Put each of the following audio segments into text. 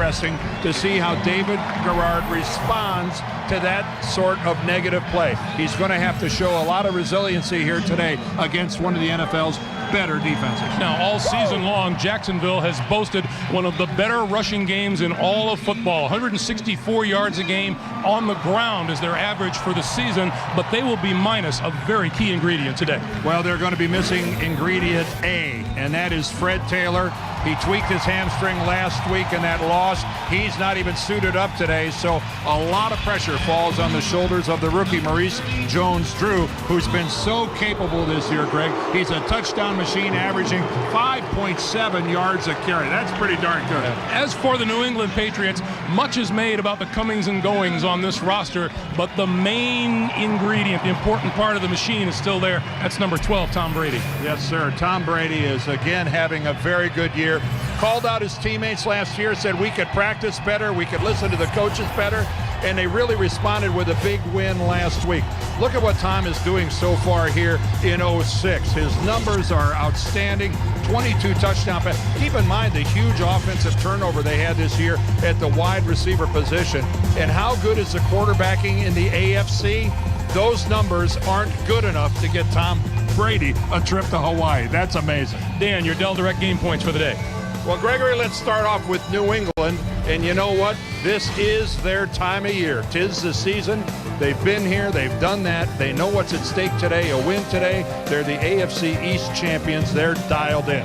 interesting to see how David Garrard responds to that sort of negative play. He's going to have to show a lot of resiliency here today against one of the NFL's better defenses. Now, all season long, Jacksonville has boasted one of the better rushing games in all of football. 164 yards a game on the ground is their average for the season, but they will be minus a very key ingredient today. Well, they're going to be missing ingredient A, and that is Fred Taylor. He tweaked his hamstring last week in that loss. He's not even suited up today, so a lot of pressure falls on the shoulders of the rookie Maurice Jones-Drew, who's been so capable this year, Greg. He's a touchdown machine, averaging 5.7 yards a carry. That's pretty darn good. As for the New England Patriots, much is made about the comings and goings on this roster, but the main ingredient, the important part of the machine is still there. That's number 12, Tom Brady. Yes, sir. Tom Brady is, again, having a very good year. Called out his teammates last year, said we could practice better, we could listen to the coaches better, and they really responded with a big win last week. Look at what Tom is doing so far here in 06. His numbers are outstanding. 22 touchdown passes. Keep in mind the huge offensive turnover they had this year at the wide receiver position. And how good is the quarterbacking in the AFC? Those numbers aren't good enough to get Tom Brady a trip to Hawaii. That's amazing. Dan, your Dell Direct game points for the day. Well, Gregory, let's start off with New England. And you know what? This is their time of year. 'Tis the season. They've been here. They've done that. They know what's at stake today. A win today. They're the AFC East champions. They're dialed in.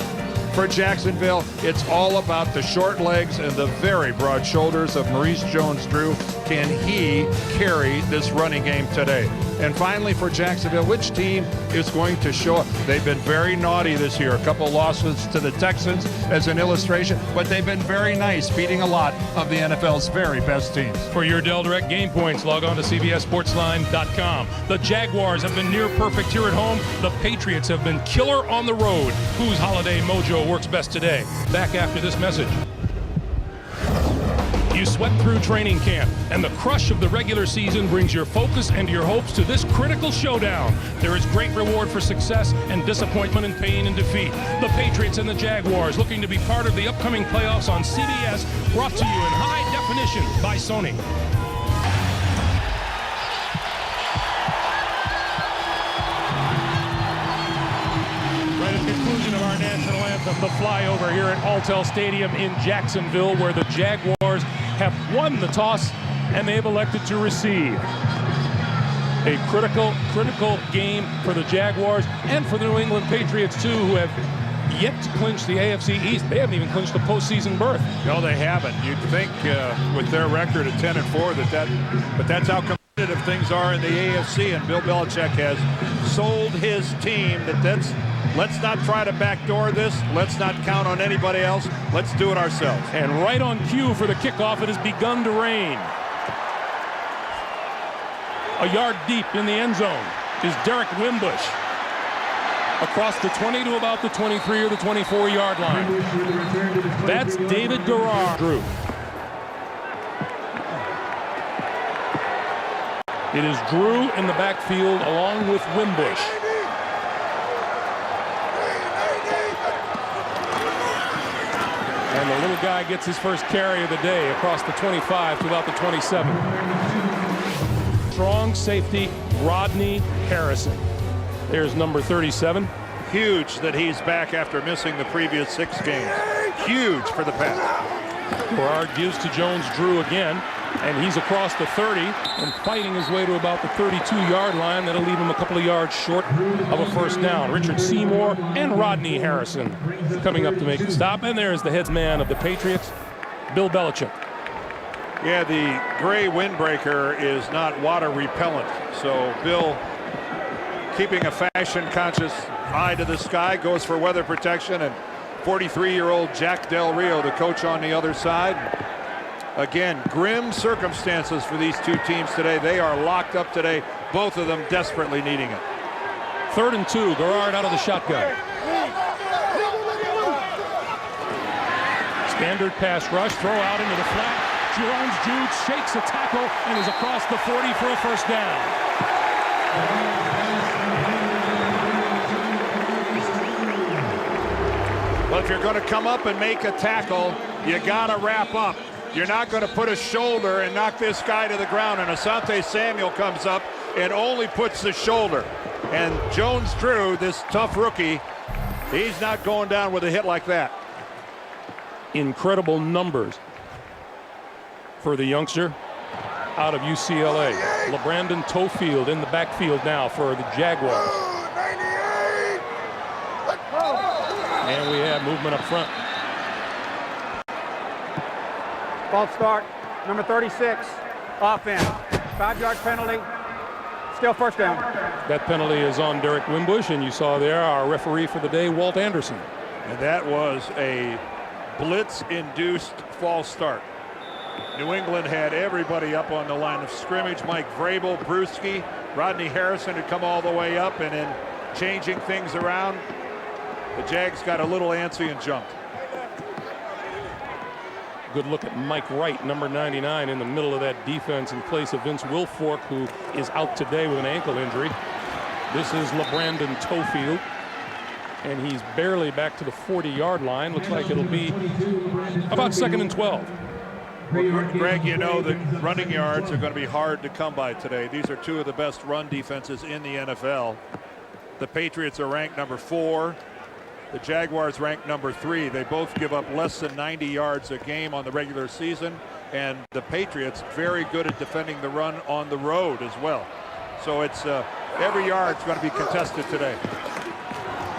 For Jacksonville, it's all about the short legs and the very broad shoulders of Maurice Jones-Drew. Can he carry this running game today? And finally, for Jacksonville, which team is going to show up? They've been very naughty this year. A couple losses to the Texans as an illustration, but they've been very nice, beating a lot of the NFL's very best teams. For your Dell Direct game points, log on to CBSSportsline.com. The Jaguars have been near perfect here at home. The Patriots have been killer on the road. Whose holiday mojo works best today? Back after this message. You sweat through training camp, and the crush of the regular season brings your focus and your hopes to this critical showdown. There is great reward for success and disappointment and pain and defeat. The Patriots and the Jaguars looking to be part of the upcoming playoffs on CBS, brought to you in high definition by Sony. Right at the conclusion of our national anthem, the flyover here at Alltel Stadium in Jacksonville, where the Jaguars have won the toss and they've elected to receive. A critical game for the Jaguars and for the New England Patriots too, who have yet to clinch the AFC East. They haven't even clinched a postseason berth. No, they haven't. You'd think with their record of 10-4 but that's how competitive things are in the AFC, and Bill Belichick has sold his team let's not try to backdoor this. Let's not count on anybody else. Let's do it ourselves. And right on cue for the kickoff, it has begun to rain. A yard deep in the end zone is Derek Wimbush. Across the 20 to about the 23 or the 24-yard line. That's David Garrard. Drew. It is Drew in the backfield along with Wimbush. And the little guy gets his first carry of the day across the 25 to about the 27. Strong safety, Rodney Harrison. There's number 37. Huge that he's back after missing the previous 6 games. Huge for the Pats. Garrard gives to Jones-Drew again, and he's across the 30 and fighting his way to about the 32-yard line. That'll leave him a couple of yards short of a first down. Richard Seymour and Rodney Harrison coming up to make the stop. And there's the heads man of the Patriots, Bill Belichick. Yeah, the gray windbreaker is not water repellent. So Bill, keeping a fashion-conscious eye to the sky, goes for weather protection. And 43-year-old Jack Del Rio, the coach on the other side. Again, grim circumstances for these two teams today. They are locked up today, both of them desperately needing it. 3rd and 2, Garrard out of the shotgun. Standard pass rush, throw out into the flat. Jones-Drew shakes a tackle and is across the 40 for a first down. Well, if you're going to come up and make a tackle, you got to wrap up. You're not going to put a shoulder and knock this guy to the ground. And Asante Samuel comes up and only puts the shoulder. And Jones-Drew, this tough rookie, he's not going down with a hit like that. Incredible numbers for the youngster out of UCLA. LeBrandon Tofield in the backfield now for the Jaguars. And we have movement up front. False start, number 36, offense. 5-yard penalty, still first down. That penalty is on Derek Wimbush, and you saw there our referee for the day, Walt Anderson. And that was a blitz-induced false start. New England had everybody up on the line of scrimmage. Mike Vrabel, Brewski, Rodney Harrison had come all the way up, and in changing things around, the Jags got a little antsy and jumped. Good look at Mike Wright, number 99, in the middle of that defense in place of Vince Wilfork, who is out today with an ankle injury. This is LeBrandon Tofield, and he's barely back to the 40-yard line. Looks like it'll be about 2nd and 12. Well, Greg, you know that running yards are going to be hard to come by today. These are two of the best run defenses in the NFL. The Patriots are ranked number 4. The Jaguars ranked number 3. They both give up less than 90 yards a game on the regular season, and the Patriots very good at defending the run on the road as well. So it's every yard's going to be contested today.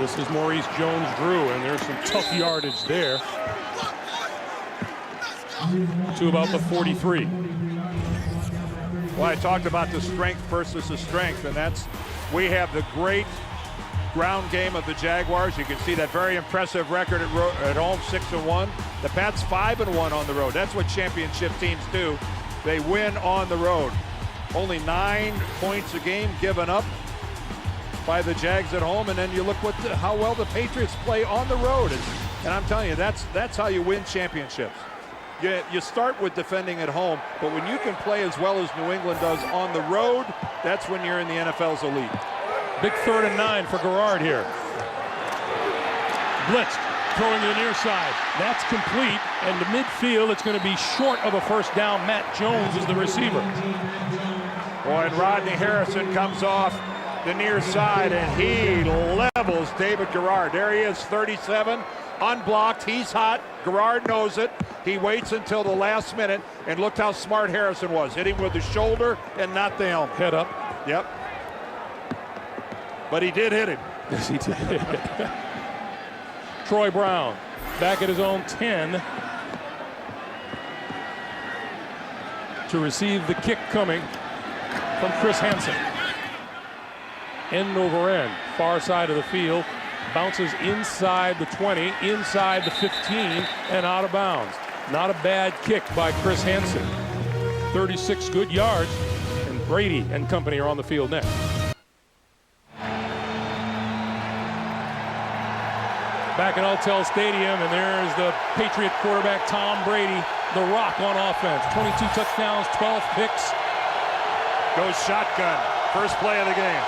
This is Maurice Jones-Drew, and there's some tough yardage there to about the 43. Well, I talked about the strength versus the strength, and that's, we have the great ground game of the Jaguars. You can see that very impressive record at home, 6-1. The Pats 5-1 on the road. That's what championship teams do. They win on the road. Only 9 points a game given up by the Jags at home, and then you look how well the Patriots play on the road. And I'm telling you, that's how you win championships. You start with defending at home, but when you can play as well as New England does on the road, that's when you're in the NFL's elite. Big 3rd and 9 for Garrard here. Blitz, throwing to the near side. That's complete, and to midfield, it's going to be short of a first down. Matt Jones is the receiver. Boy, and Rodney Harrison comes off the near side, and he levels David Garrard. There he is, 37, unblocked. He's hot. Garrard knows it. He waits until the last minute, and looked how smart Harrison was. Hit him with the shoulder and not the helmet. Head up. Yep. But he did hit him. Yes, he did. Troy Brown back at his own 10 to receive the kick coming from Chris Hansen. End over end, far side of the field, bounces inside the 20, inside the 15, and out of bounds. Not a bad kick by Chris Hansen. 36 good yards, and Brady and company are on the field next. Back at Alltel Stadium, and there's the Patriot quarterback Tom Brady, the Rock on offense. 22 touchdowns, 12 picks. Goes shotgun, first play of the game.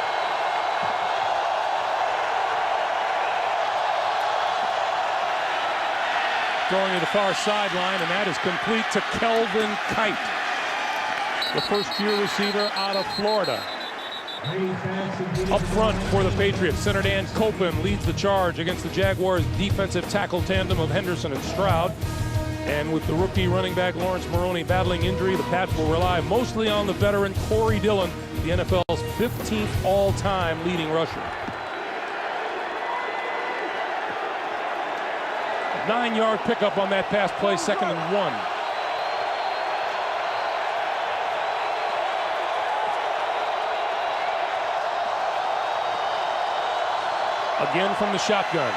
Throwing to the far sideline, and that is complete to Kelvin Kite, the first-year receiver out of Florida. Up front for the Patriots, center Dan Copen leads the charge against the Jaguars' defensive tackle tandem of Henderson and Stroud. And with the rookie running back Lawrence Maroney battling injury, the Pats will rely mostly on the veteran Corey Dillon, the NFL's 15th all-time leading rusher. 9-yard pickup on that pass play, 2nd and 1. Again from the shotgun.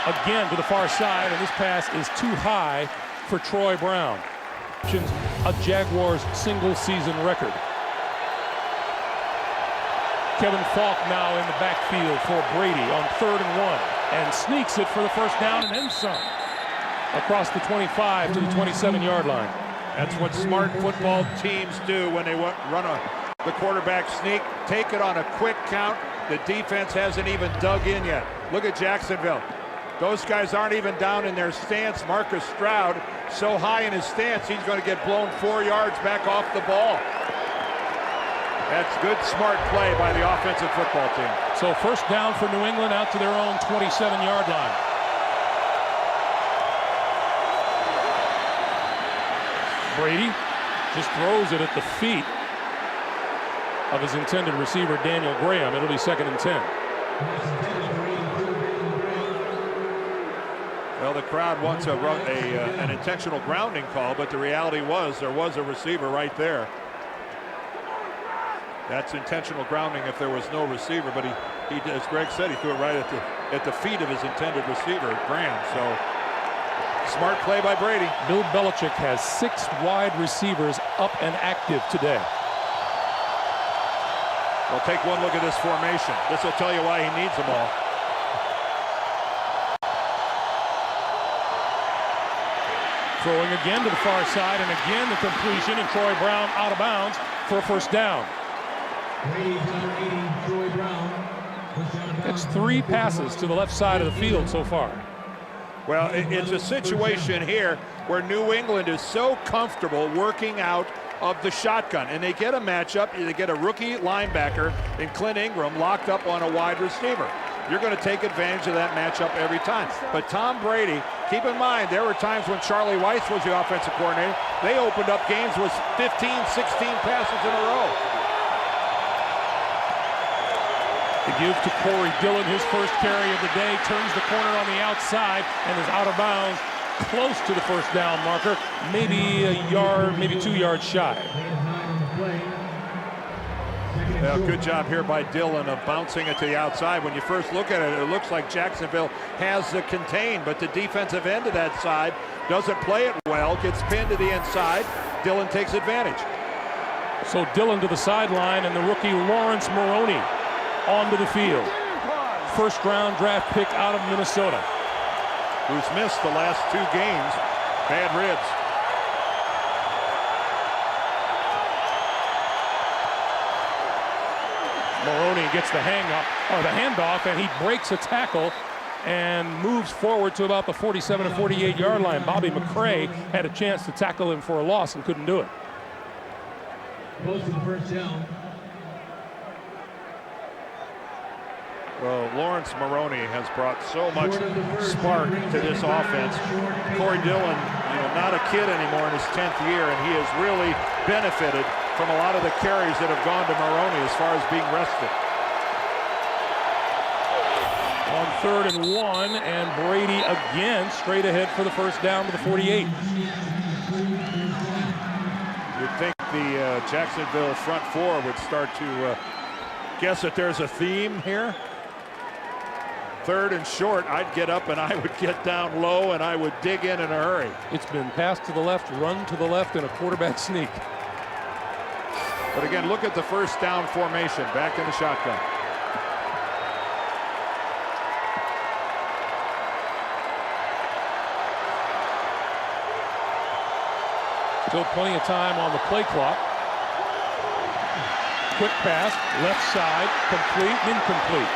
Again to the far side, and this pass is too high for Troy Brown. A Jaguars single-season record. Kevin Falk now in the backfield for Brady on 3rd and 1, and sneaks it for the first down and then some. Across the 25 to the 27-yard line. That's what smart football teams do when they run the quarterback sneak. Take it on a quick count. The defense hasn't even dug in yet. Look at Jacksonville. Those guys aren't even down in their stance. Marcus Stroud so high in his stance, he's going to get blown 4 yards back off the ball. That's good, smart play by the offensive football team. So first down for New England out to their own 27-yard line. Brady just throws it at the feet of his intended receiver, Daniel Graham. It'll be 2nd and 10. Well, the crowd wants an intentional grounding call, but the reality was there was a receiver right there. That's intentional grounding if there was no receiver, but he as Greg said, he threw it right at the feet of his intended receiver, Graham. So smart play by Brady. Bill Belichick has 6 wide receivers up and active today. Well, take one look at this formation. This will tell you why he needs them all. Throwing again to the far side, and again the completion, and Troy Brown out of bounds for a first down. It's 3 passes to the left side of the field so far. Well, it's a situation here where New England is so comfortable working out of the shotgun, and they get a matchup. They get a rookie linebacker in Clint Ingram locked up on a wide receiver. You're going to take advantage of that matchup every time. But Tom Brady, keep in mind, there were times when Charlie Weiss was the offensive coordinator. They opened up games with 15, 16 passes in a row. To give to Corey Dillon his first carry of the day, turns the corner on the outside and is out of bounds, close to the first down marker, maybe a yard, maybe 2 yards shy. Well, good job here by Dillon of bouncing it to the outside. When you first look at it, it looks like Jacksonville has the contained, but the defensive end of that side doesn't play it well, gets pinned to the inside. Dillon takes advantage. So Dillon to the sideline, and the rookie Lawrence Maroney onto the field. First round draft pick out of Minnesota. Who's missed the last 2 games. Bad ribs. Maroney gets the handoff, and he breaks a tackle and moves forward to about the 47 or 48 yard line. Bobby McCray had a chance to tackle him for a loss and couldn't do it. Close to the first down. Well, Lawrence Maroney has brought so much spark to this offense. Corey Dillon, not a kid anymore in his 10th year, and he has really benefited from a lot of the carries that have gone to Maroney as far as being rested. On 3rd and 1, and Brady again straight ahead for the first down to the 48. You'd think the Jacksonville front 4 would start to guess that there's a theme here. 3rd and short, I'd get up and I would get down low and I would dig in a hurry. It's been pass to the left, run to the left, and a quarterback sneak. But again, look at the first down formation, back in the shotgun. Still plenty of time on the play clock. Quick pass, left side, complete, incomplete.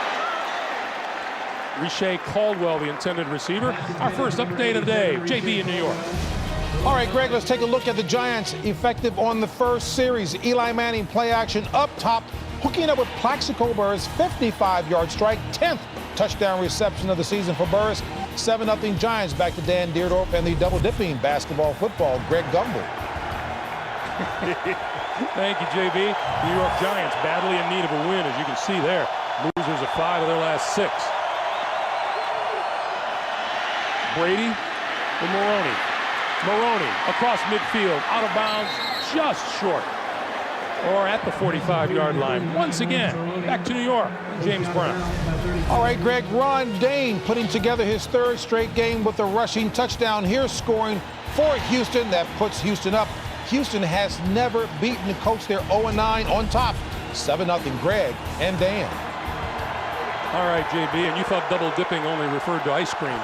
Riche Caldwell, the intended receiver. Our first update of the day, JB in New York. All right, Greg, let's take a look at the Giants effective on the first series. Eli Manning play action up top, hooking up with Plaxico Burress, 55-yard strike, 10th touchdown reception of the season for Burress. 7-0 Giants, back to Dan Dierdorf and the double-dipping basketball football, Greg Gumbel. Thank you, JB. New York Giants badly in need of a win, as you can see there. Losers of 5 of their last 6. Brady and Maroney. Maroney across midfield, out of bounds, just short. Or at the 45-yard line. Once again, back to New York, James Brown. All right, Greg, Ron Dane putting together his 3rd straight game with a rushing touchdown here, scoring for Houston. That puts Houston up. Houston has never beaten the Colts. They're 0-9 on top. 7-0 Greg and Dan. All right, JB, and you thought double dipping only referred to ice cream.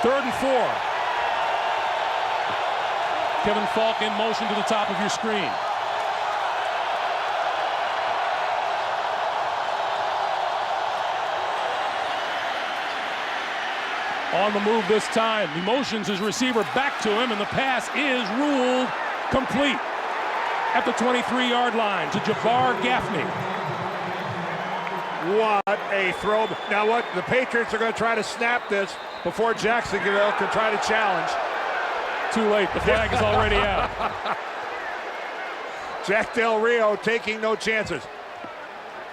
3rd and 4. Kevin Falk in motion to the top of your screen. On the move this time. He motions his receiver back to him, and the pass is ruled complete at the 23-yard line to Jabbar Gaffney. What a throw. Now what? The Patriots are going to try to snap this before Jacksonville can try to challenge. Too late. The flag is already out. Jack Del Rio taking no chances.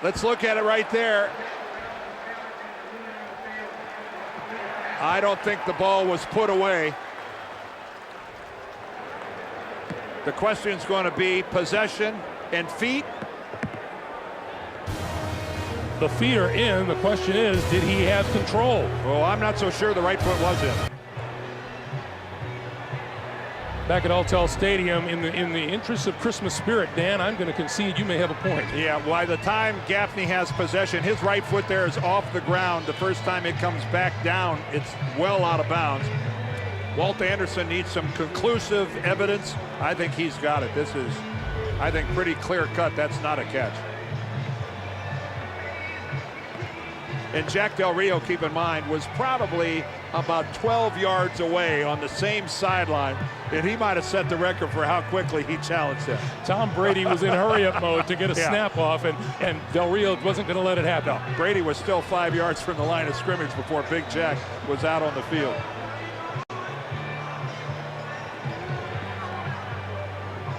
Let's look at it right there. I don't think the ball was put away. The question is going to be possession and feet. The feet are in. The question is, did he have control? Well, I'm not so sure the right foot was in. Back at Alltel Stadium, in the interest of Christmas spirit, Dan, I'm going to concede you may have a point. Yeah, by the time Gaffney has possession, his right foot there is off the ground. The first time it comes back down, it's well out of bounds. Walt Anderson needs some conclusive evidence. I think he's got it. This is, I think, pretty clear cut. That's not a catch. And Jack Del Rio, keep in mind, was probably about 12 yards away on the same sideline, and he might have set the record for how quickly he challenged him. Tom Brady was in hurry-up mode to get a snap off, and Del Rio wasn't going to let it happen. No, Brady was still 5 yards from the line of scrimmage before Big Jack was out on the field.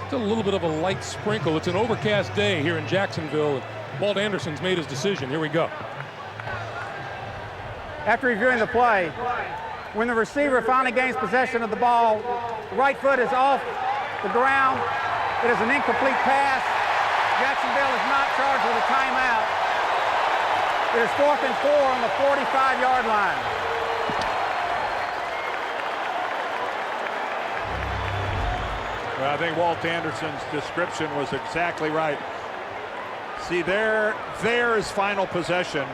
It's a little bit of a light sprinkle. It's an overcast day here in Jacksonville. Walt Anderson's made his decision. Here we go. After reviewing the play, when the receiver finally gains possession of the ball, the right foot is off the ground. It is an incomplete pass. Jacksonville is not charged with a timeout. It is 4th and 4 on the 45-yard line. Well, I think Walt Anderson's description was exactly right. See, there is final possession,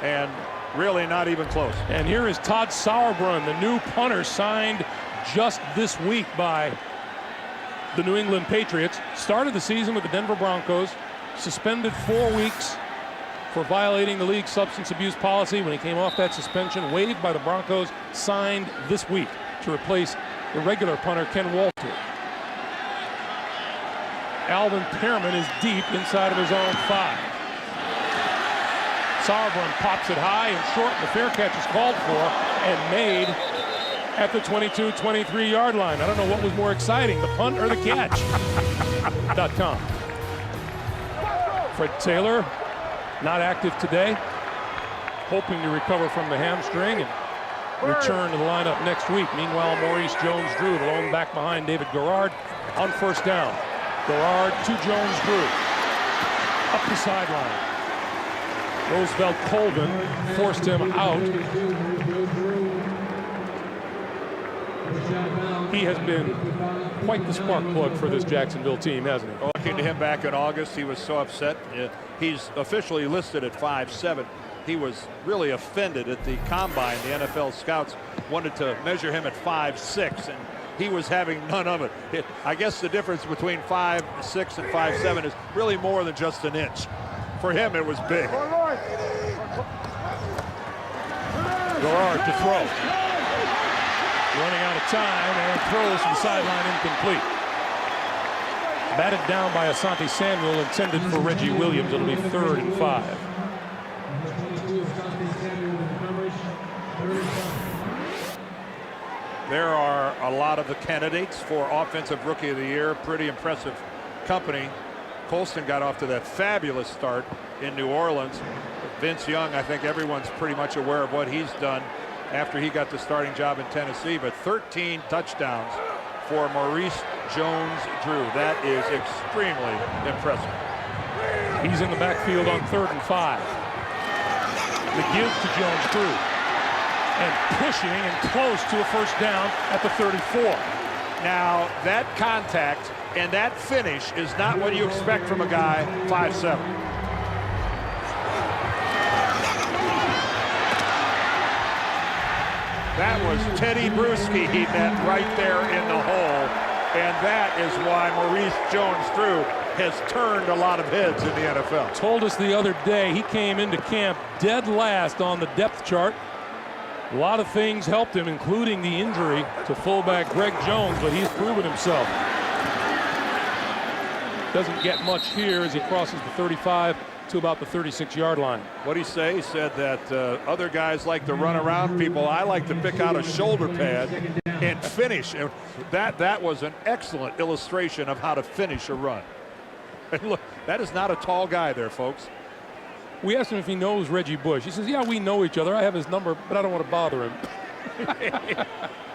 and really not even close. And here is Todd Sauerbrunn, the new punter signed just this week by the New England Patriots. Started the season with the Denver Broncos, suspended 4 weeks for violating the league's substance abuse policy. When he came off that suspension, waived by the Broncos, signed this week to replace the regular punter Ken Walter. Alvin Pearman is deep inside of his own 5. Sauerbrunn pops it high and short, and the fair catch is called for and made at the 22-23 line. I don't know what was more exciting, the punt or the catch. .com. Fred Taylor, not active today, hoping to recover from the hamstring and return to the lineup next week. Meanwhile, Maurice Jones-Drew, the lone back behind David Garrard, on first down. Garrard to Jones-Drew, up the sideline. Roosevelt Colvin forced him out. He has been quite the spark plug for this Jacksonville team, hasn't he? Talking to him back in August, he was so upset. He's officially listed at 5'7". He was really offended at the combine. The NFL scouts wanted to measure him at 5'6", and he was having none of it. I guess the difference between 5'6" and 5'7" is really more than just an inch. For him, it was big. Garrard to throw. Running out of time and throws from the sideline incomplete. Batted down by Asante Samuel, intended for Reggie Williams. It'll be 3rd and 5. There are a lot of the candidates for Offensive Rookie of the Year. Pretty impressive company. Colston got off to that fabulous start in New Orleans. Vince Young, I think everyone's pretty much aware of what he's done after he got the starting job in Tennessee, but 13 touchdowns for Maurice Jones-Drew. That is extremely impressive. He's in the backfield on 3rd and 5. The give to Jones-Drew, and pushing and close to a first down at the 34. Now, that contact and that finish is not what you expect from a guy 5'7". That was Teddy Bruschi he met right there in the hole, and that is why Maurice Jones-Drew has turned a lot of heads in the NFL. Told us the other day he came into camp dead last on the depth chart. A lot of things helped him, including the injury to fullback Greg Jones, but he's proven himself. Doesn't get much here as he crosses the 35 to about the 36-yard line. What'd he say? He said that other guys like to run around people. I like to pick out a shoulder pad and finish. And that was an excellent illustration of how to finish a run. And look, that is not a tall guy there, folks. We asked him if he knows Reggie Bush. He says, yeah, we know each other. I have his number, but I don't want to bother him.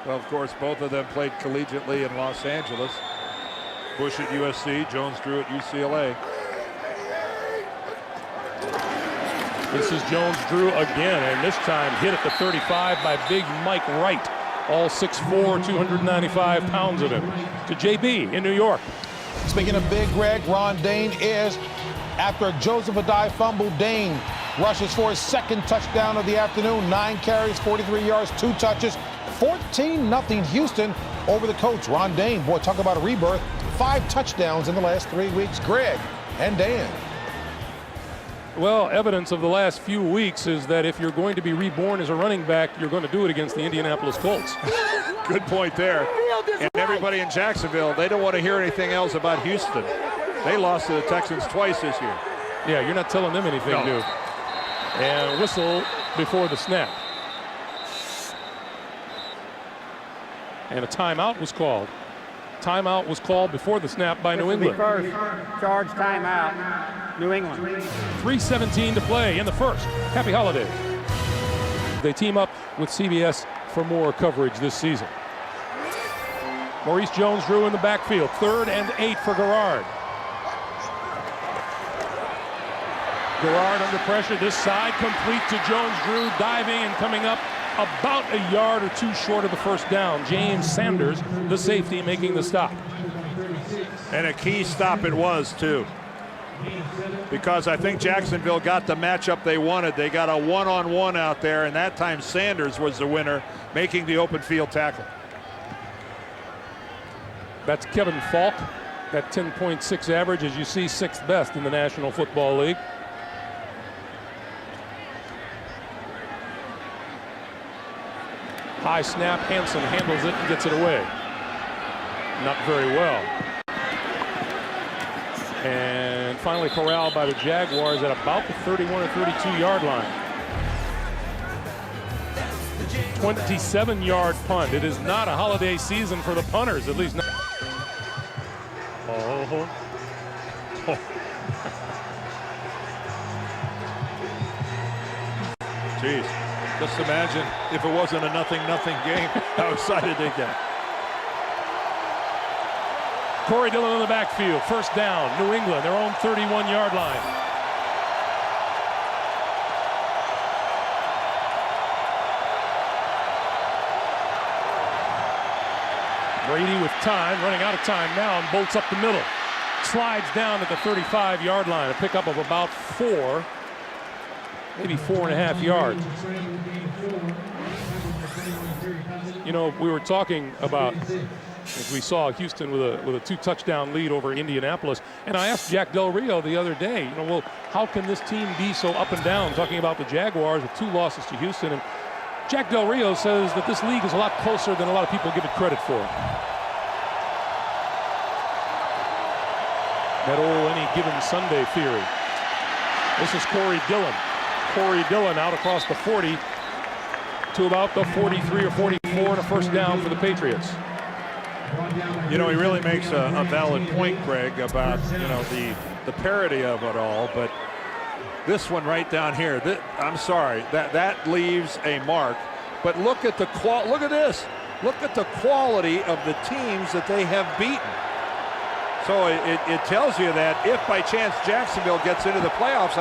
Well, of course, both of them played collegiately in Los Angeles. Bush at USC, Jones Drew at UCLA. This is Jones Drew again, and this time hit at the 35 by big Mike Wright. All 6'4", 295 pounds of him. To JB in New York. Speaking of big, Greg, Ron Dane is, after a Joseph Adai fumble, Dane rushes for his second touchdown of the afternoon. 9 carries, 43 yards, 2 touches, 14-0 Houston over the coach. Ron Dane, boy, talk about a rebirth. 5 touchdowns in the last 3 weeks. Greg and Dan. Well, evidence of the last few weeks is that if you're going to be reborn as a running back, you're going to do it against the Indianapolis Colts. Good point there. And everybody in Jacksonville, they don't want to hear anything else about Houston. They lost to the Texans twice this year. Yeah, you're not telling them anything new. And whistle before the snap. And a timeout was called. Timeout was called before the snap by New England. First charge timeout, New England. 3:17 to play in the first. Happy holidays. They team up with CBS for more coverage this season. Maurice Jones-Drew in the backfield. 3rd and 8 for Garrard. Garrard under pressure. This side complete to Jones-Drew, diving and coming up about a yard or 2 short of the first down. James Sanders, the safety, making the stop. And a key stop it was, too. Because I think Jacksonville got the matchup they wanted. They got a one-on-one out there, and that time Sanders was the winner, making the open field tackle. That's Kevin Falk. That 10.6 average, as you see, 6th best in the National Football League. High snap, Hansen handles it and gets it away. Not very well. And finally corralled by the Jaguars at about the 31 or 32-yard line. 27-yard punt. It is not a holiday season for the punters, at least not. Oh. Jeez. Just imagine if it wasn't a 0-0 game, how excited they get. Corey Dillon in the backfield. First down, New England, their own 31-yard line. Brady with time, running out of time now, and bolts up the middle. Slides down at the 35-yard line, a pickup of about 4. Maybe 4.5 yards. You know, we were talking about, as we saw, Houston with a 2-touchdown lead over Indianapolis. And I asked Jack Del Rio the other day, you know, well, how can this team be so up and down? Talking about the Jaguars with 2 losses to Houston. And Jack Del Rio says that this league is a lot closer than a lot of people give it credit for. That old any given Sunday theory. This is Corey Dillon. Corey Dillon out across the 40 to about the 43 or 44 and a first down for the Patriots. You know, he really makes a valid point, Greg, about, you know, the parody of it all, but this one right down here, I'm sorry, that leaves a mark. But look at look at this. Look at the quality of the teams that they have beaten. So it tells you that if by chance Jacksonville gets into the playoffs,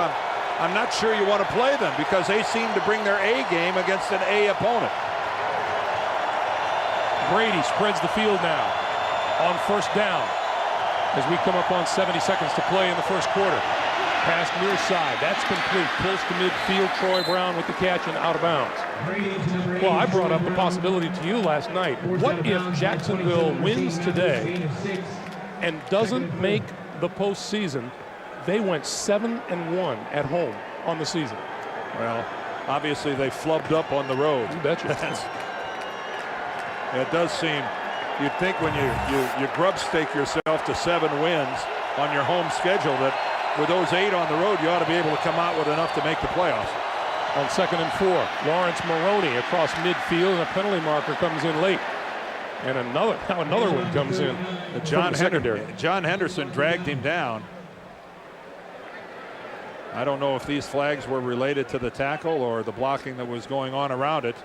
I'm not sure you want to play them because they seem to bring their A game against an A opponent. Brady spreads the field now on first down as we come up on 70 seconds to play in the first quarter. Pass near side. That's complete. Close to midfield. Troy Brown with the catch and out of bounds. Well, I brought up the possibility to you last night. What if Jacksonville wins today and doesn't make the postseason? They went 7-1 at home on the season. Well, Obviously, they flubbed up on the road. You betcha. It does seem, you'd think when you grub stake yourself to 7 wins on your home schedule that with those 8 on the road, you ought to be able to come out with enough to make the playoffs. On 2nd and 4, Lawrence Maroney across midfield, and a penalty marker comes in late. And another one comes in. John Henderson dragged him down. I don't know if these flags were related to the tackle or the blocking that was going on around it.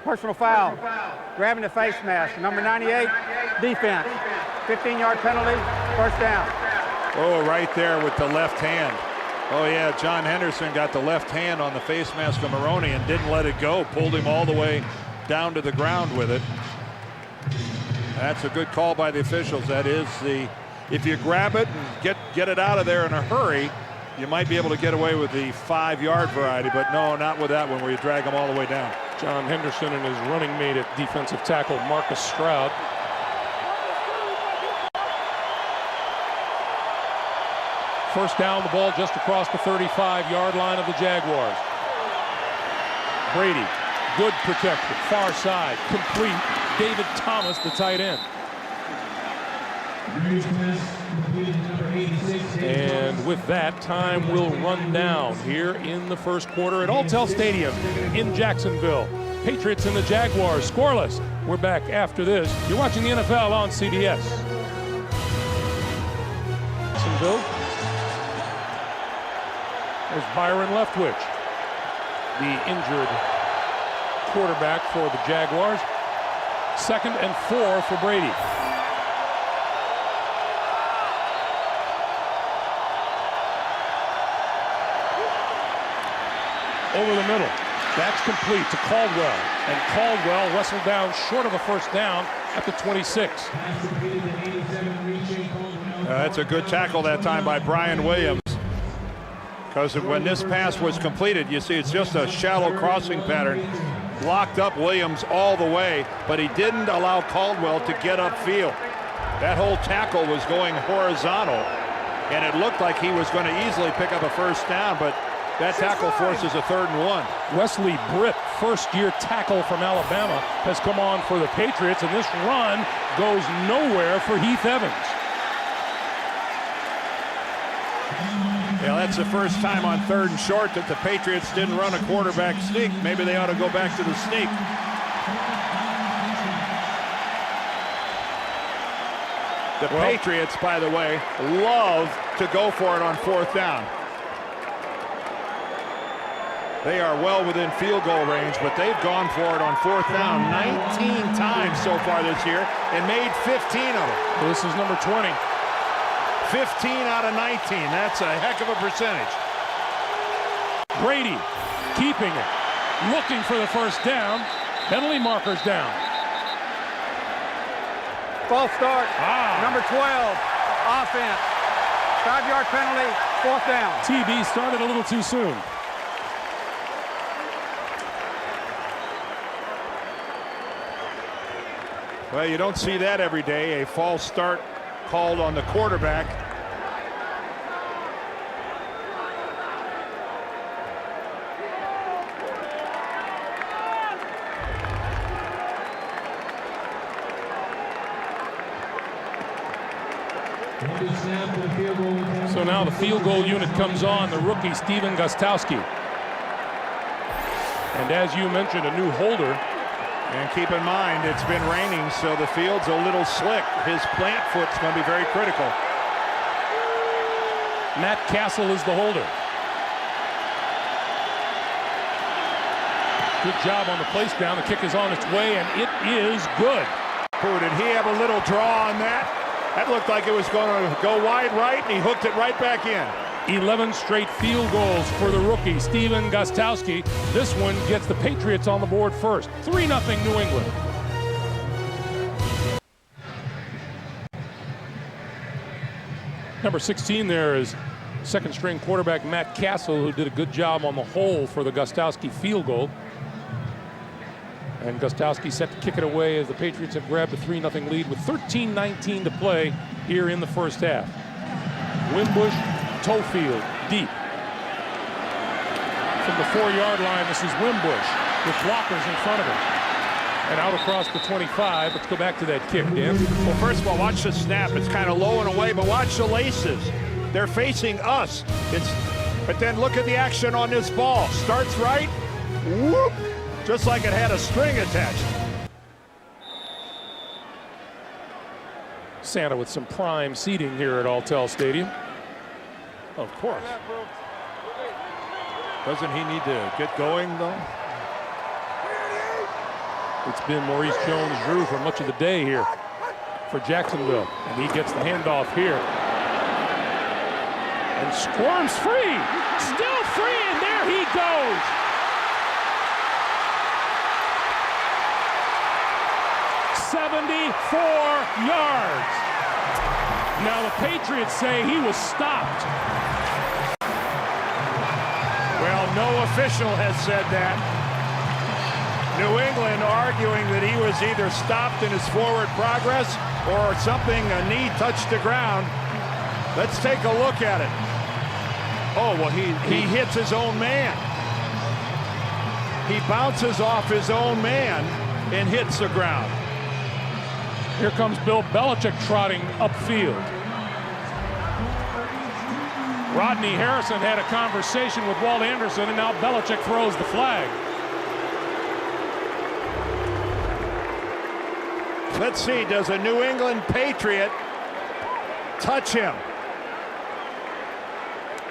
Personal foul. Grabbing the face mask. Number 98, defense. 15-yard penalty, first down. Oh, right there with the left hand. Oh, yeah, John Henderson got the left hand on the face mask of Maroney and didn't let it go. Pulled him all the way down to the ground with it. That's a good call by the officials. That is if you grab it and get it out of there in a hurry, you might be able to get away with the 5-yard variety, but no, not with that one where you drag them all the way down. John Henderson and his running mate at defensive tackle, Marcus Stroud. First down, the ball just across the 35-yard line of the Jaguars. Brady, good protection, far side, complete. David Thomas, the tight end. And with that, time will run down here in the first quarter at Alltel Stadium in Jacksonville. Patriots and the Jaguars scoreless. We're back after this. You're watching the NFL on CBS. Jacksonville. There's Byron Leftwich, the injured quarterback for the Jaguars. 2nd and 4 for Brady. Over the middle. That's complete to Caldwell. And Caldwell wrestled down short of a first down at the 26. That's a good tackle that time by Brian Williams. Because when this pass was completed, you see it's just a shallow crossing pattern. Locked up Williams all the way, but he didn't allow Caldwell to get upfield. That whole tackle was going horizontal, and it looked like he was going to easily pick up a first down, but that tackle forces a 3rd and 1. Wesley Britt, first-year tackle from Alabama, has come on for the Patriots, and this run goes nowhere for Heath Evans. Yeah, that's the first time on 3rd and short that the Patriots didn't run a quarterback sneak. Maybe they ought to go back to the sneak. The Patriots, by the way, love to go for it on 4th down. They are well within field goal range, but they've gone for it on 4th down 19 times so far this year and made 15 of them. This is number 20. 15 out of 19. That's a heck of a percentage. Brady keeping it, looking for the first down. Penalty markers down. False start. Number 12, offense. 5-yard penalty, 4th down. TB started a little too soon. Well, you don't see that every day. A false start called on the quarterback. So now the field goal unit comes on, the rookie Stephen Gostkowski. And as you mentioned, a new holder. And keep in mind, it's been raining, so the field's a little slick. His plant foot's going to be very critical. Matt Castle is the holder. Good job on the place down. The kick is on its way, and it is good. Ooh, did he have a little draw on that? That looked like it was going to go wide right, and he hooked it right back in. 11 straight field goals for the rookie, Stephen Gostkowski. This one gets the Patriots on the board first. 3-0 New England. Number 16 there is second-string quarterback Matt Castle, who did a good job on the hole for the Gostkowski field goal. And Gostkowski set to kick it away as the Patriots have grabbed a 3-0 lead with 13:19 to play here in the first half. Wimbush Tofield, deep. From the 4-yard line, this is Wimbush with blockers in front of him. And out across the 25. Let's go back to that kick, Dan. Well, first of all, watch the snap. It's kind of low and away, but watch the laces. They're facing us. But then look at the action on this ball. Starts right, whoop, just like it had a string attached. Santa with some prime seating here at Alltel Stadium. Of course. Doesn't he need to get going, though? It's been Maurice Jones-Drew for much of the day here for Jacksonville. And he gets the handoff here. And squirms free. Still free, and there he goes. "74 yards. Now the Patriots say he was stopped. Well, no official has said that. New England arguing that he was either stopped in his forward progress or something, a knee touched the ground. Let's take a look at it. Oh, well, he hits his own man. He bounces off his own man and hits the ground. Here comes Bill Belichick trotting upfield. Rodney Harrison had a conversation with Walt Anderson, and now Belichick throws the flag. Let's see, does a New England Patriot touch him?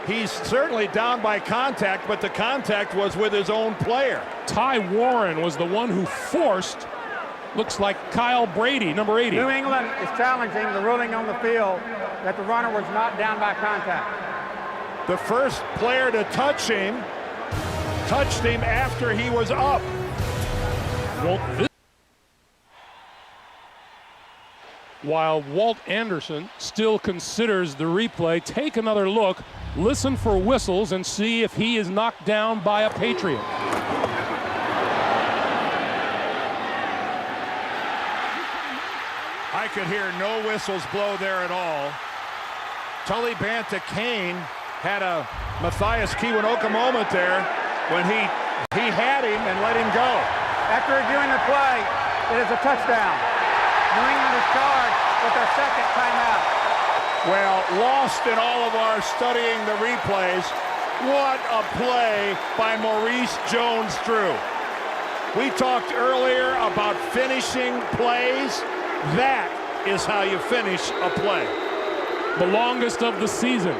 He's certainly down by contact, but the contact was with his own player. Ty Warren was the one who forced, looks like Kyle Brady, number 80. New England is challenging the ruling on the field that the runner was not down by contact. The first player to touched him after he was up. While Walt Anderson still considers the replay, take another look, listen for whistles, and see if he is knocked down by a Patriot. I could hear no whistles blow there at all. Tully Banta Kane had a Matthias Kiwanuka moment there when he had him and let him go. After reviewing the play, it is a touchdown. New England is charged with their second timeout. Well, lost in all of our studying the replays, what a play by Maurice Jones-Drew. We talked earlier about finishing plays. That is how you finish a play. The longest of the season.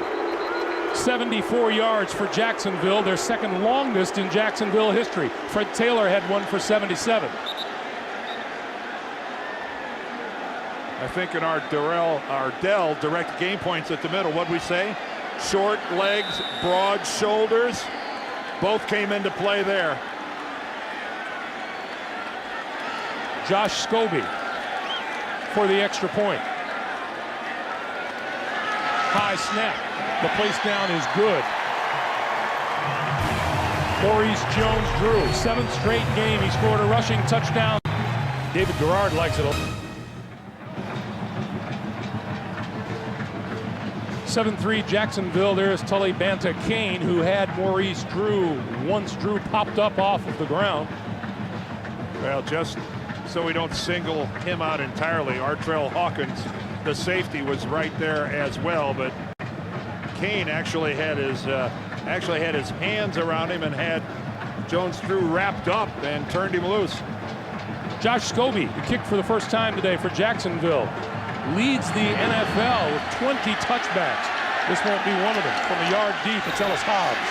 74 yards for Jacksonville, their second longest in Jacksonville history. Fred Taylor had one for 77. I think in our Dell direct game points at the middle, what'd we say? Short legs, broad shoulders. Both came into play there. Josh Scobie for the extra point. High snap. The place down is good. Maurice Jones-Drew, 7th straight game. He scored a rushing touchdown. David Garrard likes it. 7-3 Jacksonville. There's Tully Banta Kane, who had Maurice Drew once Drew popped up off of the ground. Well, just so we don't single him out entirely, Artrell Hawkins, the safety, was right there as well, but Kane actually had his hands around him and had Jones-Drew wrapped up and turned him loose. Josh Scobie, the kick for the first time today for Jacksonville, leads the NFL with 20 touchbacks. This won't be one of them. From a yard deep, it's Ellis Hobbs.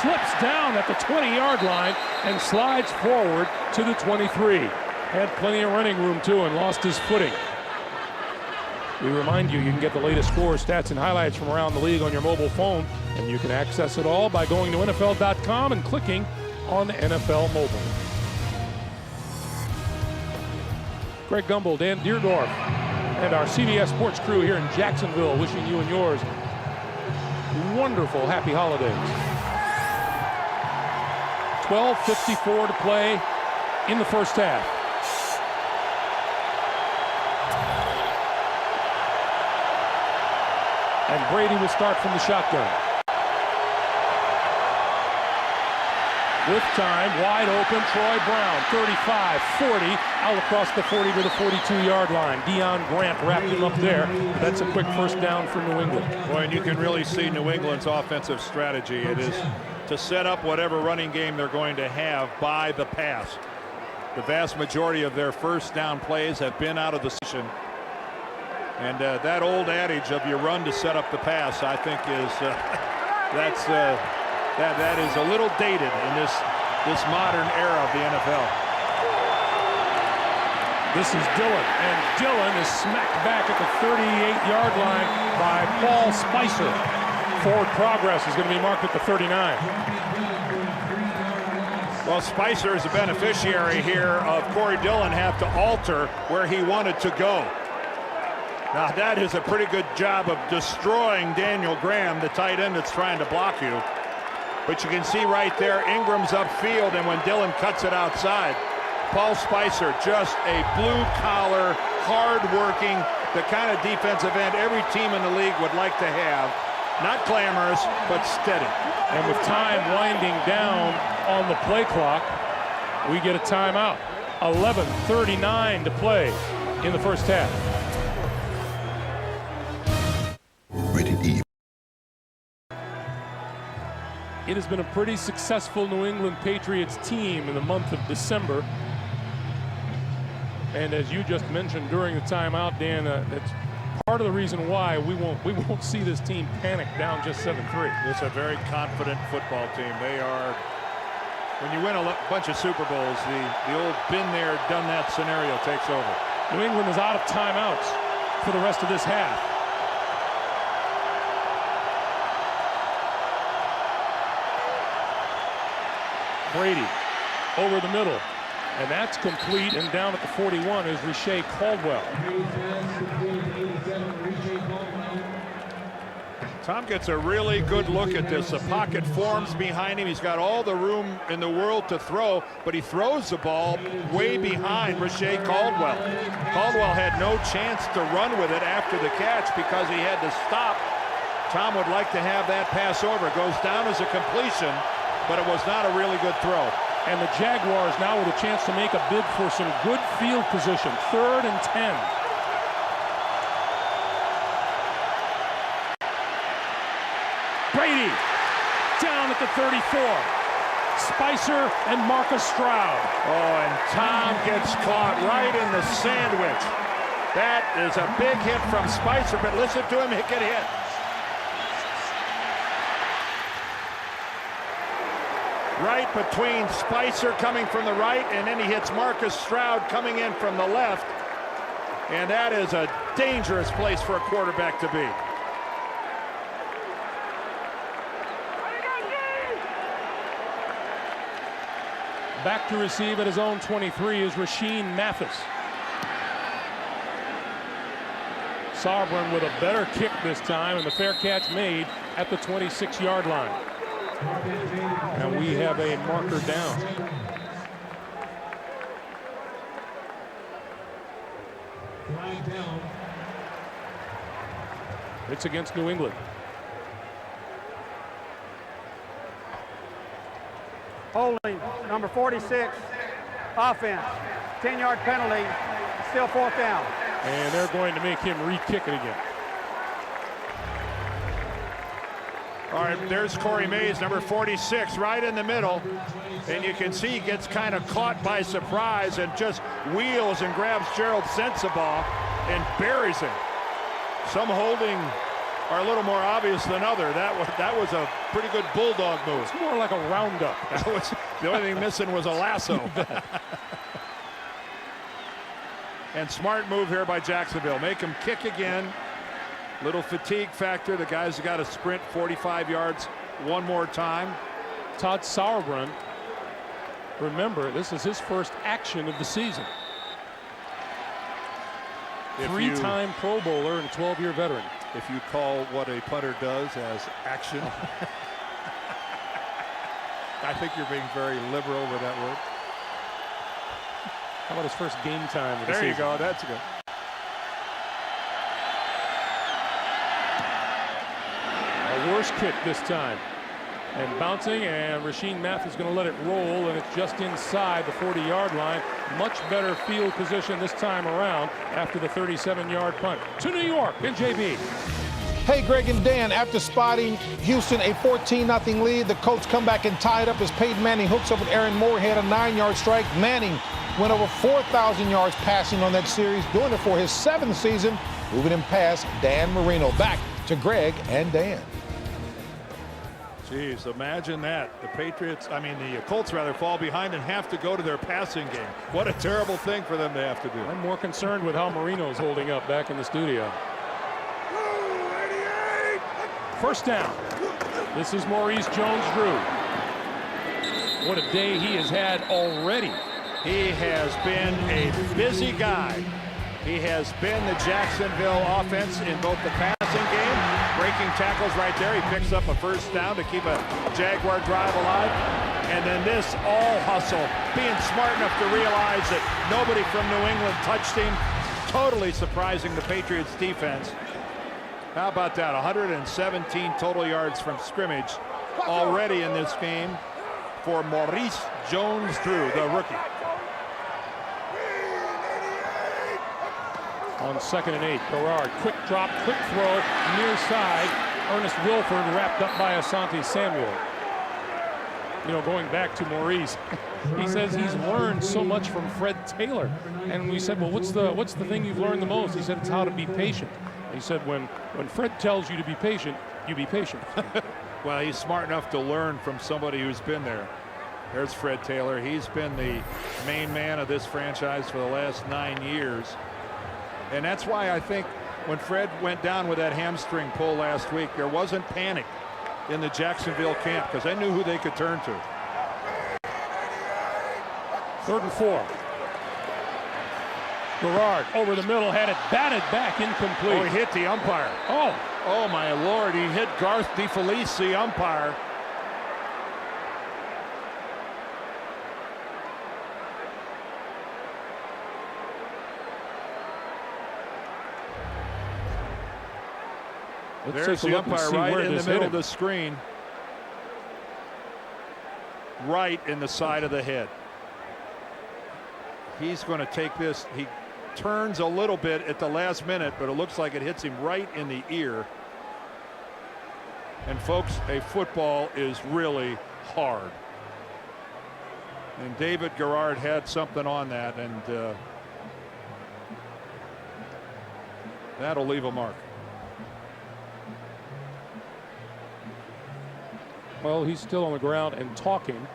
Slips down at the 20-yard line and slides forward to the 23. Had plenty of running room too and lost his footing. We remind you, you can get the latest scores, stats, and highlights from around the league on your mobile phone, and you can access it all by going to NFL.com and clicking on NFL Mobile. Greg Gumbel, Dan Dierdorf, and our CBS Sports crew here in Jacksonville wishing you and yours wonderful happy holidays. 12:54 to play in the first half. And Brady will start from the shotgun. With time, wide open, Troy Brown, 35, 40, out across the 40 to the 42-yard line. Deion Grant wrapped him up there. That's a quick first down for New England. Boy, and you can really see New England's offensive strategy. It is to set up whatever running game they're going to have by the pass. The vast majority of their first down plays have been out of the position. And that old adage of you run to set up the pass, I think is that is a little dated in this modern era of the NFL. This is Dillon, and Dillon is smacked back at the 38-yard line by Paul Spicer. Forward progress is going to be marked at the 39. Well, Spicer is a beneficiary here of Corey Dillon have to alter where he wanted to go. Now that is a pretty good job of destroying Daniel Graham, the tight end that's trying to block you. But you can see right there, Ingram's upfield, and when Dillon cuts it outside, Paul Spicer, just a blue-collar, hard-working, the kind of defensive end every team in the league would like to have. Not glamorous, but steady. And with time winding down on the play clock, we get a timeout. 11:39 to play in the first half. Rated E. It has been a pretty successful New England Patriots team in the month of December. And as you just mentioned during the timeout, Dan, that's part of the reason why we won't see this team panic down just 7-3. It's a very confident football team. They are, when you win a bunch of Super Bowls, the old been there, done that scenario takes over. New England is out of timeouts for the rest of this half. Brady over the middle, and that's complete, and down at the 41 is Riche Caldwell. Tom gets a really good look at this. The pocket forms behind him. He's got all the room in the world to throw, but he throws the ball way behind Riche Caldwell. Caldwell had no chance to run with it after the catch because he had to stop. Tom would like to have that pass over. It goes down as a completion, but it was not a really good throw. And the Jaguars now with a chance to make a bid for some good field position. 3rd and 10. Brady down at the 34. Spicer and Marcus Stroud. Oh, and Tom gets caught right in the sandwich. That is a big hit from Spicer, but listen to him get hit. Right between Spicer coming from the right, and then he hits Marcus Stroud coming in from the left. And that is a dangerous place for a quarterback to be. Back to receive at his own 23 is Rashean Mathis. Sauerbrunn with a better kick this time, and the fair catch made at the 26-yard line. And we have a marker down. It's against New England. Holding, number 46, offense, 10-yard penalty, still 4th down. And they're going to make him re-kick it again. All right, there's Corey Mays, number 46, right in the middle. And you can see he gets kind of caught by surprise and just wheels and grabs Gerald Sensabaugh and buries him. Some holding are a little more obvious than other. That was a pretty good bulldog move. It's more like a roundup. The only thing missing was a lasso. And smart move here by Jacksonville. Make him kick again. Little fatigue factor. The guys have got to sprint 45 yards one more time. Todd Sauerbrunn, remember, this is his first action of the season. Three-time Pro Bowler and 12-year veteran. If you call what a punter does as action. I think you're being very liberal with that word. How about his first game time of the season? There you go. That's good. the worst kick this time. And bouncing, and Rasheem Math is going to let it roll, and it's just inside the 40-yard line. Much better field position this time around after the 37-yard punt. To New York and JB. Hey, Greg and Dan, after spotting Houston a 14-0 lead, the Colts come back and tie it up as Peyton Manning hooks up with Aaron Moorhead, a 9-yard strike. Manning went over 4,000 yards passing on that series, doing it for his 7th season. Moving him past Dan Marino. Back to Greg and Dan. Jeez, imagine that. The Colts rather fall behind and have to go to their passing game. What a terrible thing for them to have to do. I'm more concerned with how Marino's holding up back in the studio. First down. This is Maurice Jones-Drew. What a day he has had already. He has been a busy guy. He has been the Jacksonville offense in both the passing game, breaking tackles right there. He picks up a first down to keep a Jaguar drive alive. And then this all hustle, being smart enough to realize that nobody from New England touched him, totally surprising the Patriots defense. How about that? 117 total yards from scrimmage already in this game for Maurice Jones-Drew, the rookie. On 2nd and 8, Garrard, quick drop, quick throw, near side. Ernest Wilford wrapped up by Asante Samuel. You know, going back to Maurice, he says he's learned so much from Fred Taylor. And we said, well, what's the thing you've learned the most? He said it's how to be patient. He said when Fred tells you to be patient, you be patient. Well, he's smart enough to learn from somebody who's been there. There's Fred Taylor. He's been the main man of this franchise for the last 9 years. And that's why I think when Fred went down with that hamstring pull last week, there wasn't panic in the Jacksonville camp because they knew who they could turn to. 3rd and 4. Garrard over the middle, had it batted back, incomplete. Oh, he hit the umpire. Oh my Lord, he hit Garth DeFelice, the umpire. There's the umpire right in the middle of the screen. Right in the side of the head. He's going to take this. He turns a little bit at the last minute, but it looks like it hits him right in the ear. And folks, a football is really hard. And David Garrard had something on that, and that'll leave a mark. Well, he's still on the ground and talking.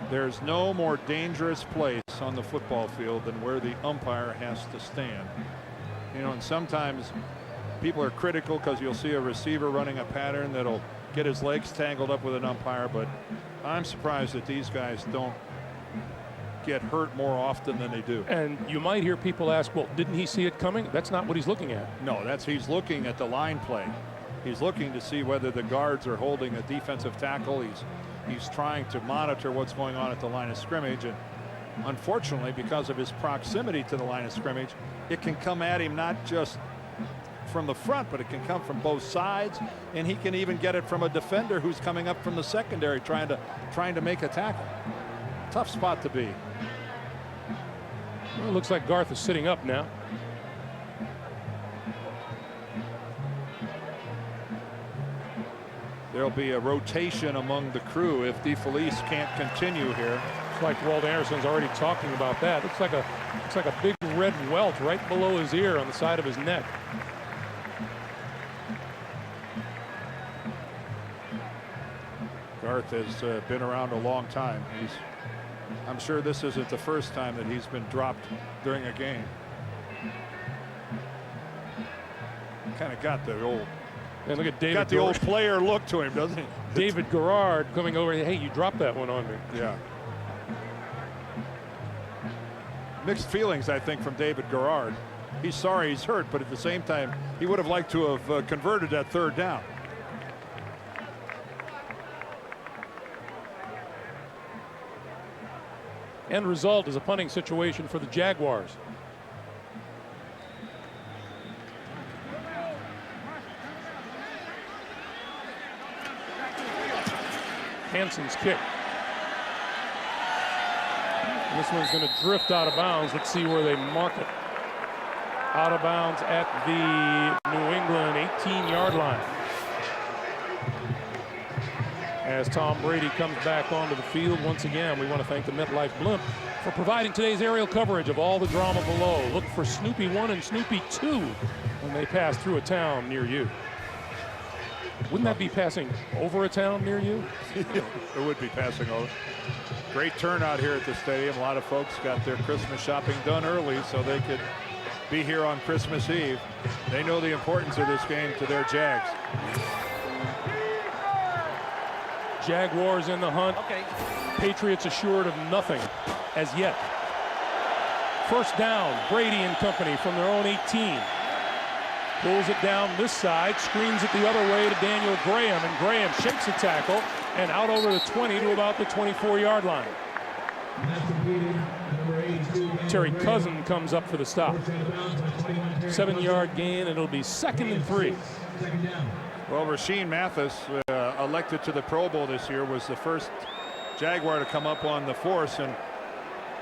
There's no more dangerous place on the football field than where the umpire has to stand. You know, and sometimes people are critical because you'll see a receiver running a pattern that'll get his legs tangled up with an umpire, but I'm surprised that these guys don't get hurt more often than they do. And you might hear people ask, well, didn't he see it coming? That's not what he's looking at. No, he's looking at the line play. He's looking to see whether the guards are holding a defensive tackle. He's trying to monitor what's going on at the line of scrimmage, and unfortunately, because of his proximity to the line of scrimmage, it can come at him not just from the front, but it can come from both sides, and he can even get it from a defender who's coming up from the secondary trying to make a tackle. Tough spot to be. Well, it looks like Garth is sitting up now. There'll be a rotation among the crew if DeFelice can't continue here. It's like Walt Anderson's already talking about that. Looks like a big red welt right below his ear on the side of his neck. Garth has been around a long time. I'm sure this isn't the first time that he's been dropped during a game. Kind of got the old. And look at David. Got the old player look to him, doesn't he? David Garrard coming over. Hey, you dropped that one on me. Yeah. Mixed feelings, I think, from David Garrard. He's sorry he's hurt, but at the same time, he would have liked to have converted that 3rd down. End result is a punting situation for the Jaguars. Hansen's kick. This one's going to drift out of bounds. Let's see where they mark it. Out of bounds at the New England 18-yard line. As Tom Brady comes back onto the field, once again, we want to thank the MetLife Blimp for providing today's aerial coverage of all the drama below. Look for Snoopy 1 and Snoopy 2 when they pass through a town near you. Wouldn't that be passing over a town near you? It would be passing over. Great turnout here at the stadium. A lot of folks got their Christmas shopping done early so they could be here on Christmas Eve. They know the importance of this game to their Jags. Jaguars in the hunt. Okay. Patriots assured of nothing as yet. First down, Brady and company from their own 18. Pulls it down this side, screens it the other way to Daniel Graham, and Graham shakes a tackle and out over the 20 to about the 24-yard line. Terry Cousin comes up for the stop. 7-yard gain, and it'll be 2nd and 3. Well, Rasheed Mathis, elected to the Pro Bowl this year, was the first Jaguar to come up on the force, and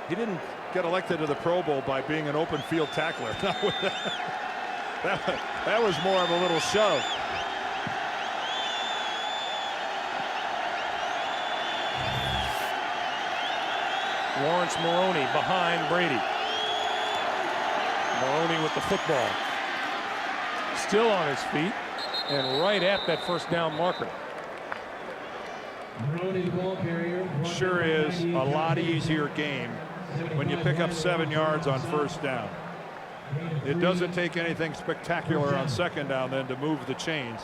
he didn't get elected to the Pro Bowl by being an open field tackler. That was more of a little shove. Lawrence Maroney behind Brady. Maroney with the football. Still on his feet and right at that first down marker. Sure is a lot easier game when you pick up 7 yards on first down. It doesn't take anything spectacular on second down then to move the chains.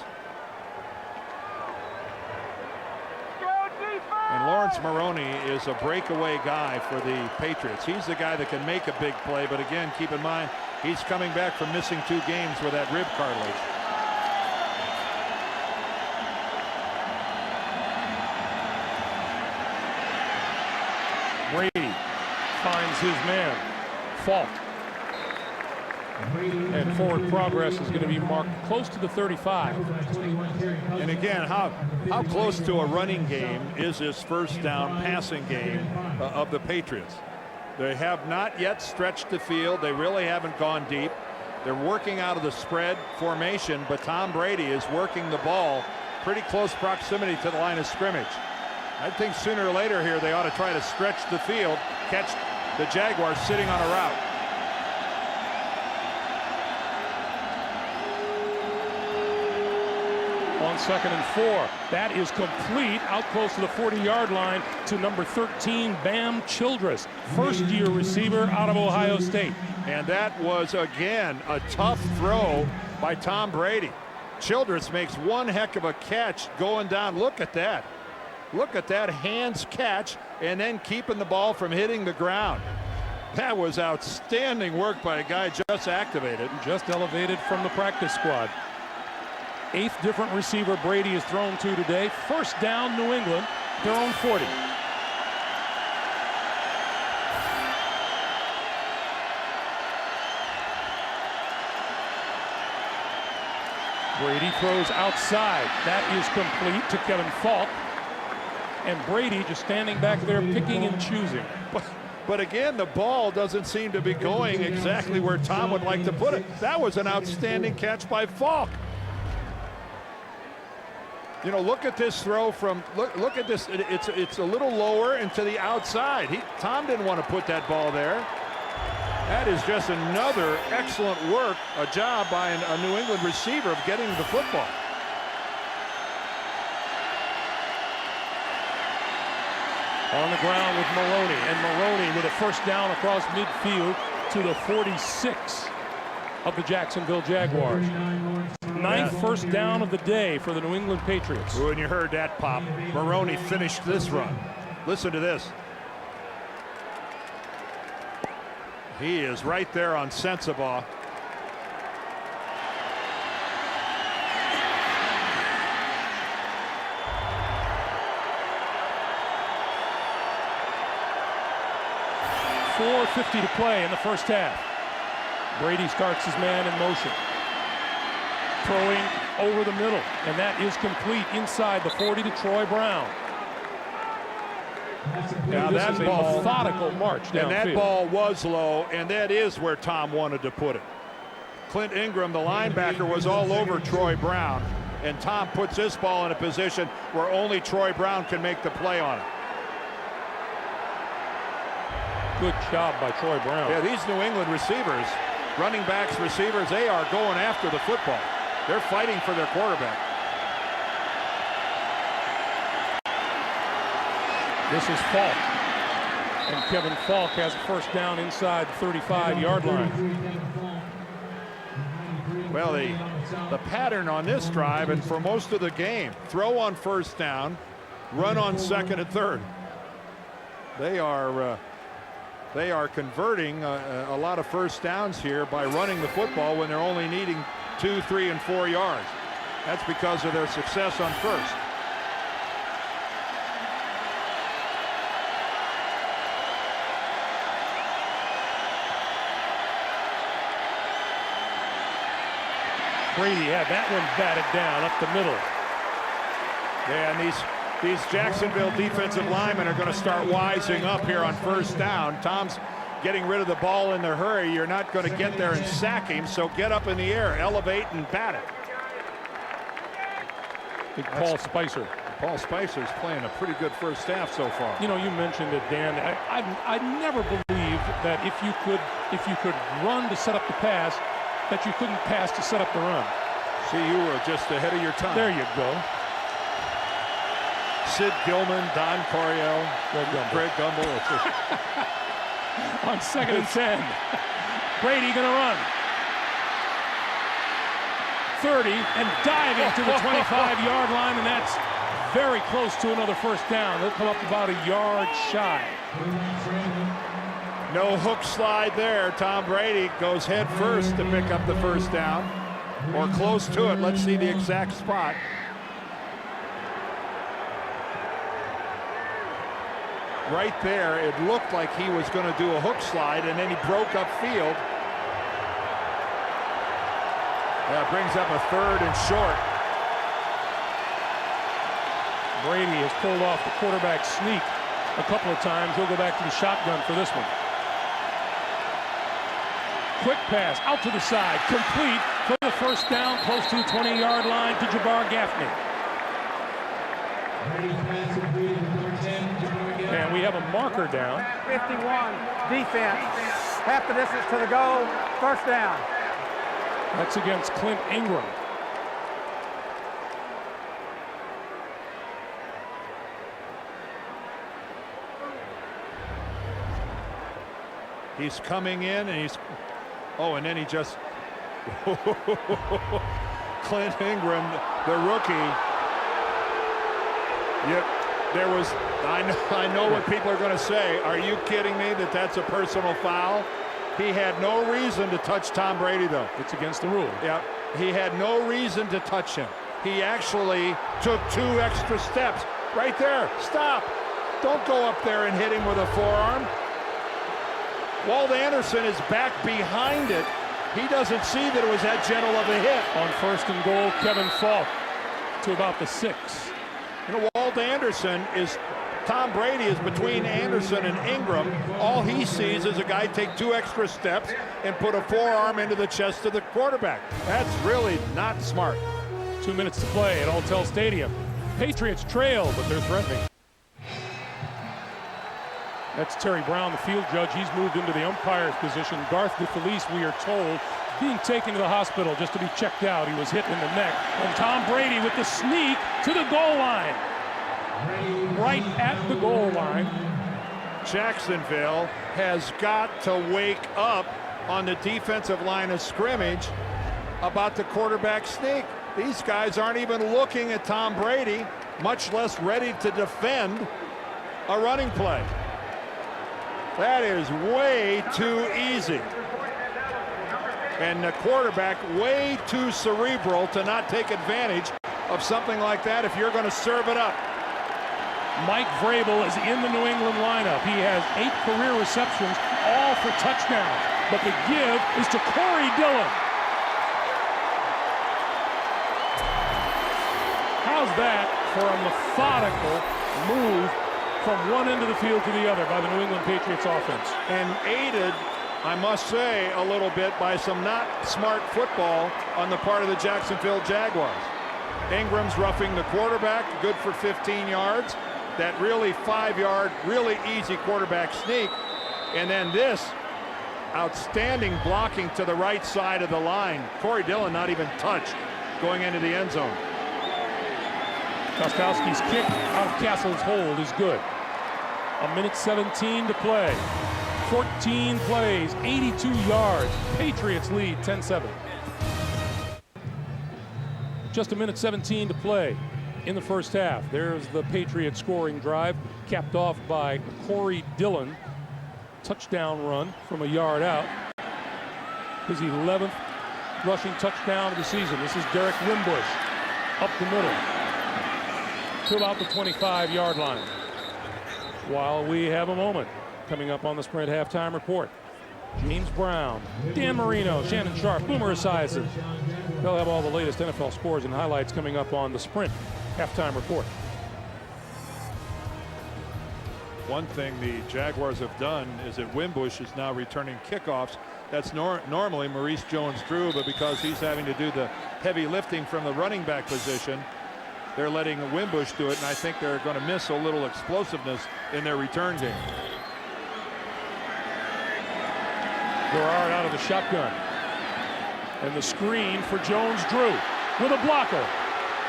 And Lawrence Maroney is a breakaway guy for the Patriots. He's the guy that can make a big play, but again, keep in mind, he's coming back from missing 2 games with that rib cartilage. Brady finds his man, Falk. And forward progress is going to be marked close to the 35. And again, how close to a running game is this first down passing game of the Patriots? They have not yet stretched the field. They really haven't gone deep. They're working out of the spread formation, but Tom Brady is working the ball pretty close proximity to the line of scrimmage. I think sooner or later here they ought to try to stretch the field, catch the Jaguars sitting on a route. On 2nd and 4. That is complete out close to the 40-yard line to number 13, Bam Childress, first-year receiver out of Ohio State. And that was, again, a tough throw by Tom Brady. Childress makes one heck of a catch going down. Look at that. Look at that hands catch and then keeping the ball from hitting the ground. That was outstanding work by a guy just activated. Just elevated from the practice squad. 8th different receiver Brady has thrown to today. First down, New England, their own 40. Brady throws outside. That is complete to Kevin Falk. And Brady just standing back there picking and choosing. But again, the ball doesn't seem to be going exactly where Tom would like to put it. That was an outstanding catch by Falk. You know, look at this throw from, look at this. It's a little lower and to the outside. Tom didn't want to put that ball there. That is just another excellent work, a job by a New England receiver of getting the football. On the ground with Maroney, and Maroney with a first down across midfield to the 46 of the Jacksonville Jaguars. 9th first down of the day for the New England Patriots. When you heard that pop, Maroney finished this run. Listen to this. He is right there on Sensabaugh. .450 to play in the first half. Brady starts his man in motion. Throwing over the middle, and that is complete inside the 40 to Troy Brown. Now This that is a ball, methodical march downfield. and that ball was low, and that is where Tom wanted to put it. Clint Ingram, the linebacker, was all over Troy Brown, and Tom puts this ball in a position where only Troy Brown can make the play on it. Good job by Troy Brown. Yeah, these New England receivers, running backs, receivers, they are going after the football. They're fighting for their quarterback. This is Falk. And Kevin Falk has a first down inside the 35-yard line. Well, the pattern on this drive and for most of the game, throw on first down, run on second and third. They are converting a lot of first downs here by running the football when they're only needing 2, 3, and 4 yards. That's because of their success on first. Brady had that one batted down up the middle. Yeah, and these Jacksonville defensive linemen are going to start wising up here on first down. Tom's getting rid of the ball in their hurry. You're not going to get there and sack him, so get up in the air, elevate, and bat it. Big Paul Spicer. Paul Spicer's playing a pretty good first half so far. You know, you mentioned it, Dan. I never believed that if you could run to set up the pass, that you couldn't pass to set up the run. See, you were just ahead of your time. There you go. Sid Gilman, Don Coryell, Greg Gumbel. On second and 10. Brady gonna run. 30 and diving to the 25-yard line, and that's very close to another first down. They'll come up about a yard shy. No hook slide there. Tom Brady goes head first to pick up the first down, or close to it. Let's see the exact spot. Right there, it looked like he was going to do a hook slide, and then he broke up field. That brings up a third and short. Brady has pulled off the quarterback sneak a couple of times. He'll go back to the shotgun for this one. Quick pass out to the side, complete for the first down, close to the 20-yard line to Jabbar Gaffney. And we have a marker down. 51, defense, half the distance to the goal, first down. That's against Clint Ingram. He's coming in, and he's... Oh, and then he just... Clint Ingram, the rookie. Yep, there was... I know what people are going to say. Are you kidding me that that's a personal foul? He had no reason to touch Tom Brady, though. It's against the rule. Yeah, he had no reason to touch him. He actually took 2 extra steps. Right there, stop. Don't go up there and hit him with a forearm. Walt Anderson is back behind it. He doesn't see that it was that gentle of a hit. On first and goal, Kevin Falk to about the 6. You know, Walt Anderson is... Tom Brady is between Anderson and Ingram. All he sees is a guy take 2 extra steps and put a forearm into the chest of the quarterback. That's really not smart. 2 minutes to play at Alltel Stadium. Patriots trail, but they're threatening. That's Terry Brown, the field judge. He's moved into the umpire's position. Garth DeFelice, we are told, being taken to the hospital just to be checked out. He was hit in the neck. And Tom Brady with the sneak to the goal line. Right at the goal line. Jacksonville has got to wake up on the defensive line of scrimmage about the quarterback sneak. These guys aren't even looking at Tom Brady, much less ready to defend a running play. That is way too easy. And the quarterback way too cerebral to not take advantage of something like that if you're going to serve it up. Mike Vrabel is in the New England lineup. He has 8 career receptions, all for touchdowns. But the give is to Corey Dillon. How's that for a methodical move from one end of the field to the other by the New England Patriots offense. And aided, I must say, a little bit by some not smart football on the part of the Jacksonville Jaguars. Ingram's roughing the quarterback, good for 15 yards. That really 5-yard, really easy quarterback sneak. And then this outstanding blocking to the right side of the line. Corey Dillon not even touched going into the end zone. Gostkowski's kick out of Castle's hold is good. 1:17 to play. 14 plays, 82 yards. Patriots lead 10-7. Just 1:17 to play in the first half. There's the Patriots scoring drive, capped off by Corey Dillon. Touchdown run from a yard out. His 11th rushing touchdown of the season. This is Derek Wimbush up the middle to about the 25-yard line. While we have a moment coming up on the Sprint halftime report. James Brown, Dan Marino, Shannon Sharp, Boomer Esiason. They'll have all the latest NFL scores and highlights coming up on the Sprint halftime report. One thing the Jaguars have done is that Wimbush is now returning kickoffs. That's normally Maurice Jones-Drew, but because he's having to do the heavy lifting from the running back position, they're letting Wimbush do it, and I think they're going to miss a little explosiveness in their return game. Garrard out of the shotgun. And the screen for Jones-Drew with a blocker.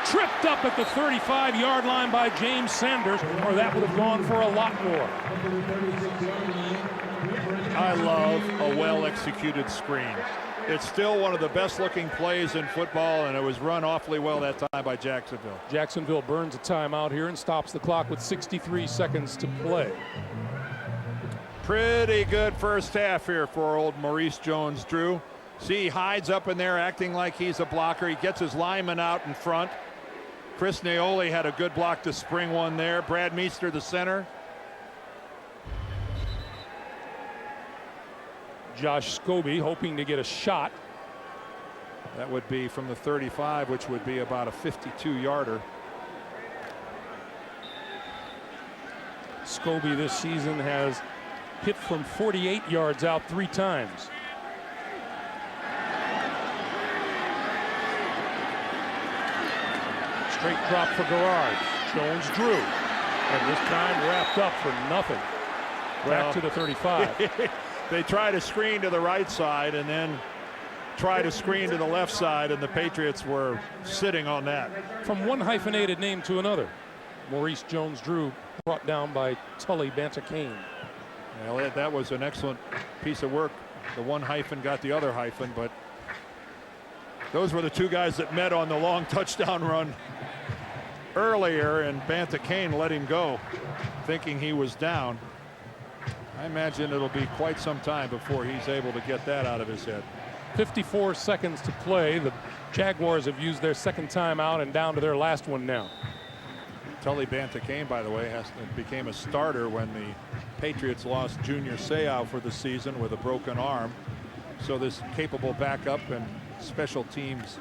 Tripped up at the 35-yard line by James Sanders, or that would have gone for a lot more. I love a well-executed screen. It's still one of the best-looking plays in football, and it was run awfully well that time by Jacksonville. Jacksonville burns a timeout here and stops the clock with 63 seconds to play. Pretty good first half here for old Maurice Jones-Drew. See, he hides up in there acting like he's a blocker. He gets his lineman out in front. Chris Naoli had a good block to spring one there. Brad Meester, the center. Josh Scobie hoping to get a shot. That would be from the 35, which would be about a 52-yarder. Scobie this season has hit from 48 yards out 3 times. Straight drop for Garrard. Jones-Drew. And this time wrapped up for nothing. Back to the 35. They try to screen to the right side and then try to screen to the left side, and the Patriots were sitting on that. From one hyphenated name to another. Maurice Jones-Drew brought down by Tully Banta-Cain. Well, that was an excellent piece of work. The one hyphen got the other hyphen, but those were the two guys that met on the long touchdown run earlier, and Banta-Cain let him go, thinking he was down. I imagine it'll be quite some time before he's able to get that out of his head. 54 seconds to play. The Jaguars have used their second timeout and down to their last one now. Tully Banta-Cain, by the way, became a starter when the Patriots lost Junior Seau for the season with a broken arm. So this capable backup and special teams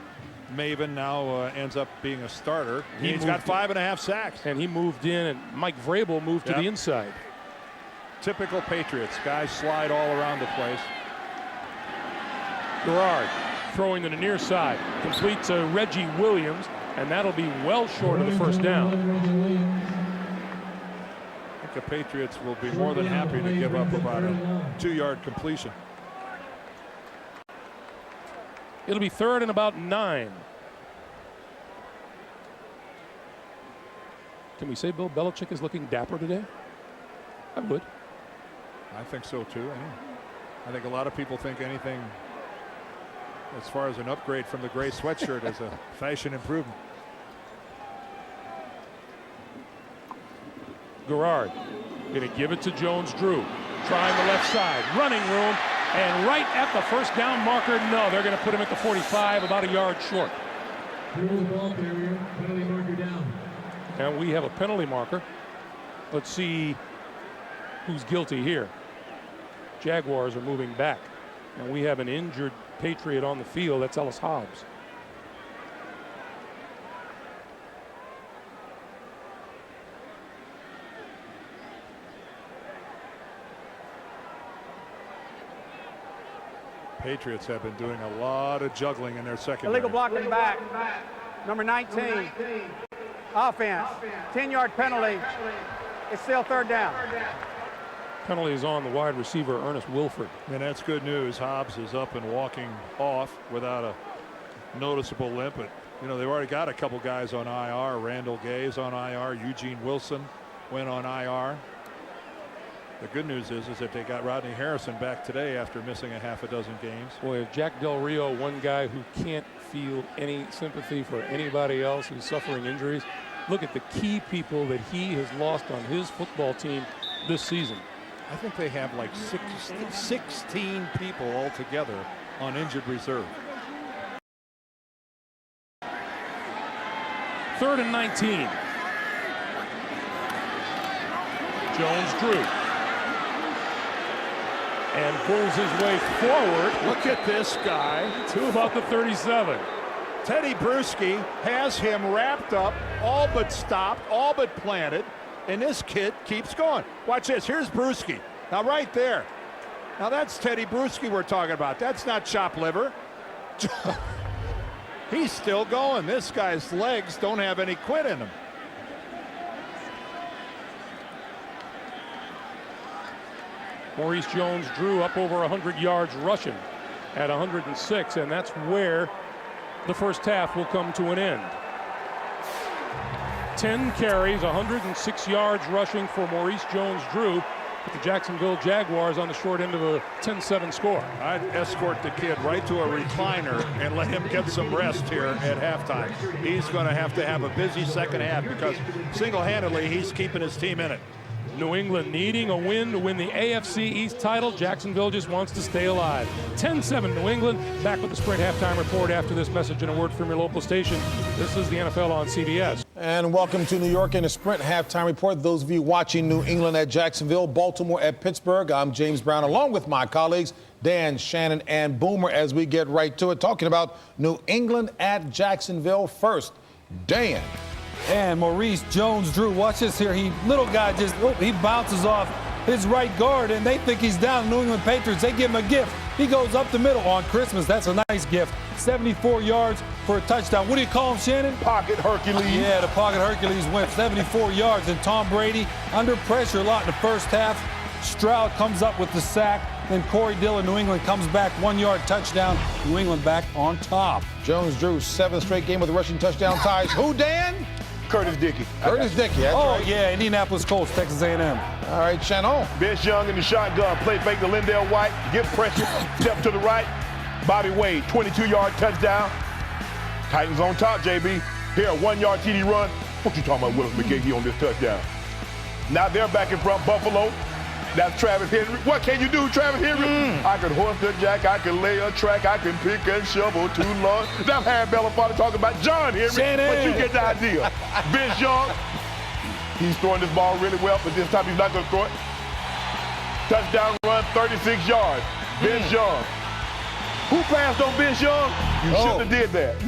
maven now ends up being a starter. He's got 5.5 sacks. And he moved in, and Mike Vrabel moved to the inside. Typical Patriots. Guys slide all around the place. Garrard throwing to the near side. Completes a Reggie Williams, and that'll be well short of the first down. I think the Patriots will be more than happy to give up about a 2-yard completion. It'll be 3rd and about 9. Can we say Bill Belichick is looking dapper today? I would. I think so too. I think a lot of people think anything as far as an upgrade from the gray sweatshirt is a fashion improvement. Garrard going to give it to Jones-Drew. Trying the left side. Running room. And right at the first down marker, no, they're going to put him at the 45, about a yard short. And we have a penalty marker. Let's see who's guilty here. Jaguars are moving back. And we have an injured Patriot on the field. That's Ellis Hobbs. Patriots have been doing a lot of juggling in their secondary. Illegal blocking back. Number 19. Offense. 10-yard penalty. It's still third down. Penalty is on the wide receiver, Ernest Wilford. And that's good news. Hobbs is up and walking off without a noticeable limp. But, you know, they've already got a couple guys on IR. Randall Gay is on IR. Eugene Wilson went on IR. The good news is that they got Rodney Harrison back today after missing a half a dozen games. Boy, if Jack Del Rio, one guy who can't feel any sympathy for anybody else who's suffering injuries, look at the key people that he has lost on his football team this season. I think they have like 16 people altogether on injured reserve. 3rd and 19. Jones-Drew. And pulls his way forward. Look at this guy. To about the 37. Teddy Bruschi has him wrapped up, all but stopped, all but planted, and this kid keeps going. Watch this. Here's Bruschi. Now right there. Now that's Teddy Bruschi we're talking about. That's not chopped liver. He's still going. This guy's legs don't have any quit in them. Maurice Jones-Drew up over 100 yards rushing at 106, and that's where the first half will come to an end. 10 carries, 106 yards rushing for Maurice Jones-Drew, with the Jacksonville Jaguars on the short end of a 10-7 score. I'd escort the kid right to a recliner and let him get some rest here at halftime. He's going to have a busy second half because single-handedly he's keeping his team in it. New England needing a win to win the AFC East title. Jacksonville just wants to stay alive. 10-7 New England. Back with the Sprint halftime report after this message and a word from your local station. This is the NFL on CBS. And welcome to New York and the Sprint halftime report. Those of you watching New England at Jacksonville, Baltimore at Pittsburgh. I'm James Brown along with my colleagues Dan, Shannon, and Boomer as we get right to it, talking about New England at Jacksonville first. Dan. And Maurice Jones-Drew, watch this here. Little guy he bounces off his right guard, and they think he's down. New England Patriots, they give him a gift. He goes up the middle on Christmas. That's a nice gift. 74 yards for a touchdown. What do you call him, Shannon? Pocket Hercules. Yeah, the pocket Hercules went 74 yards. And Tom Brady under pressure a lot in the first half. Stroud comes up with the sack. Then Corey Dillon, New England, comes back. 1-yard touchdown. New England back on top. Jones-Drew, 7th straight game with a rushing touchdown ties. Who, Dan? Curtis Dickey. Curtis Dickey, that's right. Yeah, Indianapolis Colts, Texas A&M. All right, Shannon. Vince Young in the shotgun. Play fake to Lindell White. Get pressure. Step to the right. Bobby Wade, 22-yard touchdown. Titans on top, JB. Here, a 1-yard TD run. What you talking about, Willis McGahee on this touchdown? Now they're back in front, Buffalo. That's Travis Henry. What can you do, Travis Henry? I can horse the jack, I can lay a track, I can pick and shovel too long. That's Harry Belafonte talking about John Henry, but you get the idea. Vince Young, he's throwing this ball really well, but this time he's not going to throw it. Touchdown run, 36 yards. Vince Young. Who passed on Vince Young? You shouldn't have did that.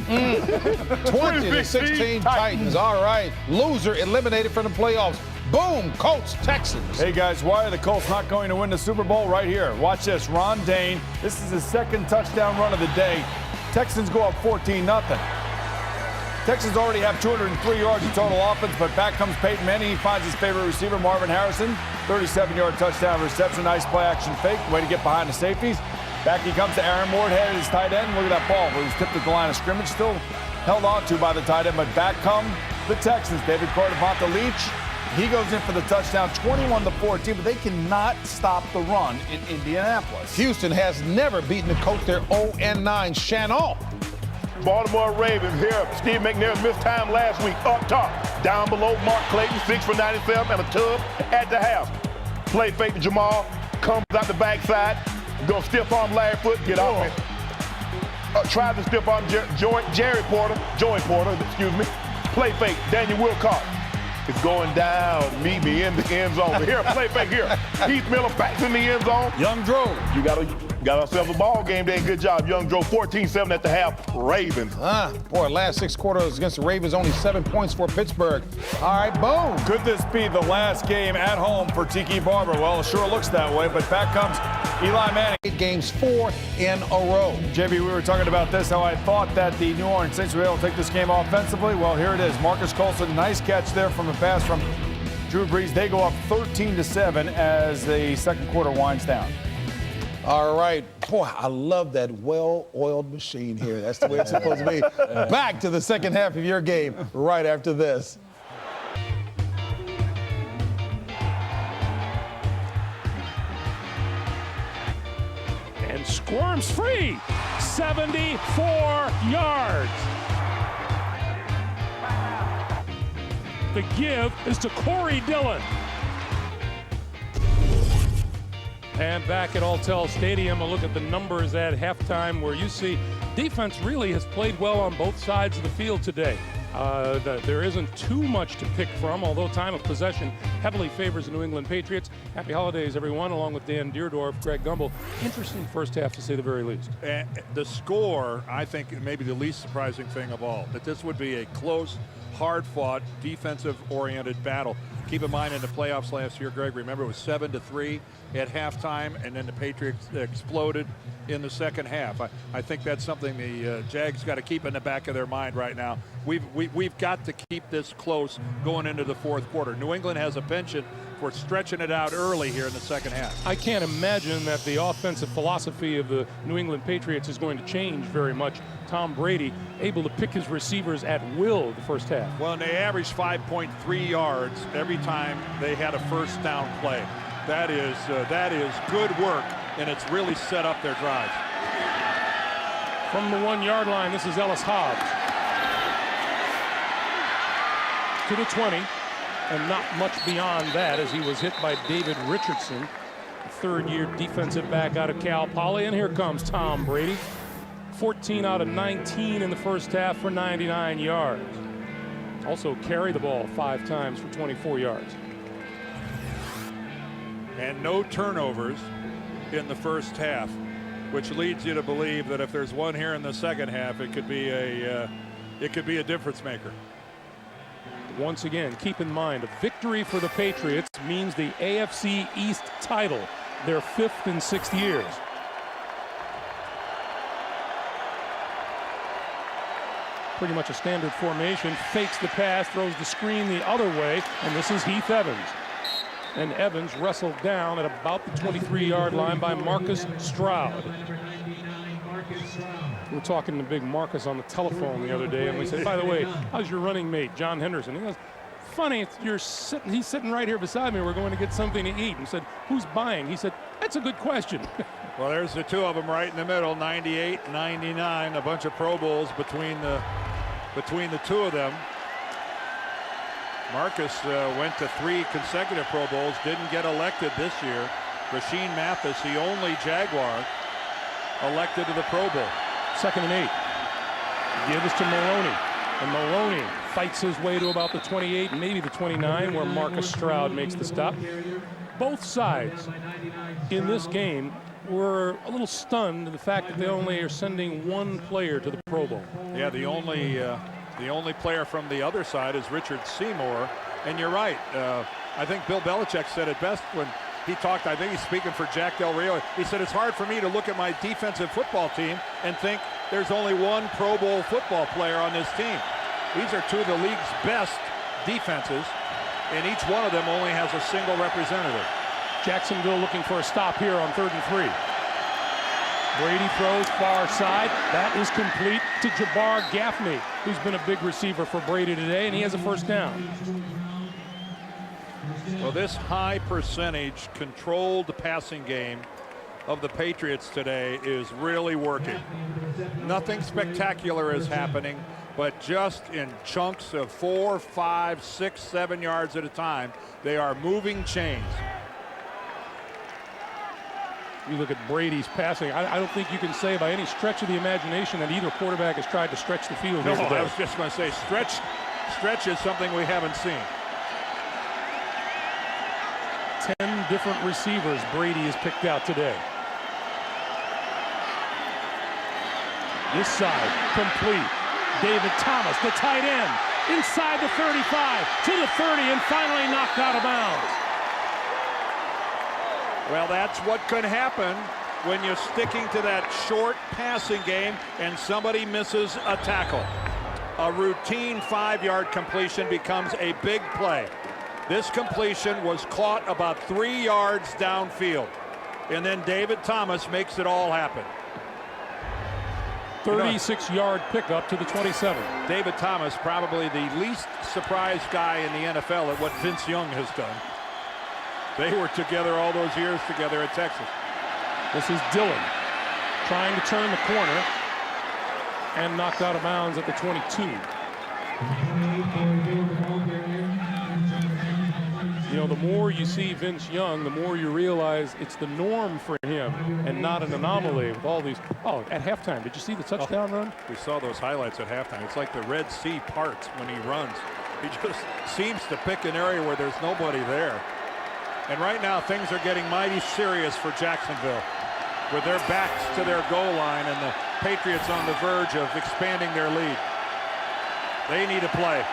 20-16 Titans. All right. Loser eliminated from the playoffs. Boom, Colts, Texans. Hey, guys, why are the Colts not going to win the Super Bowl? Right here. Watch this. Ron Dane. This is his second touchdown run of the day. Texans go up 14-0. Texans already have 203 yards in total offense, but back comes Peyton Manning. He finds his favorite receiver, Marvin Harrison. 37-yard touchdown reception. Nice play-action fake. Way to get behind the safeties. Back he comes to Aaron Moorhead, his tight end. Look at that ball where he's tipped at the line of scrimmage. Still held on to by the tight end, but back come the Texans. David Cordovanta Leach. He goes in for the touchdown, 21-14, but they cannot stop the run in Indianapolis. Houston has never beaten the Colts. They're 0-9. Shannon. Baltimore Ravens here. Steve McNair missed time last week. Up top. Down below, Mark Clayton, 6 for 97, and a tub at the half. Play fake to Jamal. Comes out the backside. Go stiff arm Larry Foote. Get off it. Tries to stiff arm Joey Porter, excuse me. Play fake. Daniel Wilcox. It's going down. Meet me in the end zone. Here, play fake here. Heath Miller back in the end zone. Young drove. You got ourselves a ball game day. Good job. Young drove 14-7 at the half. Ravens. Boy, last 6 quarters against the Ravens, only 7 points for Pittsburgh. All right, boom. Could this be the last game at home for Tiki Barber? Well, it sure looks that way, but back comes Eli Manning. 8 games, 4 in a row. JB, we were talking about this, how I thought that the New Orleans Saints would be able to take this game offensively. Well, here it is. Marcus Colson, nice catch there from a pass from Drew Brees. They go up 13-7 as the second quarter winds down. All right. Boy, I love that well-oiled machine here. That's the way it's supposed to be. Back to the second half of your game right after this. And squirms free. 74 yards. The give is to Corey Dillon. And back at Alltel Stadium, a look at the numbers at halftime where you see defense really has played well on both sides of the field today. There isn't too much to pick from, although time of possession heavily favors the New England Patriots. Happy holidays, everyone, along with Dan Dierdorf, Greg Gumbel. Interesting first half, to say the very least. The score, I think, maybe the least surprising thing of all, that this would be a close, hard-fought, defensive-oriented battle. Keep in mind, in the playoffs last year, Greg, remember it was 7-3 at halftime, and then the Patriots exploded in the second half. I think that's something the Jags got to keep in the back of their mind right now. We've got to keep this close going into the fourth quarter. New England has a penchant for stretching it out early here in the second half. I can't imagine that the offensive philosophy of the New England Patriots is going to change very much. Tom Brady able to pick his receivers at will the first half. Well, and they averaged 5.3 yards every time they had a first down play. That is good work, and it's really set up their drive. From the 1 yard line, this is Ellis Hobbs. To the 20, and not much beyond that as he was hit by David Richardson, third-year defensive back out of Cal Poly. And here comes Tom Brady. 14 out of 19 in the first half for 99 yards. Also carried the ball 5 times for 24 yards. And no turnovers in the first half, which leads you to believe that if there's one here in the second half, it could be a difference maker. Once again, keep in mind, a victory for the Patriots means the AFC East title, their 5th in 6 years. Pretty much a standard formation, fakes the pass, throws the screen the other way, and this is Heath Evans. And Evans wrestled down at about the 23-yard line by Marcus Stroud. We were talking to big Marcus on the telephone the other day, and we said, by the way, how's your running mate, John Henderson? He goes, funny, he's sitting right here beside me. We're going to get something to eat. And said, who's buying? He said, that's a good question. Well, there's the two of them right in the middle, 98, 99, a bunch of Pro Bowls between the two of them. Marcus went to 3 consecutive Pro Bowls, didn't get elected this year. Rashean Mathis, the only Jaguar elected to the Pro Bowl. 2nd and 8. Give us to Maroney. And Maroney fights his way to about the 28, maybe the 29, where Marcus Stroud makes the stop. Both sides in this game were a little stunned at the fact that they only are sending 1 player to the Pro Bowl. Yeah, the only player from the other side is Richard Seymour. And you're right. I think Bill Belichick said it best when he talked. I think he's speaking for Jack Del Rio. He said, it's hard for me to look at my defensive football team and think there's only 1 Pro Bowl football player on this team. These are 2 of the league's best defenses, and each one of them only has a single representative. Jacksonville looking for a stop here on 3rd and 3. Brady throws far side. That is complete to Jabbar Gaffney, who's been a big receiver for Brady today, and he has a first down. Well, this high percentage controlled passing game of the Patriots today is really working. Nothing spectacular is happening, but just in chunks of 4, 5, 6, 7 yards at a time, they are moving chains. You look at Brady's passing. I don't think you can say by any stretch of the imagination that either quarterback has tried to stretch the field. No, I was just going to say stretch is something we haven't seen. 10 different receivers Brady has picked out today. This side complete. David Thomas, the tight end, inside the 35 to the 30 and finally knocked out of bounds. Well, that's what could happen when you're sticking to that short passing game and somebody misses a tackle. A routine 5-yard completion becomes a big play. This completion was caught about 3 yards downfield. And then David Thomas makes it all happen. 36-yard pickup to the 27. David Thomas, probably the least surprised guy in the NFL at what Vince Young has done. They were together all those years together at Texas. This is Dillon trying to turn the corner and knocked out of bounds at the 22. You know, the more you see Vince Young, the more you realize it's the norm for him and not an anomaly with all these. Oh, at halftime, did you see the touchdown run? We saw those highlights at halftime. It's like the Red Sea parts when he runs. He just seems to pick an area where there's nobody there. And right now, things are getting mighty serious for Jacksonville with their backs to their goal line and the Patriots on the verge of expanding their lead. They need a play.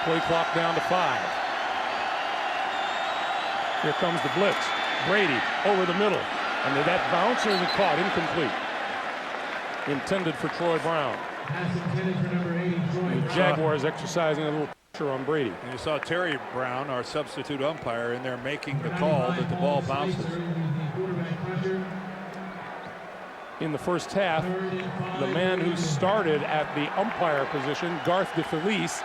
Play clock down to 5. Here comes the blitz. Brady over the middle. And that bounce is caught, incomplete. Intended for Troy Brown. The Jaguars exercising a little pressure on Brady. And you saw Terry Brown, our substitute umpire, in there making the call that the ball bounces. In the first half, the man who started at the umpire position, Garth DeFelice,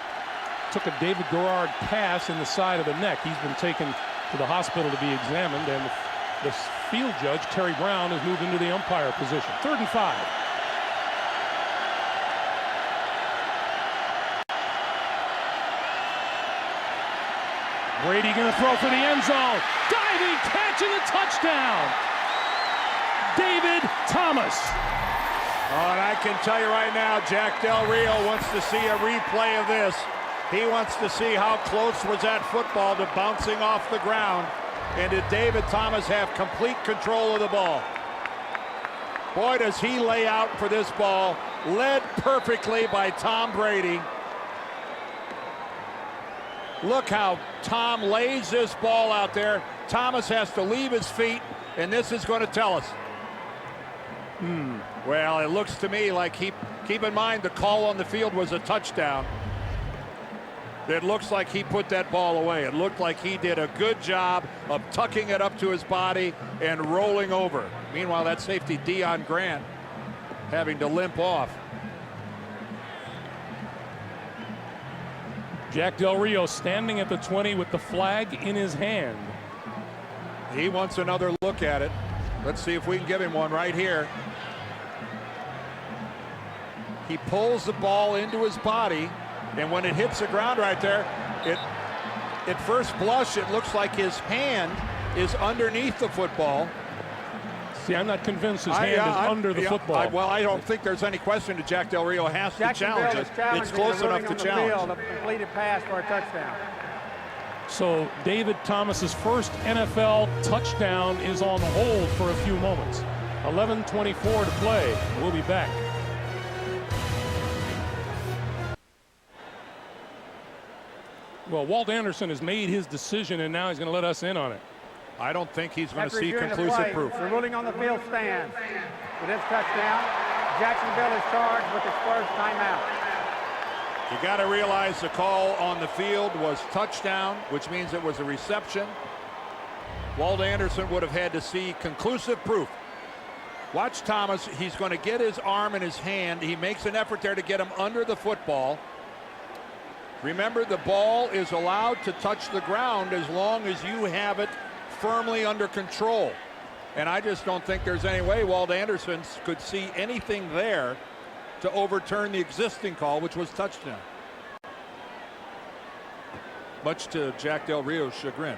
took a David Garrard pass in the side of the neck. He's been taken to the hospital to be examined, and the field judge, Terry Brown, has moved into the umpire position. 3rd and 5. Brady going to throw for the end zone. Diving catch and a touchdown. David Thomas. Oh, and I can tell you right now, Jack Del Rio wants to see a replay of this. He wants to see how close was that football to bouncing off the ground. And did David Thomas have complete control of the ball? Boy, does he lay out for this ball. Led perfectly by Tom Brady. Look how Tom lays this ball out there. Thomas has to leave his feet, and this is going to tell us. Well, it looks to me like keep in mind the call on the field was a touchdown. It looks like he put that ball away. It looked like he did a good job of tucking it up to his body and rolling over. Meanwhile, that safety, Deion Grant, having to limp off. Jack Del Rio standing at the 20 with the flag in his hand. He wants another look at it. Let's see if we can give him one right here. He pulls the ball into his body, and when it hits the ground right there, at first blush, it looks like his hand is underneath the football. See, I'm not convinced his hand is under the football. Well, I don't think there's any question that Jack Del Rio has to challenge it. It's close enough to challenge. A completed pass for a touchdown. So David Thomas's first NFL touchdown is on hold for a few moments. 11:24 to play. We'll be back. Well, Walt Anderson has made his decision, and now he's going to let us in on it. I don't think he's going to see conclusive proof. The ruling on the field stands. With this touchdown, Jacksonville is charged with its first timeout. You got to realize the call on the field was touchdown, which means it was a reception. Walt Anderson would have had to see conclusive proof. Watch Thomas. He's going to get his arm in his hand. He makes an effort there to get him under the football. Remember, the ball is allowed to touch the ground as long as you have it firmly under control. And I just don't think there's any way Walt Anderson could see anything there to overturn the existing call, which was touchdown. Much to Jack Del Rio's chagrin.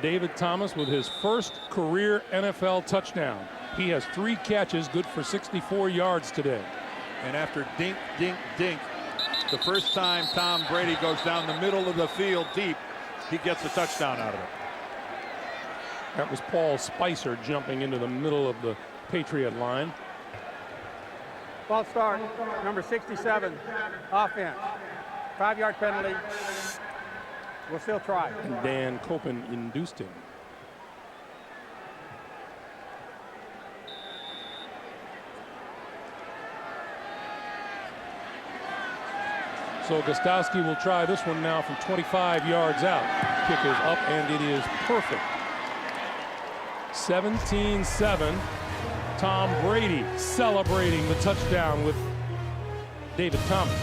David Thomas with his first career NFL touchdown. He has 3 catches, good for 64 yards today. And after dink, dink, dink, the first time Tom Brady goes down the middle of the field deep, he gets a touchdown out of it. That was Paul Spicer jumping into the middle of the Patriot line. False start, number 67, offense. 5-yard penalty. We'll still try. And Dan Copen induced him. So Gostowski will try this one now from 25 yards out. Kick is up and it is perfect. 17-7. Tom Brady celebrating the touchdown with David Thomas.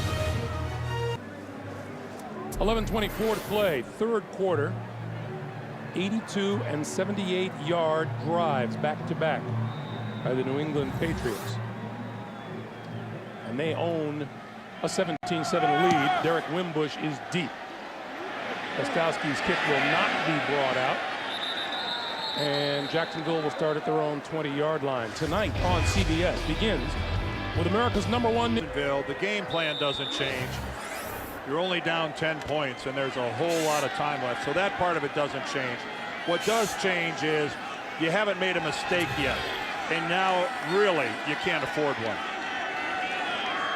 11:24 to play, third quarter. 82 and 78-yard drives back-to-back by the New England Patriots. And they own a 17-7 lead. Derek Wimbush is deep. Gostowski's kick will not be brought out. And Jacksonville will start at their own 20-yard line. Tonight on CBS begins with America's #1. The game plan doesn't change. You're only down 10 points, and there's a whole lot of time left. So that part of it doesn't change. What does change is you haven't made a mistake yet. And now, really, you can't afford one.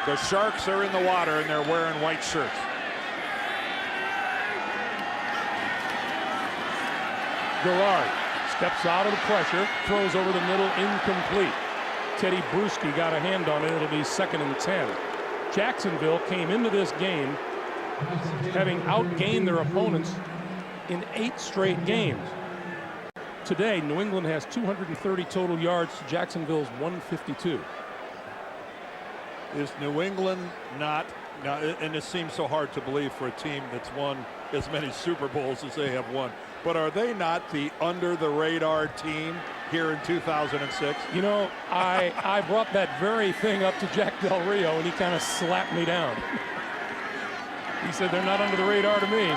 The Sharks are in the water, and they're wearing white shirts. Garrard steps out of the pressure, throws over the middle, incomplete. Teddy Bruschi got a hand on it. It'll be 2nd and 10. Jacksonville came into this game having outgained their opponents in 8 straight games. Today, New England has 230 total yards to Jacksonville's 152. Is New England not, and it seems so hard to believe for a team that's won as many Super Bowls as they have won, but are they not the under-the-radar team here in 2006? You know, I brought that very thing up to Jack Del Rio, and he kind of slapped me down. He said they're not under the radar to me.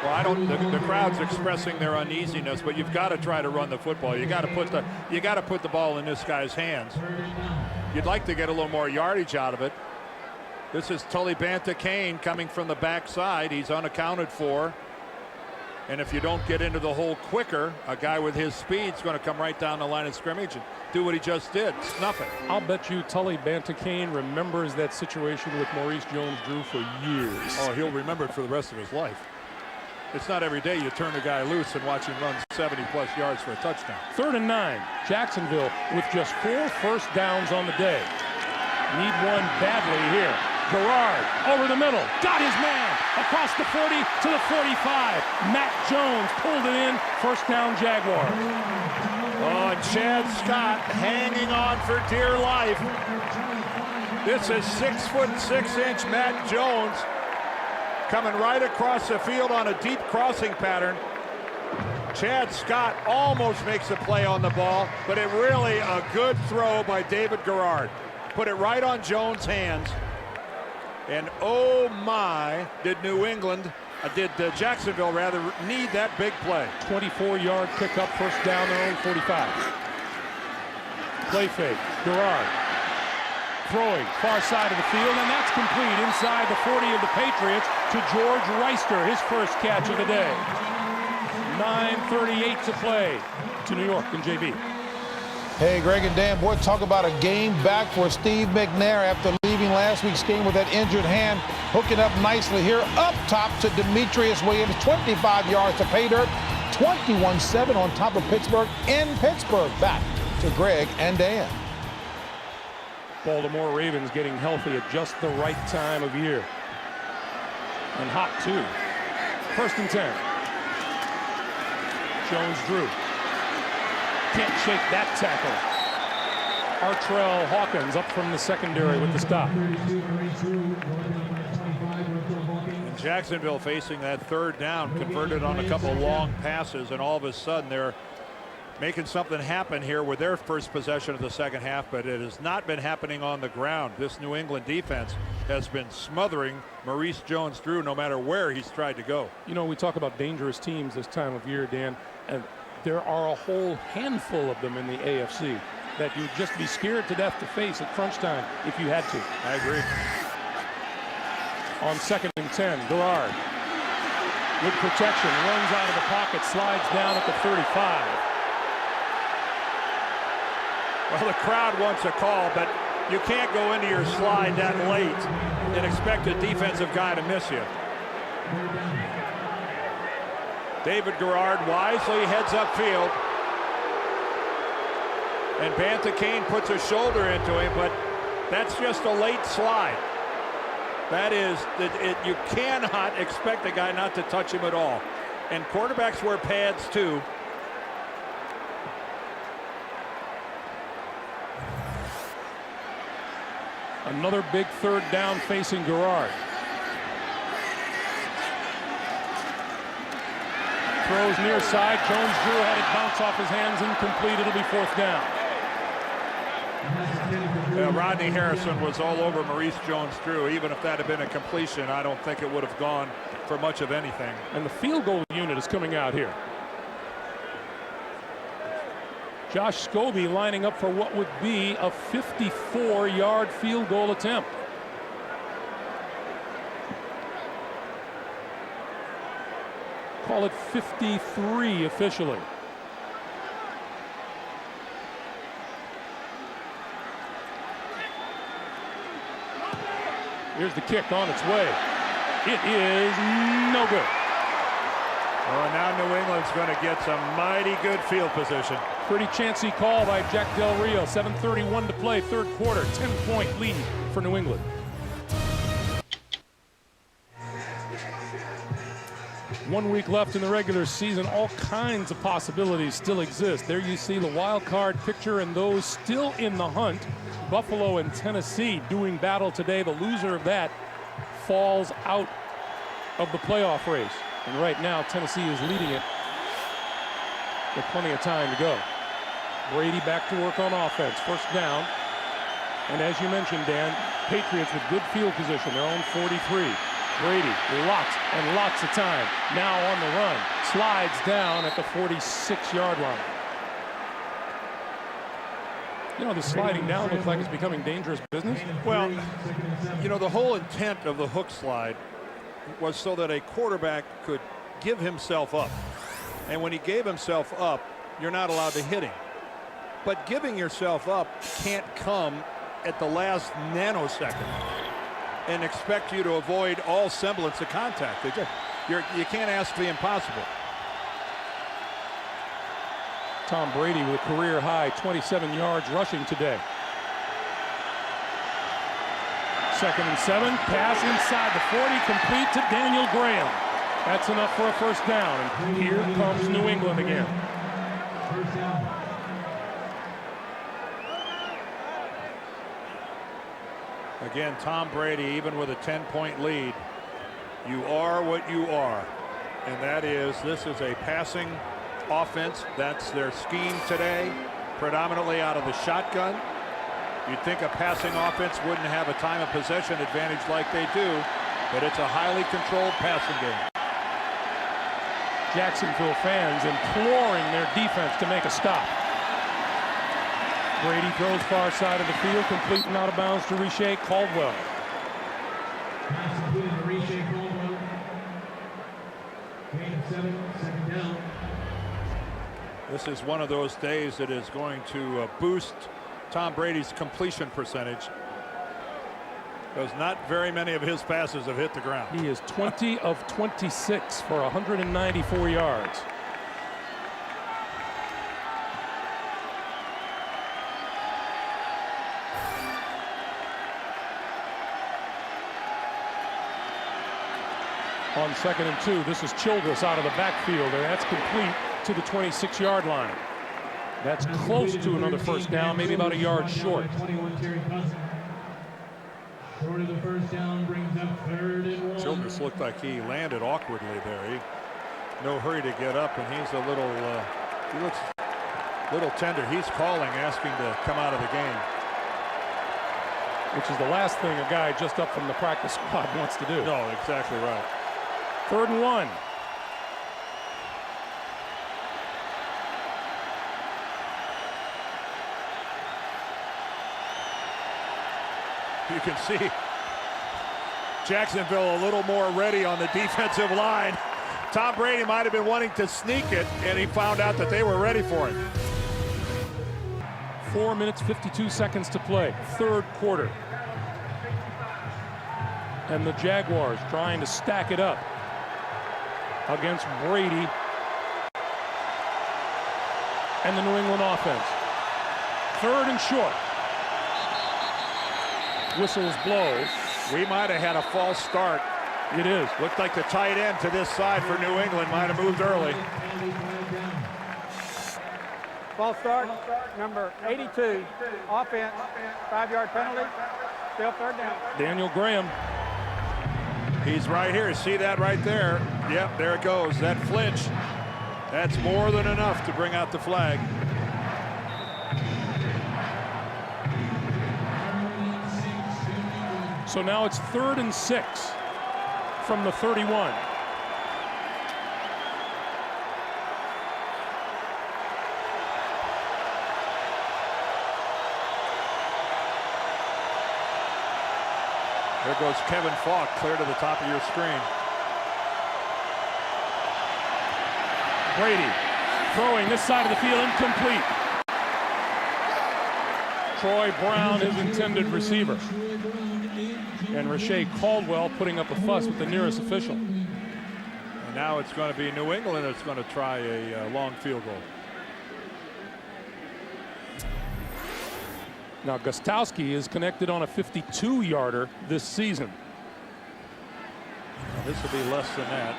Well, I don't. The crowd's expressing their uneasiness, but you've got to try to run the football. You got to put the ball in this guy's hands. You'd like to get a little more yardage out of it. This is Tully Banta-Cain coming from the backside. He's unaccounted for. And if you don't get into the hole quicker, a guy with his speed is going to come right down the line of scrimmage and do what he just did, snuff it. I'll bet you Tully Banta-Cain remembers that situation with Maurice Jones-Drew for years. Oh, he'll remember it for the rest of his life. It's not every day you turn a guy loose and watch him run 70-plus yards for a touchdown. 3rd and 9. Jacksonville with just 4 first downs on the day. Need one badly here. Garrard over the middle. Got his man. Across the 40 to the 45. Matt Jones pulled it in. First down, Jaguars. Oh, and Chad Scott hanging on for dear life. This is 6'6" Matt Jones coming right across the field on a deep crossing pattern. Chad Scott almost makes a play on the ball, but it really a good throw by David Garrard. Put it right on Jones' hands. And oh my, did Jacksonville rather need that big play. 24-yard pickup, first down, their own 45. Play fake, Garrard throwing far side of the field, and that's complete inside the 40 of the Patriots to George Reister, his first catch of the day. 9:38 to play to New York and JB. Hey, Greg and Dan, boy, talk about a game back for Steve McNair after leaving last week's game with that injured hand. Hooking up nicely here, up top to Demetrius Williams, 25 yards to pay dirt, 21-7 on top of Pittsburgh in Pittsburgh. Back to Greg and Dan. Baltimore Ravens getting healthy at just the right time of year. And hot, too. 1st and 10. Jones-Drew. Can't shake that tackle. Artrell Hawkins up from the secondary with the stop. And Jacksonville facing that 3rd down, converted on a couple long passes, and all of a sudden they're making something happen here with their first possession of the second half, but it has not been happening on the ground. This New England defense has been smothering Maurice Jones-Drew no matter where he's tried to go. You know, we talk about dangerous teams this time of year, Dan, and there are a whole handful of them in the AFC that you'd just be scared to death to face at crunch time if you had to. I agree. On 2nd and 10, Garrard with protection, runs out of the pocket, slides down at the 35. Well, the crowd wants a call, but You can't go into your slide that late and expect a defensive guy to miss you. David Garrard wisely heads upfield. And Bantha Kane puts a shoulder into him, but that's just a late slide. That is, you cannot expect a guy not to touch him at all. And quarterbacks wear pads too. Another big third down facing Garrard. Throws near side. Jones-Drew had it bounce off his hands, incomplete. It'll be fourth down. Rodney Harrison was all over Maurice Jones-Drew. Even if that had been a completion, I don't think it would have gone for much of anything. And the field goal unit is coming out here. Josh Scobie lining up for what would be a 54-yard field goal attempt. Call it 53 officially. Here's the kick on its way. It is no good. Well, now New England's going to get some mighty good field position. Pretty chancy call by Jack Del Rio. 7:31 to play, third quarter. 10-point lead for New England. One week left in the regular season. All kinds of possibilities still exist. There you see the wild card picture and those still in the hunt. Buffalo and Tennessee doing battle today. The loser of that falls out of the playoff race. And right now, Tennessee is leading it with plenty of time to go. Brady back to work on offense. First down. And as you mentioned, Dan, Patriots with good field position. Their own 43. Brady, lots and lots of time. Now on the run. Slides down at the 46-yard line. You know, the sliding down looks like it's becoming dangerous business. Well, you know, the whole intent of the hook slide was so that a quarterback could give himself up. And when he gave himself up, you're not allowed to hit him. But giving yourself up can't come at the last nanosecond and expect you to avoid all semblance of contact. You can't ask the impossible. Tom Brady with a career high 27 yards rushing today. 2nd and 7. Pass inside the 40, complete to Daniel Graham. That's enough for a first down. And here comes New England again. Again, Tom Brady, even with a 10-point lead, you are what you are. And that is, this is a passing offense. That's their scheme today, predominantly out of the shotgun. You'd think a passing offense wouldn't have a time of possession advantage like they do, but it's a highly controlled passing game. Jacksonville fans imploring their defense to make a stop. Brady throws far side of the field, complete and out of bounds to Riche Caldwell. Pass completed to Riche Caldwell. Gain of 7, second down. This is one of those days that is going to boost Tom Brady's completion percentage, because not very many of his passes have hit the ground. He is 20 of 26 for 194 yards. On 2nd and 2, this is Childress out of the backfield, and that's complete to the 26-yard line. That's close to another first down, maybe about a yard short. 21 Terry Cousin. Short of the first down, brings up 3rd and 1. Childress looked like he landed awkwardly there. No hurry to get up, and he's a little, he looks a little tender. He's calling, asking to come out of the game. Which is the last thing a guy just up from the practice squad wants to do. No, exactly right. 3rd and 1. You can see Jacksonville a little more ready on the defensive line. Tom Brady might have been wanting to sneak it, and he found out that they were ready for it. 4 minutes, 52 seconds to play, third quarter. And the Jaguars trying to stack it up against Brady and the New England offense. Third and short. Whistles blow. We might have had a false start. It is. Looked like the tight end to this side for New England might have moved early. False start, number 82, offense, 5-yard penalty, still third down. Daniel Graham. He's right here. See that right there? Yep, there it goes. That flinch. That's more than enough to bring out the flag. So now it's 3rd and 6 from the 31. There goes Kevin Falk, clear to the top of your screen. Brady throwing this side of the field, incomplete. Troy Brown, his intended receiver. And Rashae Caldwell putting up a fuss with the nearest official. And now it's going to be New England that's going to try a long field goal. Now Gostowski is connected on a 52-yarder this season. Now, this will be less than that.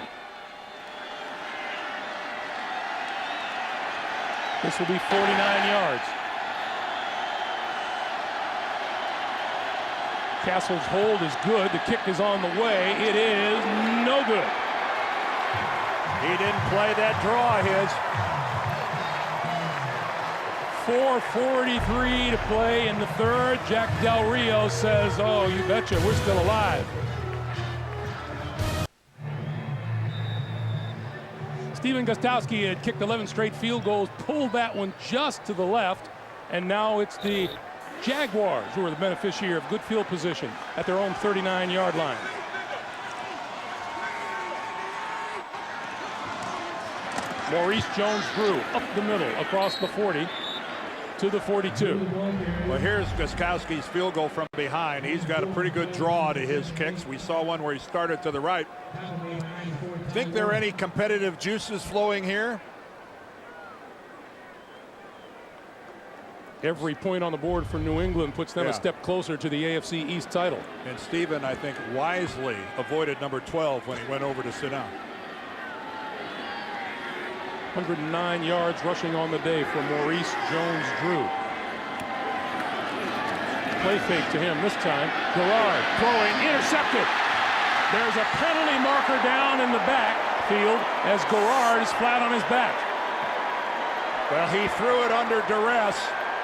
This will be 49 yards. Castle's hold is good. The kick is on the way. It is no good. He didn't play that draw, his. 4:43 to play in the third. Jack Del Rio says, oh, you betcha, we're still alive. Stephen Gostowski had kicked 11 straight field goals, pulled that one just to the left, and now it's the Jaguars who are the beneficiary of good field position at their own 39-yard line. Maurice Jones-Drew up the middle across the 40 to the 42. Well, here's Gostowski's field goal from behind. He's got a pretty good draw to his kicks. We saw one where he started to the right. Think there are any competitive juices flowing here? Every point on the board for New England puts them a step closer to the AFC East title. And Stephen, I think, wisely avoided number 12 when he went over to sit down. 109 yards rushing on the day for Maurice Jones-Drew. Play fake to him this time. Garrard throwing, intercepted. There's a penalty marker down in the backfield as Garrard is flat on his back. Well, he threw it under duress.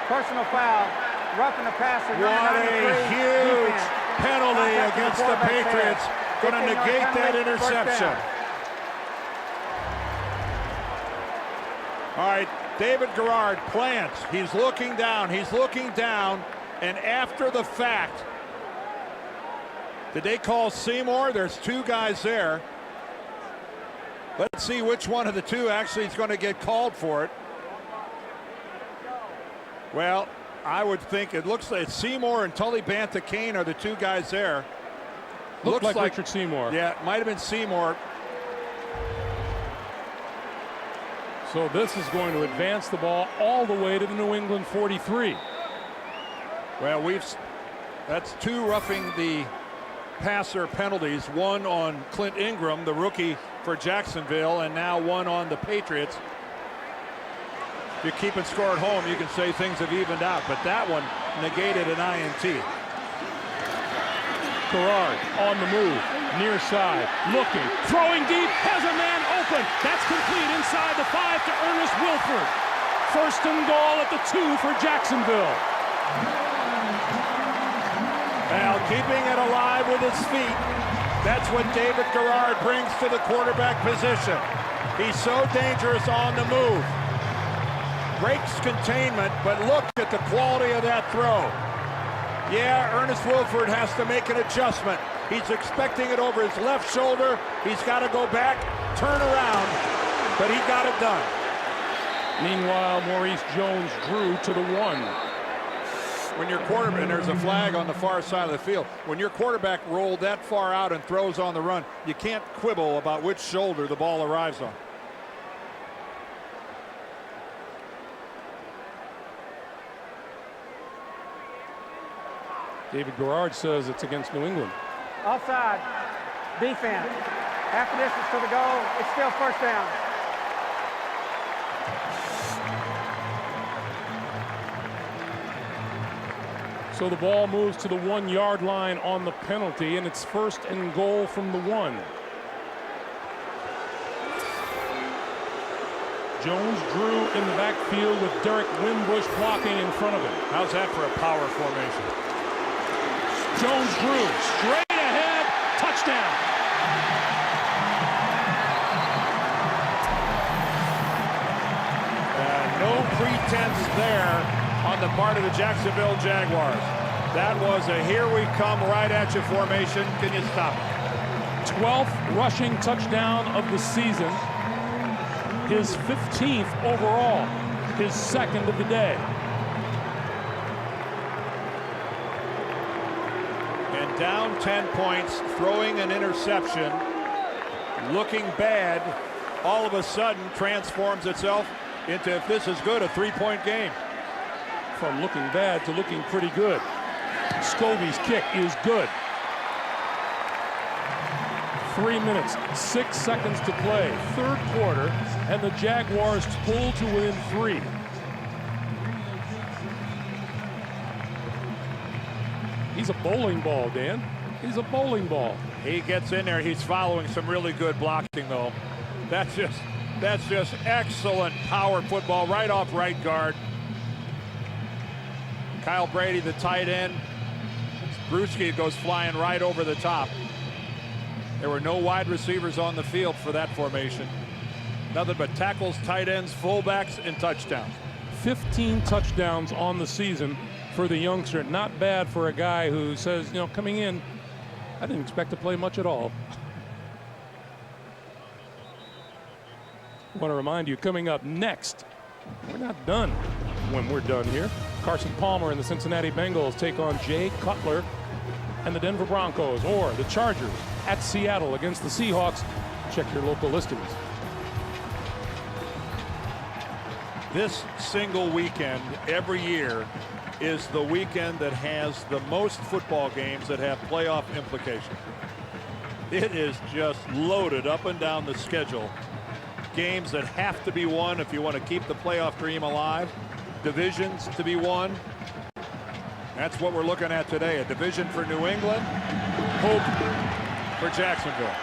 Personal foul, roughing the passer. What a huge penalty against the Patriots. Going to negate that interception. All right, David Garrard plants. He's looking down. He's looking down. And after the fact, did they call Seymour? There's two guys there. Let's see which one of the two actually is going to get called for it. Well, I would think it looks like Seymour and Tully Banta-Cain are the two guys there. Looks like Richard Seymour. Yeah, it might have been Seymour. So this is going to advance the ball all the way to the New England 43. Well, that's two roughing the passer penalties, one on Clint Ingram, the rookie for Jacksonville, and now one on the Patriots. If you're keeping score at home, you can say things have evened out, but that one negated an INT. Garrard on the move, near side, looking, throwing deep, has a man open. That's complete inside the 5 to Ernest Wilford. First and goal at the 2 for Jacksonville. Well, keeping it alive with his feet, that's what David Garrard brings to the quarterback position. He's so dangerous on the move. Breaks containment, but look at the quality of that throw. Yeah, Ernest Wilford has to make an adjustment. He's expecting it over his left shoulder. He's got to go back, turn around, but he got it done. Meanwhile, Maurice Jones-Drew to the 1. when your quarterback, and there's a flag on the far side of the field, when your quarterback rolled that far out and throws on the run, you can't quibble about which shoulder the ball arrives on. David Garrard says it's against New England. Offside. Defense. Half the distance to the goal. It's still first down. So the ball moves to the 1-yard line on the penalty, and it's 1st and goal from the 1. Jones drew in the backfield with Derek Wimbush blocking in front of him. How's that for a power formation? Jones drew straight ahead, touchdown. No pretense there on the part of the Jacksonville Jaguars. That was a here we come right at you formation. Can you stop it? 12th rushing touchdown of the season. His 15th overall. His 2nd of the day. And down 10 points, throwing an interception, looking bad, all of a sudden transforms itself into, if this is good, a 3-point game. From looking bad to looking pretty good. Scobie's kick is good. 3 minutes, 6 seconds to play. 3rd quarter, and the Jaguars pull to within 3. He's a bowling ball, Dan. He's a bowling ball. He gets in there. He's following some really good blocking, though. That's just excellent power football right off right guard. Kyle Brady, the tight end. Bruschi goes flying right over the top. There were no wide receivers on the field for that formation. Nothing but tackles, tight ends, fullbacks, and touchdowns. 15 touchdowns on the season for the youngster. Not bad for a guy who says, you know, coming in, I didn't expect to play much at all. I want to remind you, coming up next, we're not done when we're done here. Carson Palmer and the Cincinnati Bengals take on Jay Cutler and the Denver Broncos, or the Chargers at Seattle against the Seahawks. Check your local listings. This single weekend every year is the weekend that has the most football games that have playoff implications. It is just loaded up and down the schedule. Games that have to be won if you want to keep the playoff dream alive. Divisions to be won. That's what we're looking at today. A division for New England. Hope for Jacksonville.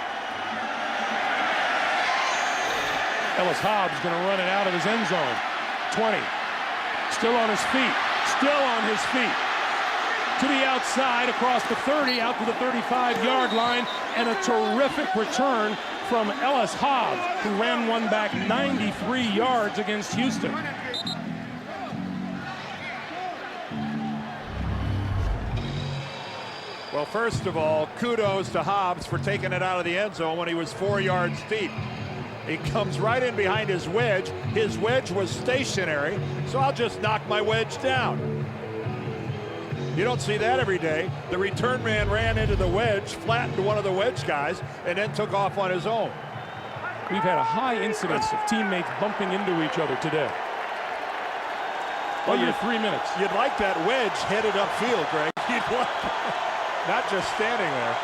Ellis Hobbs going to run it out of his end zone. 20. Still on his feet. Still on his feet. To the outside, across the 30, out to the 35-yard line, and a terrific return from Ellis Hobbs, who ran one back 93 yards against Houston. Well, first of all, kudos to Hobbs for taking it out of the end zone when he was 4 yards deep. He comes right in behind his wedge. His wedge was stationary, so I'll just knock my wedge down. You don't see that every day. The return man ran into the wedge, flattened one of the wedge guys, and then took off on his own. We've had a high incidence of teammates bumping into each other today. Well, you're 3 minutes. You'd like that wedge headed upfield, Greg. You'd like not just standing there.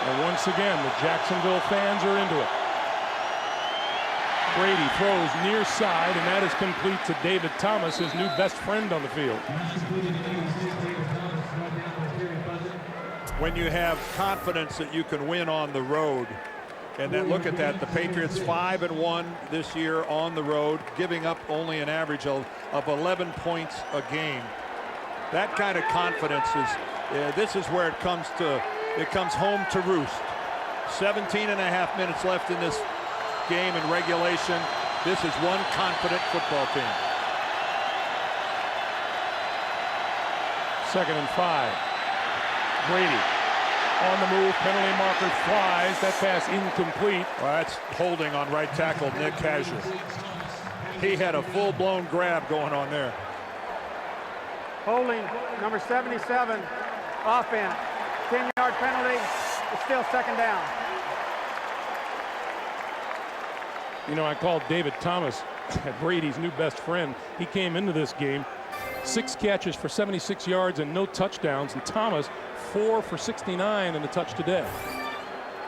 And once again, the Jacksonville fans are into it. Brady throws near side, and that is complete to David Thomas, his new best friend on the field. When you have confidence that you can win on the road, and then look at that, the Patriots 5-1 this year on the road, giving up only an average of 11 points a game. That kind of confidence is, this is where it comes home to roost. 17.5 minutes left in this game in regulation. This is one confident football team. 2nd and 5. Brady on the move, penalty marker flies. That pass incomplete. Well, that's holding on right tackle Nick Kazir. He had a full-blown grab going on there. Holding number 77, offense. 10-yard penalty. It's still second down. You know, I called David Thomas Brady's new best friend. He came into this game 6 catches for 76 yards and no touchdowns, and Thomas 4 for 69 and a touch today.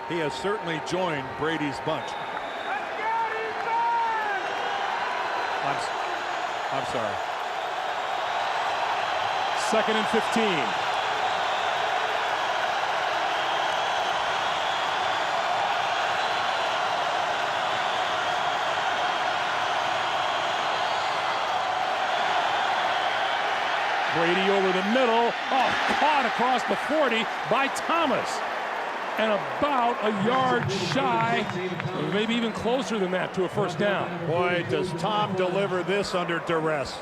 He has certainly joined Brady's bunch. I'm sorry. 2nd and 15. Brady over the middle. Oh, caught across the 40 by Thomas. And about a yard shy, maybe even closer than that, to a first down. Boy, does Tom deliver this under duress.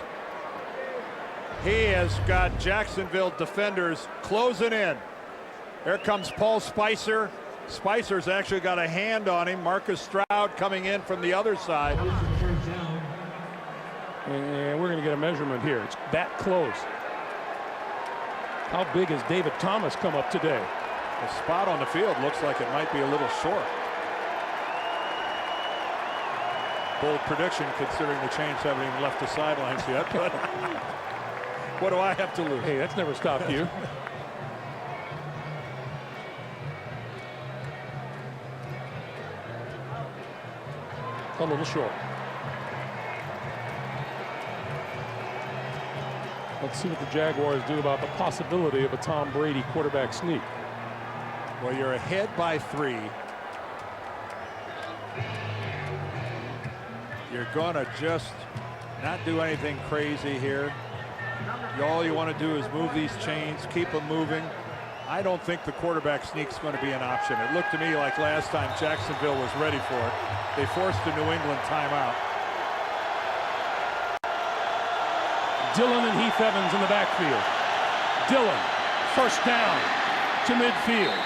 He has got Jacksonville defenders closing in. Here comes Paul Spicer. Spicer's actually got a hand on him. Marcus Stroud coming in from the other side. And we're going to get a measurement here. It's that close. How big has David Thomas come up today? The spot on the field looks like it might be a little short. Bold prediction considering the chains haven't even left the sidelines yet, but what do I have to lose? Hey, that's never stopped you. A little short. Let's see what the Jaguars do about the possibility of a Tom Brady quarterback sneak. Well, you're ahead by 3. You're going to just not do anything crazy here. All you want to do is move these chains, keep them moving. I don't think the quarterback sneak's going to be an option. It looked to me like last time Jacksonville was ready for it. They forced a New England timeout. Dillon and Heath Evans in the backfield. Dillon, first down to midfield.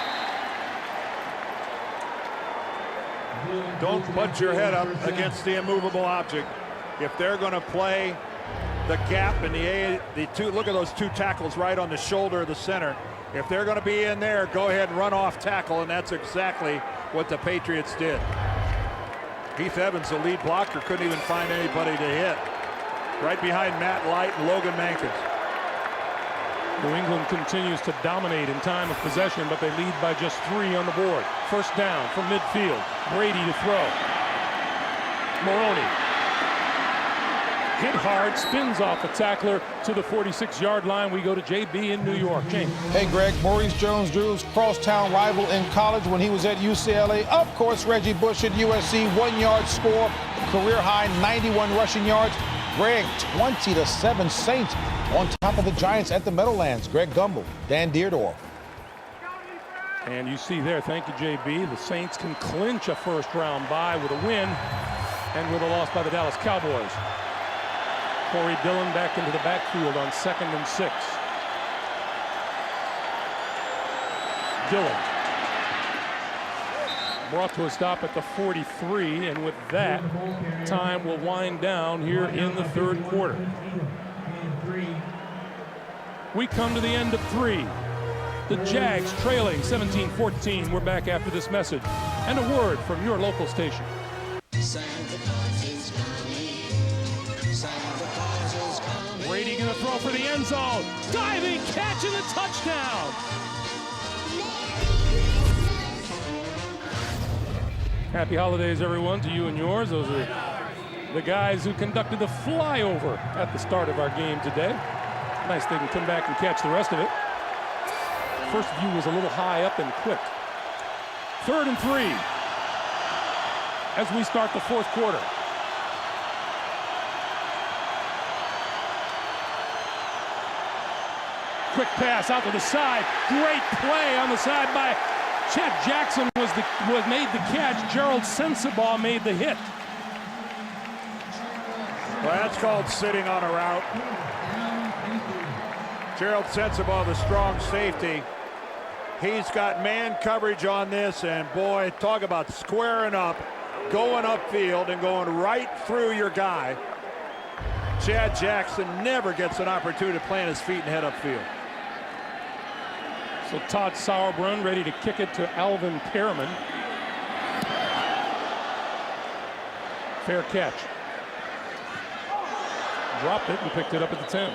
Don't butt your head up against the immovable object. If they're going to play the gap in the two, look at those 2 tackles right on the shoulder of the center. If they're going to be in there, go ahead and run off tackle, and that's exactly what the Patriots did. Heath Evans, the lead blocker, couldn't even find anybody to hit. Right behind Matt Light and Logan Mankins. New England continues to dominate in time of possession, but they lead by just 3 on the board. First down from midfield. Brady to throw. Maroney. Hit hard, spins off the tackler to the 46-yard line. We go to JB in New York. James. Hey, Greg, Maurice Jones-Drew's crosstown rival in college when he was at UCLA. Of course, Reggie Bush at USC, 1-yard score, career-high 91 rushing yards. Greg, 20-7 Saints on top of the Giants at the Meadowlands. Greg Gumbel, Dan Dierdorf. And you see there, thank you, JB, the Saints can clinch a first-round bye with a win and with a loss by the Dallas Cowboys. Corey Dillon back into the backfield on 2nd and 6. Dillon brought to a stop at the 43, and with that, time will wind down here in the 3rd quarter. We come to the end of 3. The Jags trailing 17-14. We're back after this message and a word from your local station. Brady going to throw for the end zone. Diving catch and a touchdown. Happy holidays, everyone, to you and yours. Those are the guys who conducted the flyover at the start of our game today. Nice they can come back and catch the rest of it. First view was a little high up and quick. 3rd and 3 as we start the 4th quarter. Quick pass out to the side. Great play on the side by Chet Jackson made the catch. Gerald Sensabaugh made the hit. Well, that's called sitting on a route. Gerald Sensabaugh, the strong safety. He's got man coverage on this, and boy, talk about squaring up, going upfield and going right through your guy. Chad Jackson never gets an opportunity to plant his feet and head upfield. So Todd Sauerbrunn ready to kick it to Alvin Pearman. Fair catch. Dropped it and picked it up at the 10.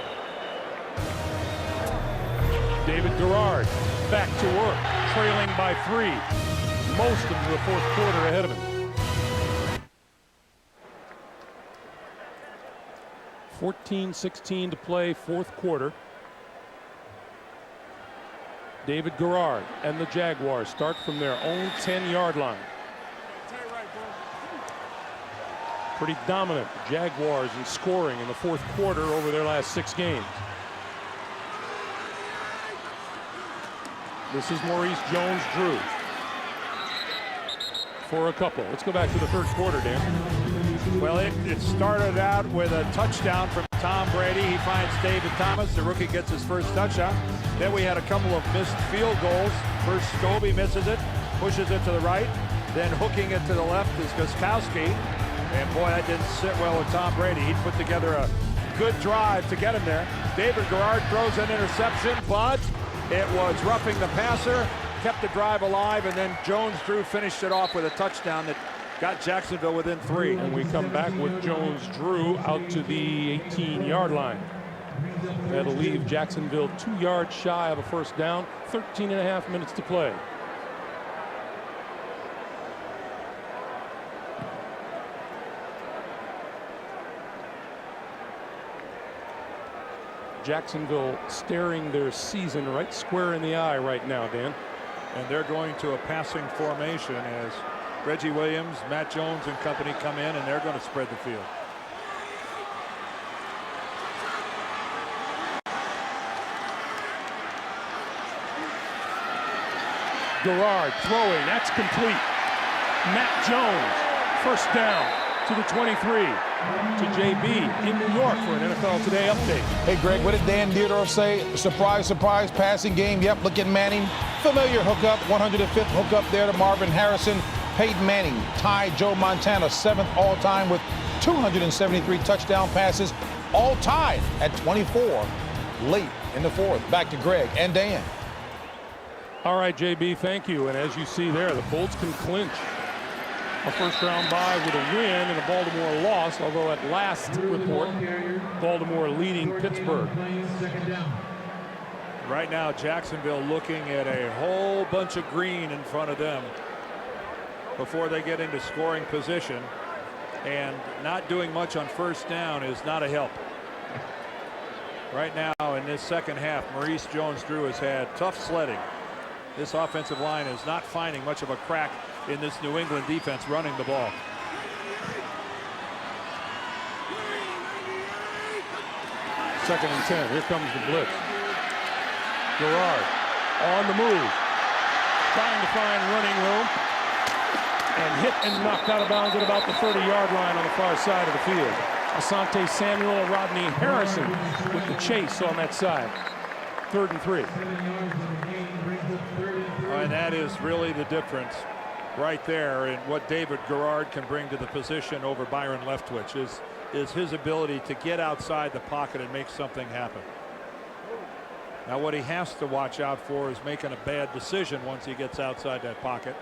David Garrard back to work, trailing by 3. Most of the fourth quarter ahead of him. 14-16 to play, fourth quarter. David Garrard and the Jaguars start from their own 10-yard line. Pretty dominant Jaguars in scoring in the fourth quarter over their last 6 games. This is Maurice Jones-Drew for a couple. Let's go back to the third quarter, Dan. Well, it started out with a touchdown from Tom Brady. He finds David Thomas. The rookie gets his first touchdown. Then we had a couple of missed field goals. First, Scobie misses it, pushes it to the right. Then hooking it to the left is Gostkowski. And boy, that didn't sit well with Tom Brady. He put together a good drive to get him there. David Garrard throws an interception, but it was roughing the passer, kept the drive alive, and then Jones-Drew finished it off with a touchdown that got Jacksonville within 3. And we come back with Jones-Drew out to the 18-yard line. That'll leave Jacksonville 2 yards shy of a first down, 13.5 minutes to play. Jacksonville staring their season right square in the eye right now, Dan. And they're going to a passing formation as Reggie Williams, Matt Jones and company come in, and they're going to spread the field. Garrard throwing, that's complete. Matt Jones, first down to the 23. To JB in New York for an NFL Today update. Hey, Greg, what did Dan Dierdorf say? Surprise, surprise, passing game. Yep, look at Manning. Familiar hookup, 105th hookup there to Marvin Harrison. Peyton Manning tied Joe Montana 7th all-time with 273 touchdown passes, all tied at 24 late in the fourth. Back to Greg and Dan. All right, JB, thank you. And as you see there, the Bolts can clinch a first-round bye with a win and a Baltimore loss, although at last report, Baltimore leading Pittsburgh. Right now, Jacksonville looking at a whole bunch of green in front of them before they get into scoring position, and not doing much on first down is not a help. Right now in this second half, Maurice Jones-Drew has had tough sledding. This offensive line is not finding much of a crack in this New England defense running the ball. Second and 10. Here comes the blitz. Garrard on the move, trying to find running room, and hit and knocked out of bounds at about the 30-yard line on the far side of the field. Asante Samuel, Rodney Harrison with the chase on that side. 3rd and 3. And that is really the difference right there in what David Garrard can bring to the position over Byron Leftwich is his ability to get outside the pocket and make something happen. Now what he has to watch out for is making a bad decision once he gets outside that pocket.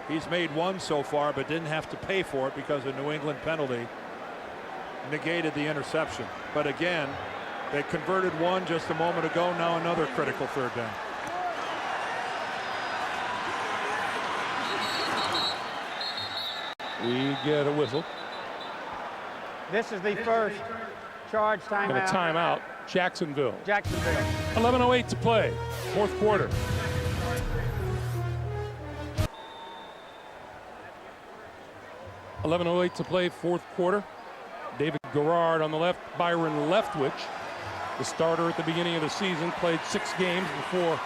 He's made one so far but didn't have to pay for it because a New England penalty negated the interception. But again, they converted one just a moment ago, now another critical 3rd down. We get a whistle. This is the first charge timeout. And a timeout. Jacksonville. 11:08 to play. Fourth quarter. .1108 to play, fourth quarter. David Garrard on the left, Byron Leftwich, the starter at the beginning of the season, played 6 games before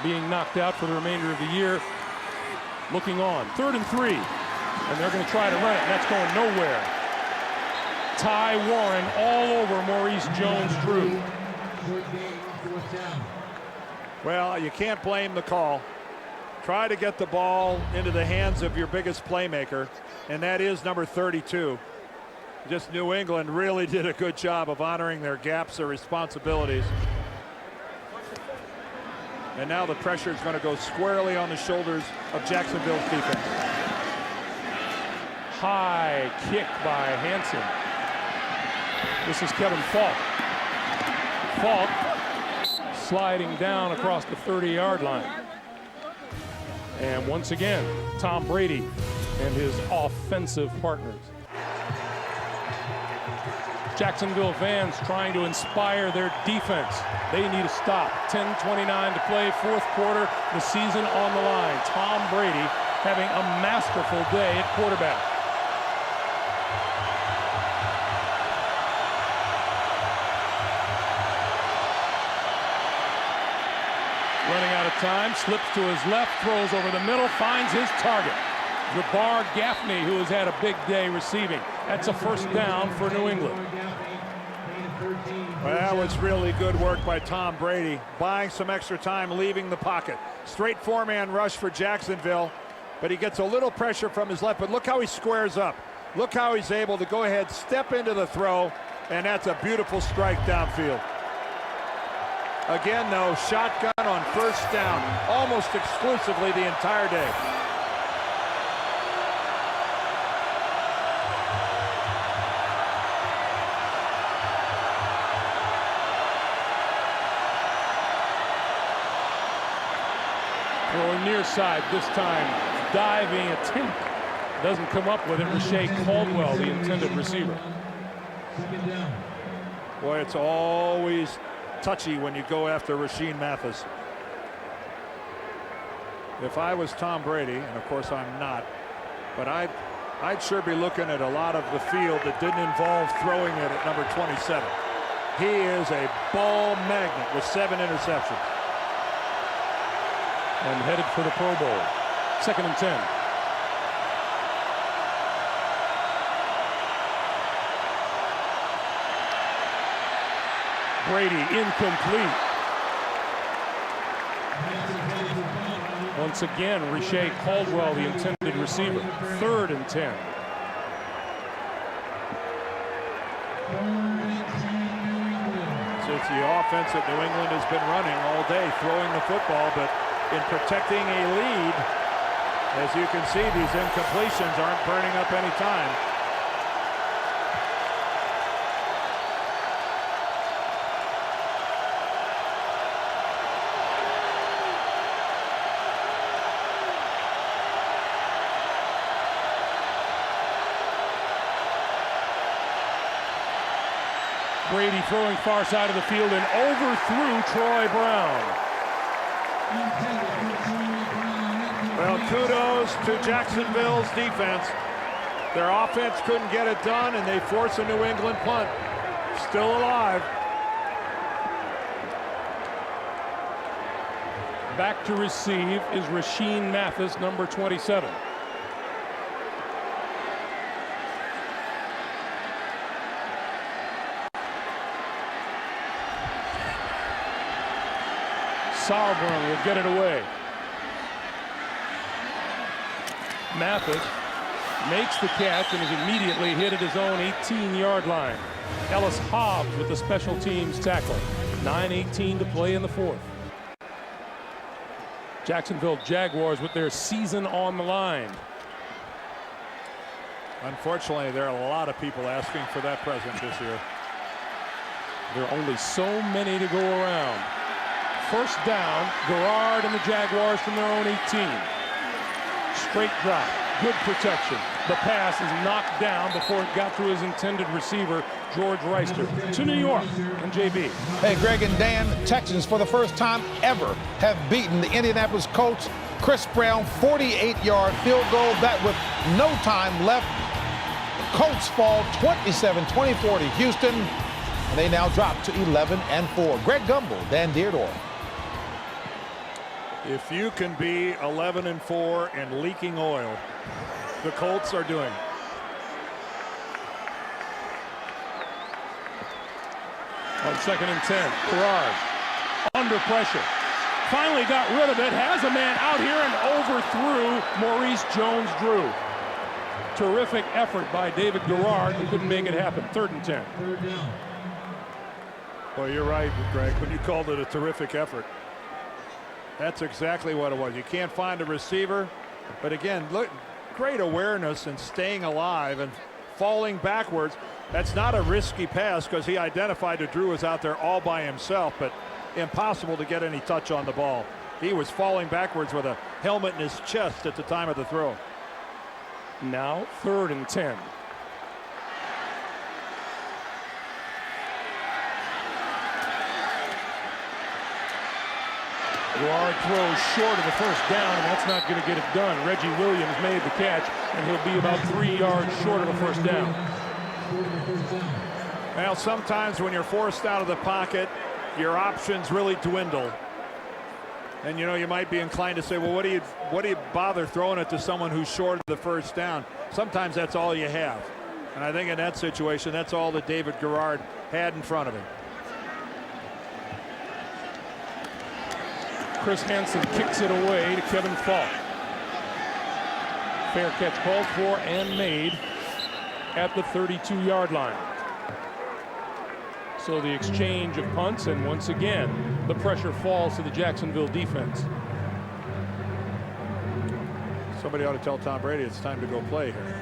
being knocked out for the remainder of the year. Looking on, 3rd and 3. And they're going to try to run it, and that's going nowhere. Ty Warren all over Maurice Jones-Drew. Well, you can't blame the call. Try to get the ball into the hands of your biggest playmaker, and that is number 32. Just New England really did a good job of honoring their gaps, their responsibilities. And now the pressure is going to go squarely on the shoulders of Jacksonville's defense. High kick by Hansen. This is Kevin Falk. Falk sliding down across the 30-yard line. And once again, Tom Brady and his offensive partners. Jacksonville fans trying to inspire their defense. They need a stop. 10:29 to play, fourth quarter, the season on the line. Tom Brady having a masterful day at quarterback. Running out of time, slips to his left, throws over the middle, finds his target. Jabbar Gaffney, who has had a big day receiving. That's a first down for New England. Well, that was really good work by Tom Brady, buying some extra time, leaving the pocket. Straight four-man rush for Jacksonville, but he gets a little pressure from his left, but look how he squares up. Look how he's able to go ahead, step into the throw, and that's a beautiful strike downfield. Again, though, shotgun on first down, almost exclusively the entire day. Throwing near side this time, diving attempt. Doesn't come up with it. Rashae Caldwell, the intended receiver. Boy, it's always touchy when you go after Rashean Mathis. If I was Tom Brady, and of course I'm not, but I'd sure be looking at a lot of the field that didn't involve throwing it at number 27. He is a ball magnet with 7 interceptions. And headed for the Pro Bowl. 2nd and 10. Brady incomplete. Once again, Rashae Caldwell, the intended receiver. 3rd and 10. So it's the offense that New England has been running all day, throwing the football, but in protecting a lead, as you can see, these incompletions aren't burning up any time. Brady throwing far side of the field and overthrew Troy Brown. Well, kudos to Jacksonville's defense. Their offense couldn't get it done, and they force a New England punt. Still alive. Back to receive is Rashean Mathis, number 27. Sauerbrunn will get it away. Mathis makes the catch and is immediately hit at his own 18-yard line. Ellis Hobbs with the special teams tackle. 9:18 to play in the fourth. Jacksonville Jaguars with their season on the line. Unfortunately, there are a lot of people asking for that present this year. There are only so many to go around. First down, Garrard and the Jaguars from their own 18. Straight drop, good protection. The pass is knocked down before it got to his intended receiver, George Reister. To New York and JB. Hey, Greg and Dan, Texans for the first time ever have beaten the Indianapolis Colts. Chris Brown, 48-yard field goal, that with no time left. Colts fall 27-24 to Houston, and they now drop to 11-4. Greg Gumbel, Dan Dierdorf. If you can be 11-4 and leaking oil, the Colts are doing. On 2nd and 10, Garrard under pressure. Finally got rid of it, has a man out here and overthrew Maurice Jones-Drew. Terrific effort by David Garrard, who couldn't make it happen. 3rd and 10. Third down. Well, you're right, Greg, when you called it a terrific effort. That's exactly what it was. You can't find a receiver, but again, look, great awareness and staying alive and falling backwards. That's not a risky pass because he identified that Drew was out there all by himself, but impossible to get any touch on the ball. He was falling backwards with a helmet in his chest at the time of the throw. Now 3rd and 10. Garrard throws short of the 1st down, and that's not going to get it done. Reggie Williams made the catch, and he'll be about 3 yards short of the 1st down. Well, sometimes when you're forced out of the pocket, your options really dwindle. And you know, you might be inclined to say, well, what do you bother throwing it to someone who's short of the 1st down? Sometimes that's all you have. And I think in that situation, that's all that David Garrard had in front of him. Chris Hansen kicks it away to Kevin Falk. Fair catch called for and made at the 32-yard line. So the exchange of punts, and once again, the pressure falls to the Jacksonville defense. Somebody ought to tell Tom Brady it's time to go play here.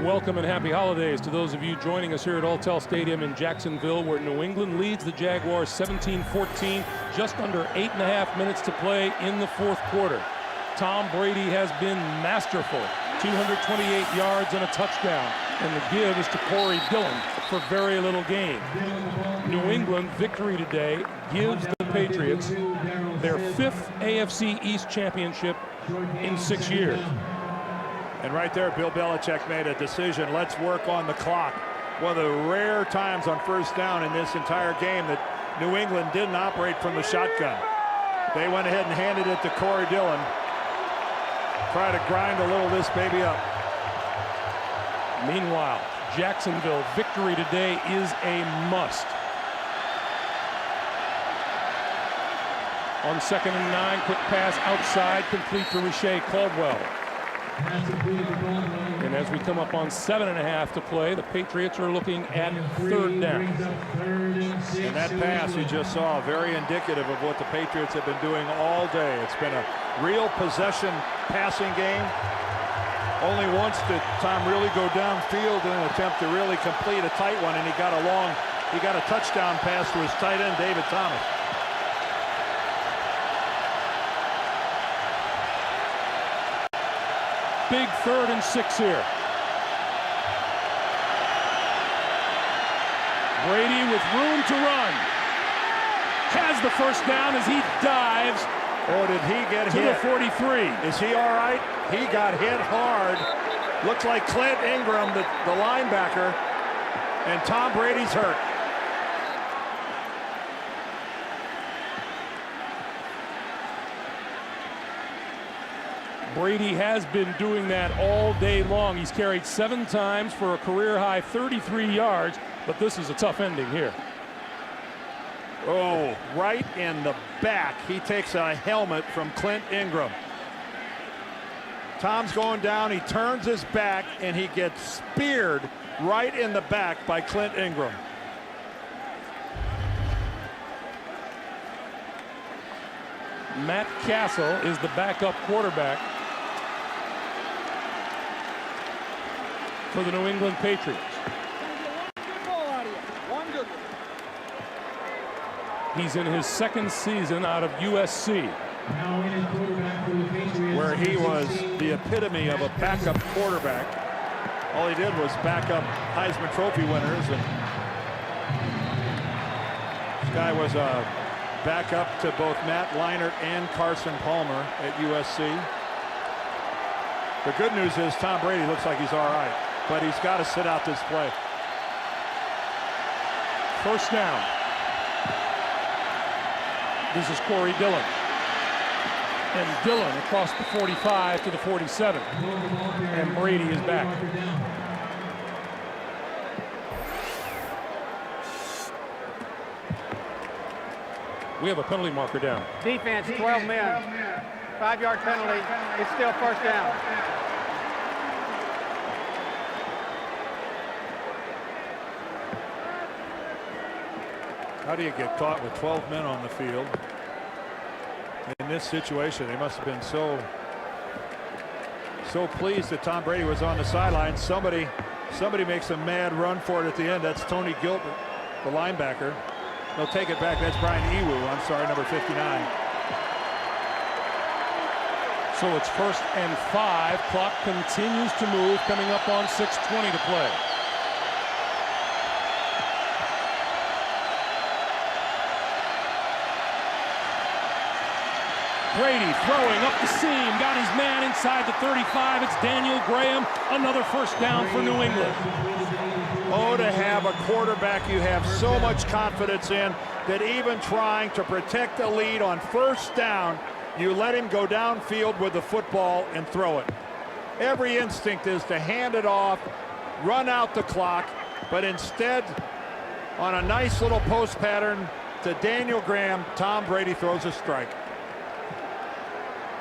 Welcome and happy holidays to those of you joining us here at Alltel Stadium in Jacksonville, where New England leads the Jaguars 17-14, just under 8.5 minutes to play in the 4th quarter. Tom Brady has been masterful. 228 yards and a touchdown, and the give is to Corey Dillon for very little gain. New England victory today gives the Patriots their 5th AFC East championship in 6 years. And right there, Bill Belichick made a decision. Let's work on the clock. One of the rare times on 1st down in this entire game that New England didn't operate from the shotgun. They went ahead and handed it to Corey Dillon. Try to grind a little of this baby up. Meanwhile, Jacksonville victory today is a must. On 2nd and 9, quick pass outside, complete to Richey Caldwell. And as we come up on 7.5 to play, the Patriots are looking at 3rd down. And that pass you just saw, very indicative of what the Patriots have been doing all day. It's been a real possession passing game. Only once did Tom really go downfield in an attempt to really complete a tight one, and he got a touchdown pass to his tight end, David Thomas. Big 3rd and 6 here. Brady with room to run. Has the 1st down as he dives. Oh, did he get to hit? The 43. Is he all right? He got hit hard. Looks like Clint Ingram, the linebacker, and Tom Brady's hurt. Brady has been doing that all day long. He's carried 7 times for a career-high 33 yards, but this is a tough ending here. Oh, right in the back. He takes a helmet from Clint Ingram. Tom's going down. He turns his back, and he gets speared right in the back by Clint Ingram. Matt Castle is the backup quarterback for the New England Patriots. He's in his 2nd season out of USC, where he was the epitome of a backup quarterback. All he did was back up Heisman Trophy winners, and this guy was a backup to both Matt Leinart and Carson Palmer at USC. The good news is Tom Brady looks like he's all right, but he's got to sit out this play. 1st down. This is Corey Dillon. And Dillon across the 45 to the 47. And Brady is back. We have a penalty marker down. Defense, 12 men. 5-yard penalty. It's still first down. How do you get caught with 12 men on the field? In this situation, they must have been so pleased that Tom Brady was on the sideline. Somebody makes a mad run for it at the end. That's Tony Gilbert, the linebacker. They'll take it back. That's Brian Ewu. I'm sorry, number 59. So it's 1st and 5. Clock continues to move, coming up on 6:20 to play. Brady throwing up the seam, got his man inside the 35. It's Daniel Graham, another first down for New England. Oh, to have a quarterback you have so much confidence in that even trying to protect the lead on first down, you let him go downfield with the football and throw it. Every instinct is to hand it off, run out the clock, but instead, on a nice little post pattern to Daniel Graham, Tom Brady throws a strike.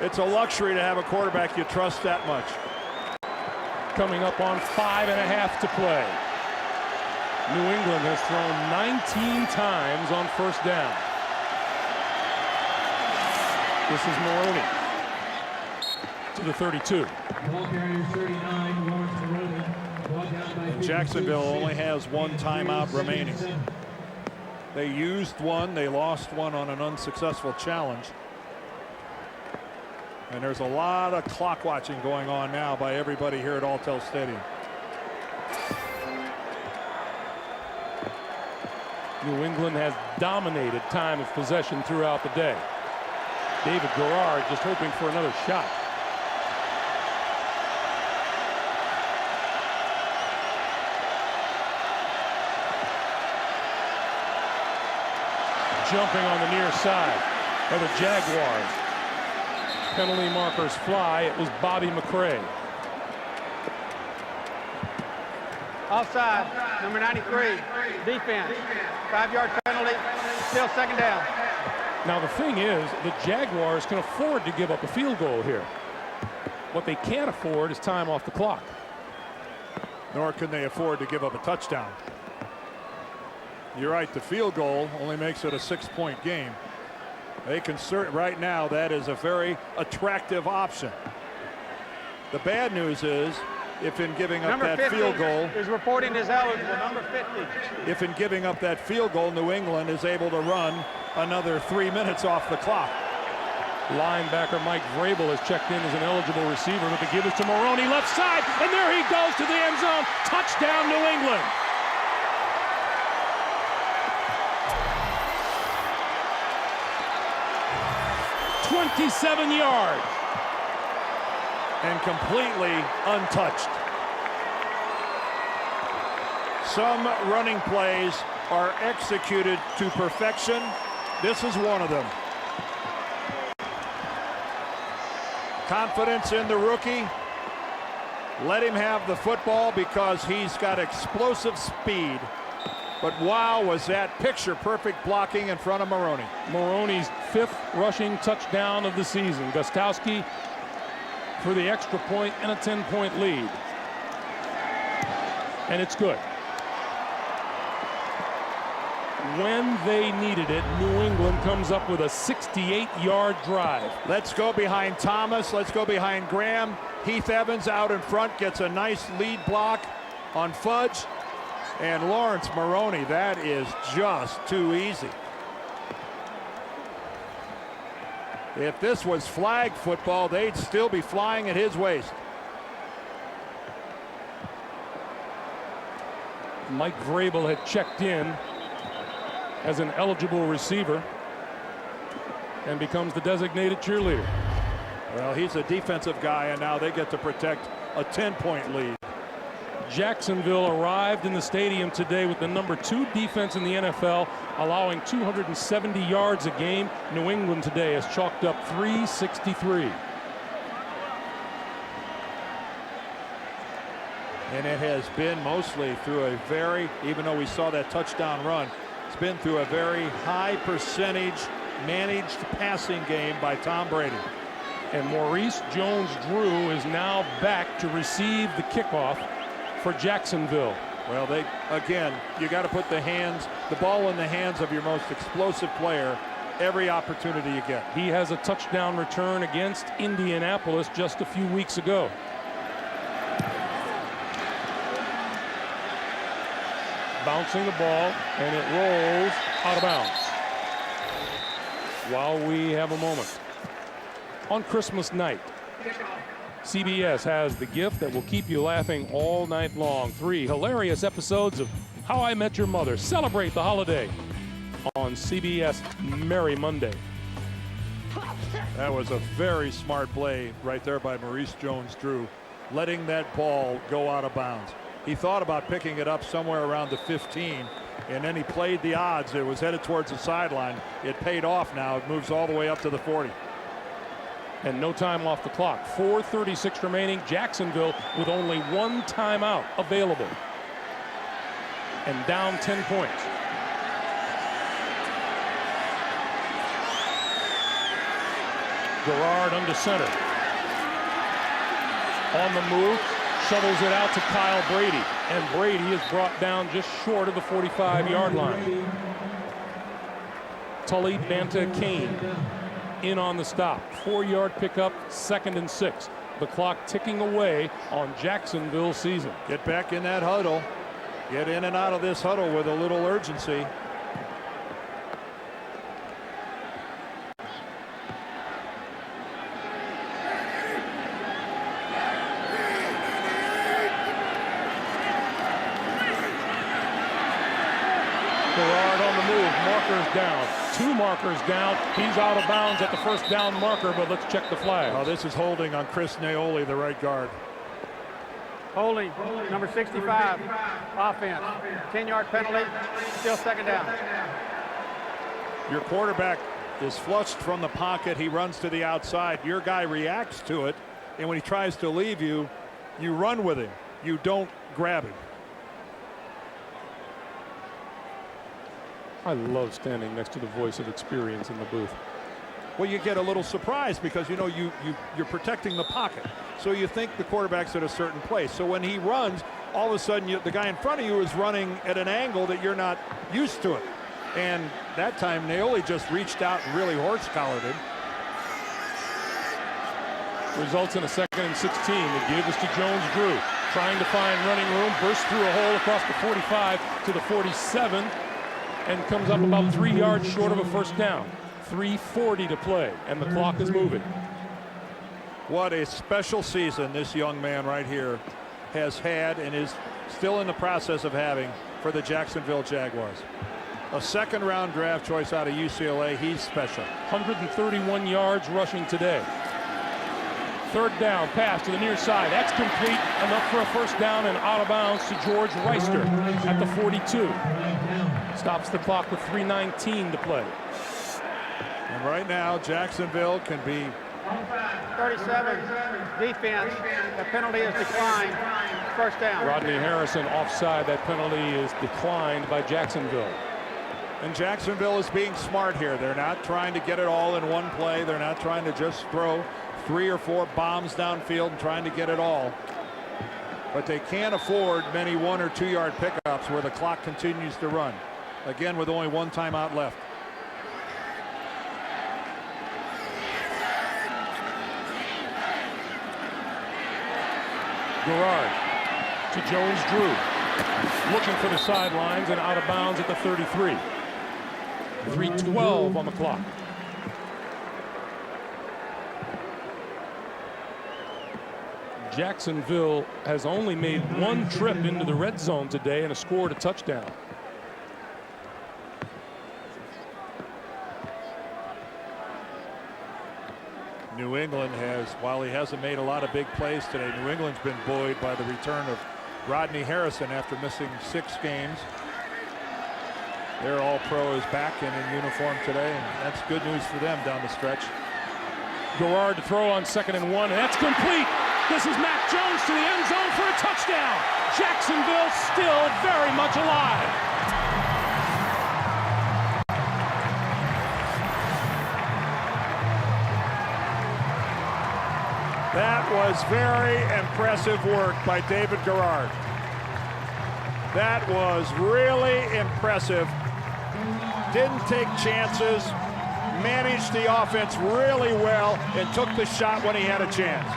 It's a luxury to have a quarterback you trust that much. Coming up on 5.5 to play. New England has thrown 19 times on first down. This is Maroney to the 32. Ball carrier 39, Lawrence Maroney. Ball down by 50. Jacksonville only has one timeout remaining. They used one, they lost one on an unsuccessful challenge. And there's a lot of clock watching going on now by everybody here at Alltel Stadium. New England has dominated time of possession throughout the day. David Garrard just hoping for another shot. Jumping on the near side of the Jaguars. Penalty markers fly. It was Bobby McCray. Offside, number 93, defense. 5-yard penalty, still second down. Now the thing is, the Jaguars can afford to give up a field goal here. What they can't afford is time off the clock. Nor can they afford to give up a touchdown. You're right, the field goal only makes it a 6-point game. They can right now, that is a very attractive option. The bad news is, if in giving up number that 50 field goal is reporting as eligible, number 50. If in giving up that field goal, New England is able to run another 3 minutes off the clock. Linebacker Mike Vrabel has checked in as an eligible receiver, but the give is to Maroney, left side, and there he goes to the end zone. Touchdown, New England. "27 yards. And completely untouched. Some running plays are executed to perfection. This is one of them. Confidence in the rookie. Let him have the football because he's got explosive speed. But wow, was that picture-perfect blocking in front of Maroney. Maroney's 5th rushing touchdown of the season. Gostowski for the extra point and a 10-point lead. And it's good. When they needed it, New England comes up with a 68-yard drive. Let's go behind Thomas. Let's go behind Graham. Heath Evans out in front gets a nice lead block on Fudge. And Lawrence Maroney, that is just too easy. If this was flag football, they'd still be flying at his waist. Mike Vrabel had checked in as an eligible receiver and becomes the designated cheerleader. Well, he's a defensive guy, and now they get to protect a 10-point lead. Jacksonville arrived in the stadium today with the number 2 defense in the NFL, allowing 270 yards a game. New England today has chalked up 363. And it has been mostly through a very, even though we saw that touchdown run, it's been through a very high percentage managed passing game by Tom Brady. And Maurice Jones-Drew is now back to receive the kickoff for Jacksonville. Well, again, you got to put the ball in the hands of your most explosive player every opportunity you get. He has a touchdown return against Indianapolis just a few weeks ago. Bouncing the ball, and it rolls out of bounds. While we have a moment. On Christmas night, CBS has the gift that will keep you laughing all night long. 3 hilarious episodes of How I Met Your Mother. Celebrate the holiday on CBS Merry Monday. That was a very smart play right there by Maurice Jones-Drew, letting that ball go out of bounds. He thought about picking it up somewhere around the 15, and then he played the odds. It was headed towards the sideline. It paid off now. It moves all the way up to the 40. And no time off the clock. 4:36 remaining. Jacksonville with only 1 timeout available. And down 10 points. Garrard under center. On the move. Shovels it out to Kyle Brady. And Brady is brought down just short of the 45-yard line. Tully Banta Kane in on the stop. 4-yard pickup, 2nd and 6. The clock ticking away on Jacksonville season. Get back in that huddle. Get in and out of this huddle with a little urgency. Garrard on the move. Markers down. 2 markers down. He's out of bounds at the first down marker, but let's check the flag. Oh, this is holding on Chris Naoli, the right guard. Holding, number 65, offense. 10-yard penalty, still 2nd down. Your quarterback is flushed from the pocket. He runs to the outside. Your guy reacts to it, and when he tries to leave you, you run with him. You don't grab him. I love standing next to the voice of experience in the booth. Well, you get a little surprised because, you know, you're protecting the pocket. So you think the quarterback's at a certain place. So when he runs, all of a sudden the guy in front of you is running at an angle that you're not used to it. And that time, Naoli just reached out and really horse-collared him. Results in a 2nd and 16. They give us to Jones-Drew. Trying to find running room. Bursts through a hole across the 45 to the 47. And comes up about 3 yards short of a first down. 3:40 to play, and the clock is moving. What a special season this young man right here has had and is still in the process of having for the Jacksonville Jaguars. A 2nd-round draft choice out of UCLA. He's special. 131 yards rushing today. 3rd down, pass to the near side. That's complete, enough for a first down and out of bounds to George Reister at the 42. Stops the clock with 3:19 to play. And right now, Jacksonville can be 37, defense. The penalty is declined. First down. Rodney Harrison offside. That penalty is declined by Jacksonville. And Jacksonville is being smart here. They're not trying to get it all in one play. They're not trying to just throw 3 or 4 bombs downfield and trying to get it all. But they can't afford many 1 or 2 yard pickups where the clock continues to run. Again, with only 1 timeout left. Garrard to Jones-Drew. Looking for the sidelines and out of bounds at the 33. 3:12 on the clock. Jacksonville has only made 1 trip into the red zone today and scored a touchdown. New England has, while he hasn't made a lot of big plays today, New England's been buoyed by the return of Rodney Harrison after missing 6 games. Their All-Pro is back and in uniform today, and that's good news for them down the stretch. Garrard to throw on 2nd and 1, and that's complete. This is Mac Jones to the end zone for a touchdown. Jacksonville still very much alive. was very impressive work by David Garrard. That was really impressive. Didn't take chances, managed the offense really well, and took the shot when he had a chance.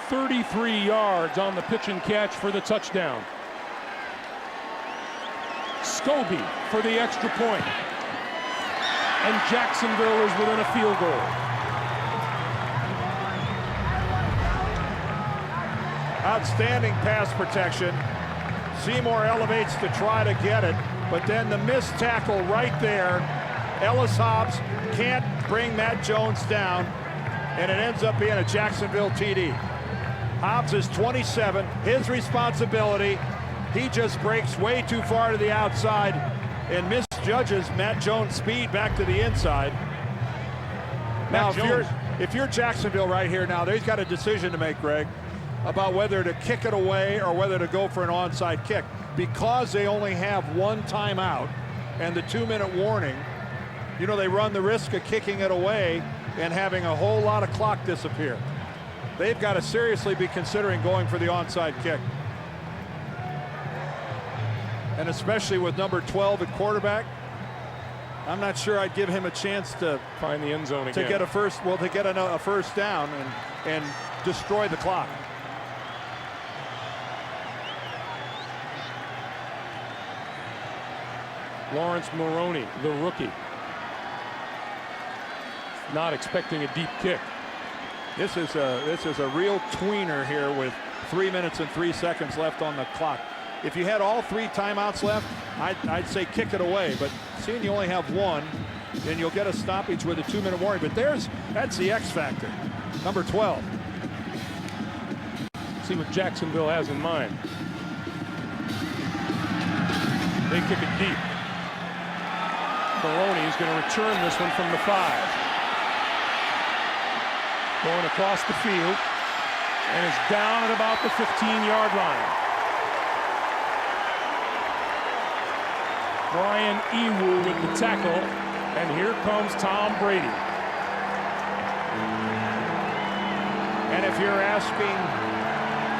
33 yards on the pitch and catch for the touchdown. Scobie for the extra point. And Jacksonville is within a field goal. Outstanding pass protection. Seymour elevates to try to get it, but then the missed tackle right there. Ellis Hobbs can't bring Matt Jones down, and it ends up being a Jacksonville TD. Hobbs is 27, his responsibility. He just breaks way too far to the outside and misjudges Matt Jones' speed back to the inside. Now, if you're Jacksonville right here now, they've got a decision to make, Greg, about whether to kick it away or whether to go for an onside kick. Because they only have one timeout and the 2-minute warning, you know, they run the risk of kicking it away and having a whole lot of clock disappear. They've got to seriously be considering going for the onside kick. And especially with number 12 at quarterback, I'm not sure I'd give him a chance to find the end zone again. To get a first down and destroy the clock. Lawrence Maroney, the rookie. Not expecting a deep kick. This is a real tweener here with 3 minutes and 3 seconds left on the clock. If you had all 3 timeouts left, I'd say kick it away. But seeing you only have one, then you'll get a stoppage with a 2-minute warning. But that's the X factor. Number 12. See what Jacksonville has in mind. They kick it deep. Maroney is going to return this one from the 5. Going across the field and is down at about the 15-yard line. Brian Ewu with the tackle, and here comes Tom Brady. And if you're asking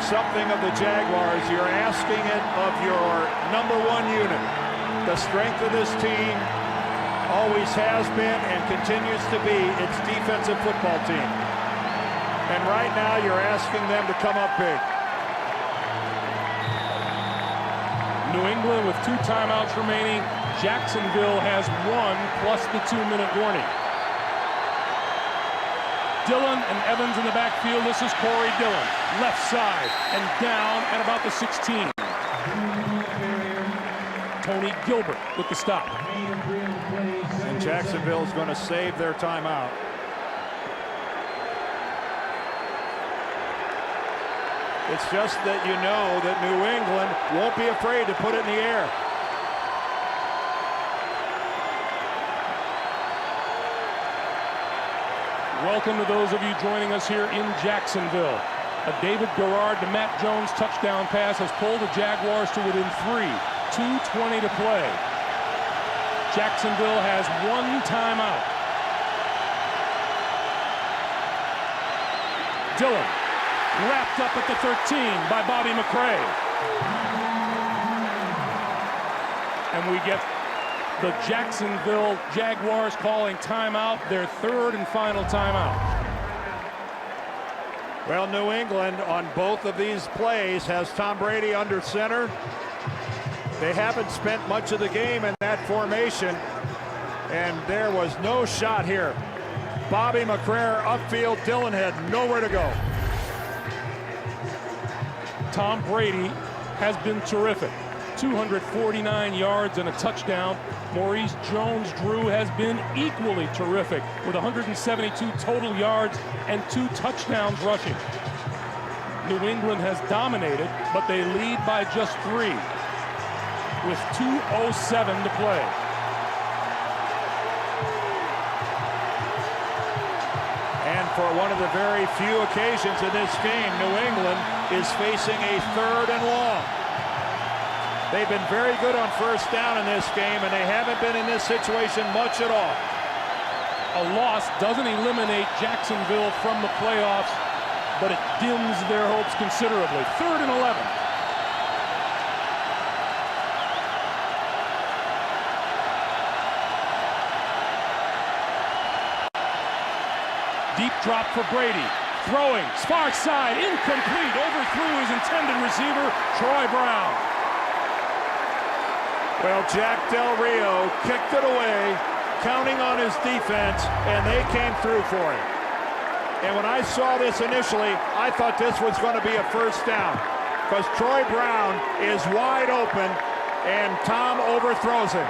something of the Jaguars, you're asking it of your number 1 unit. The strength of this team always has been and continues to be its defensive football team. And right now you're asking them to come up big. New England with 2 timeouts remaining. Jacksonville has 1 plus the 2-minute warning. Dillon and Evans in the backfield. This is Corey Dillon. Left side and down at about the 16. Tony Gilbert with the stop. And Jacksonville's going to save their timeout. It's just that you know that New England won't be afraid to put it in the air. Welcome to those of you joining us here in Jacksonville. A David Garrard to Matt Jones touchdown pass has pulled the Jaguars to within 3. 2:20 to play. Jacksonville has 1 timeout. Dillon wrapped up at the 13 by Bobby McCray. And we get the Jacksonville Jaguars calling timeout, their 3rd and final timeout. Well, New England on both of these plays has Tom Brady under center. They haven't spent much of the game in that formation, and there was no shot here. Bobby McCray upfield, Dillon had nowhere to go. Tom Brady has been terrific. 249 yards and a touchdown. Maurice Jones-Drew has been equally terrific with 172 total yards and 2 touchdowns rushing. New England has dominated, but they lead by just 3 with 2:07 to play. And for one of the very few occasions in this game, New England is facing a 3rd and long. They've been very good on 1st down in this game, and they haven't been in this situation much at all. A loss doesn't eliminate Jacksonville from the playoffs, but it dims their hopes considerably. 3rd and 11. Deep drop for Brady. Throwing, far side, incomplete, overthrew his intended receiver, Troy Brown. Well, Jack Del Rio kicked it away, counting on his defense, and they came through for him. And when I saw this initially, I thought this was going to be a first down, because Troy Brown is wide open, and Tom overthrows him.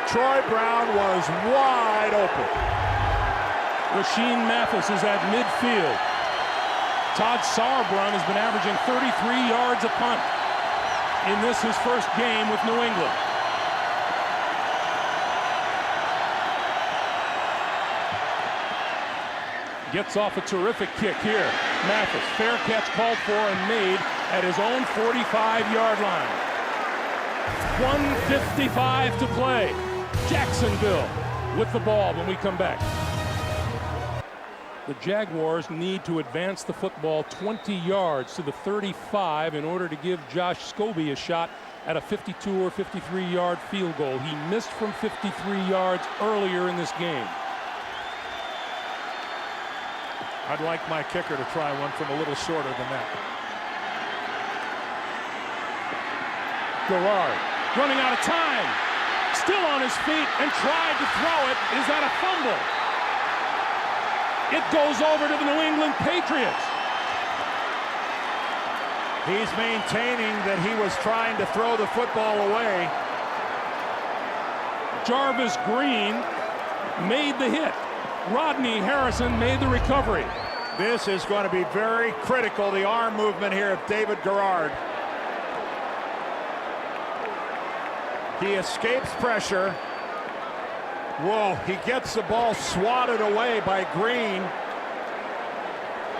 Troy Brown was wide open. Rashean Mathis is at midfield. Todd Sauerbrunn has been averaging 33 yards a punt in this his first game with New England. Gets off a terrific kick here. Mathis, fair catch called for and made at his own 45-yard line. 1:55 to play. Jacksonville with the ball when we come back. The Jaguars need to advance the football 20 yards to the 35 in order to give Josh Scobie a shot at a 52 or 53-yard field goal. He missed from 53 yards earlier in this game. I'd like my kicker to try one from a little shorter than that. Garrard running out of time. Still on his feet and tried to throw it. Is that a fumble? It goes over to the New England Patriots. He's maintaining that he was trying to throw the football away. Jarvis Green made the hit. Rodney Harrison made the recovery. This is going to be very critical, the arm movement here of David Garrard. He escapes pressure. Whoa, he gets the ball swatted away by Green.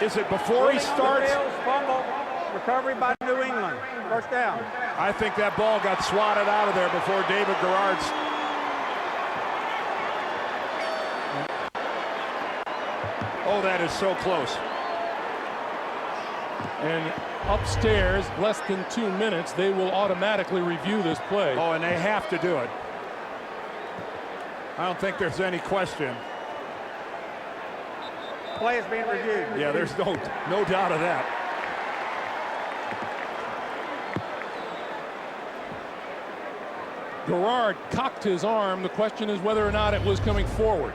Is it before he starts? Fumble. Recovery by New England. First down. I think that ball got swatted out of there before David Garrard's. Oh, that is so close. And upstairs, less than 2 minutes, they will automatically review this play. Oh, and they have to do it. I don't think there's any question. Play is being reviewed. Yeah, there's no doubt of that. Garrard cocked his arm. The question is whether or not it was coming forward.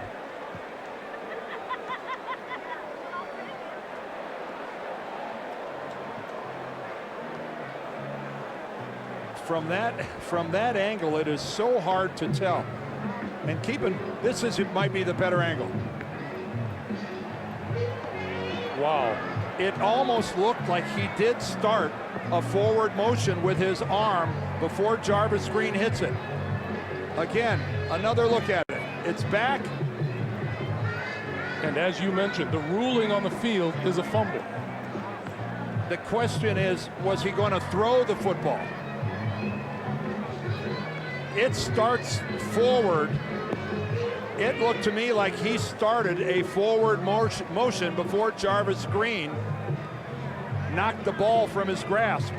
From that angle, it is so hard to tell. And it might be the better angle. Wow. It almost looked like he did start a forward motion with his arm before Jarvis Green hits it. Again, another look at it. It's back. And as you mentioned, the ruling on the field is a fumble. The question is, was he going to throw the football? It starts forward. It looked to me like he started a forward motion before Jarvis Green knocked the ball from his grasp.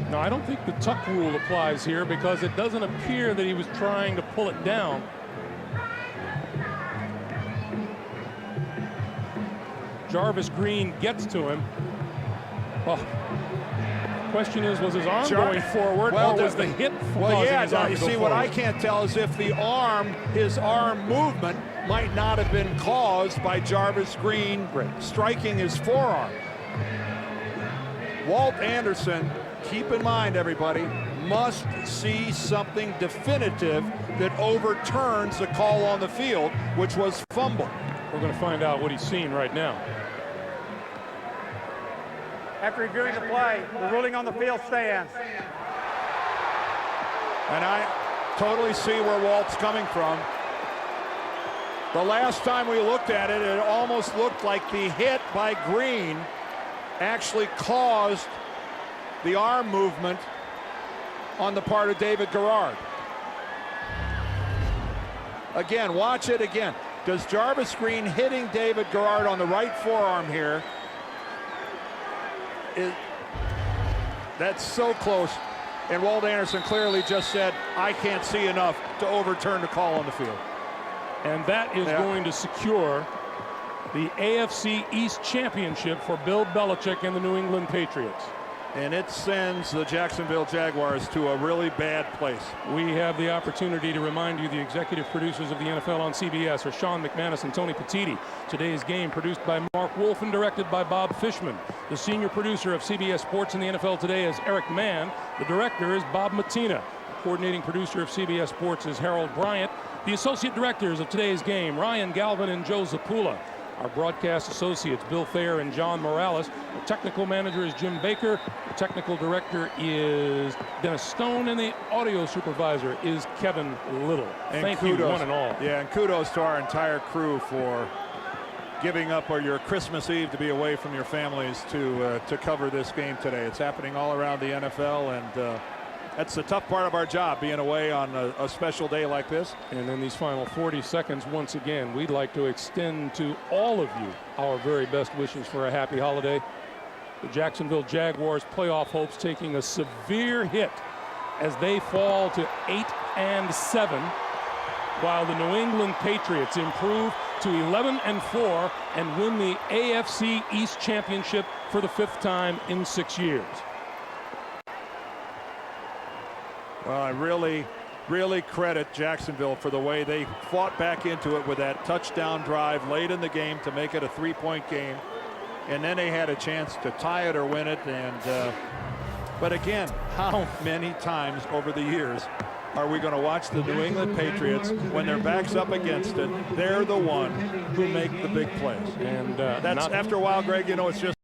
No, I don't think the tuck rule applies here because it doesn't appear that he was trying to pull it down. Jarvis Green gets to him. Oh. Question is, was his arm going forward, or was the hit causing his arm to go see, forward? what I can't tell is if his arm movement might not have been caused by Jarvis Green striking his forearm. Walt Anderson, keep in mind, everybody, must see something definitive that overturns the call on the field, which was fumble. We're going to find out what he's seen right now. After reviewing the play, the ruling on the field stands. And I totally see where Walt's coming from. The last time we looked at it, it almost looked like the hit by Green actually caused the arm movement on the part of David Garrard. Again, watch it again. Does Jarvis Green hitting David Garrard on the right forearm here? That's so close. And Walt Anderson clearly just said, I can't see enough to overturn the call on the field. And that is going to secure the AFC East Championship for Bill Belichick and the New England Patriots. And it sends the Jacksonville Jaguars to a really bad place. We have the opportunity to remind you the executive producers of the NFL on CBS are Sean McManus and Tony Petitti. Today's game produced by Mark Wolf and directed by Bob Fishman. The senior producer of CBS Sports in the NFL Today is Eric Mann. The director is Bob Matina. The coordinating producer of CBS Sports is Harold Bryant. The associate directors of today's game, Ryan Galvin and Joe Zapula. Our broadcast associates, Bill Thayer and John Morales. The technical manager is Jim Baker. The technical director is Dennis Stone. And the audio supervisor is Kevin Little. And Thank kudos, you, one and all. Yeah, and kudos to our entire crew for giving up your Christmas Eve to be away from your families to cover this game today. It's happening all around the NFL, and that's the tough part of our job, being away on a special day like this. And in these final 40 seconds, once again, we'd like to extend to all of you our very best wishes for a happy holiday. The Jacksonville Jaguars playoff hopes taking a severe hit as they fall to 8-7, while the New England Patriots improve to 11-4 and win the AFC East Championship for the 5th time in 6 years. Well, I really credit Jacksonville for the way they fought back into it with that touchdown drive late in the game to make it a 3-point game. And then they had a chance to tie it or win it. And but again, how many times over the years are we going to watch the New England Patriots when their back's up against it? They're the one who make the big plays. And that's after a while, Greg, you know, it's just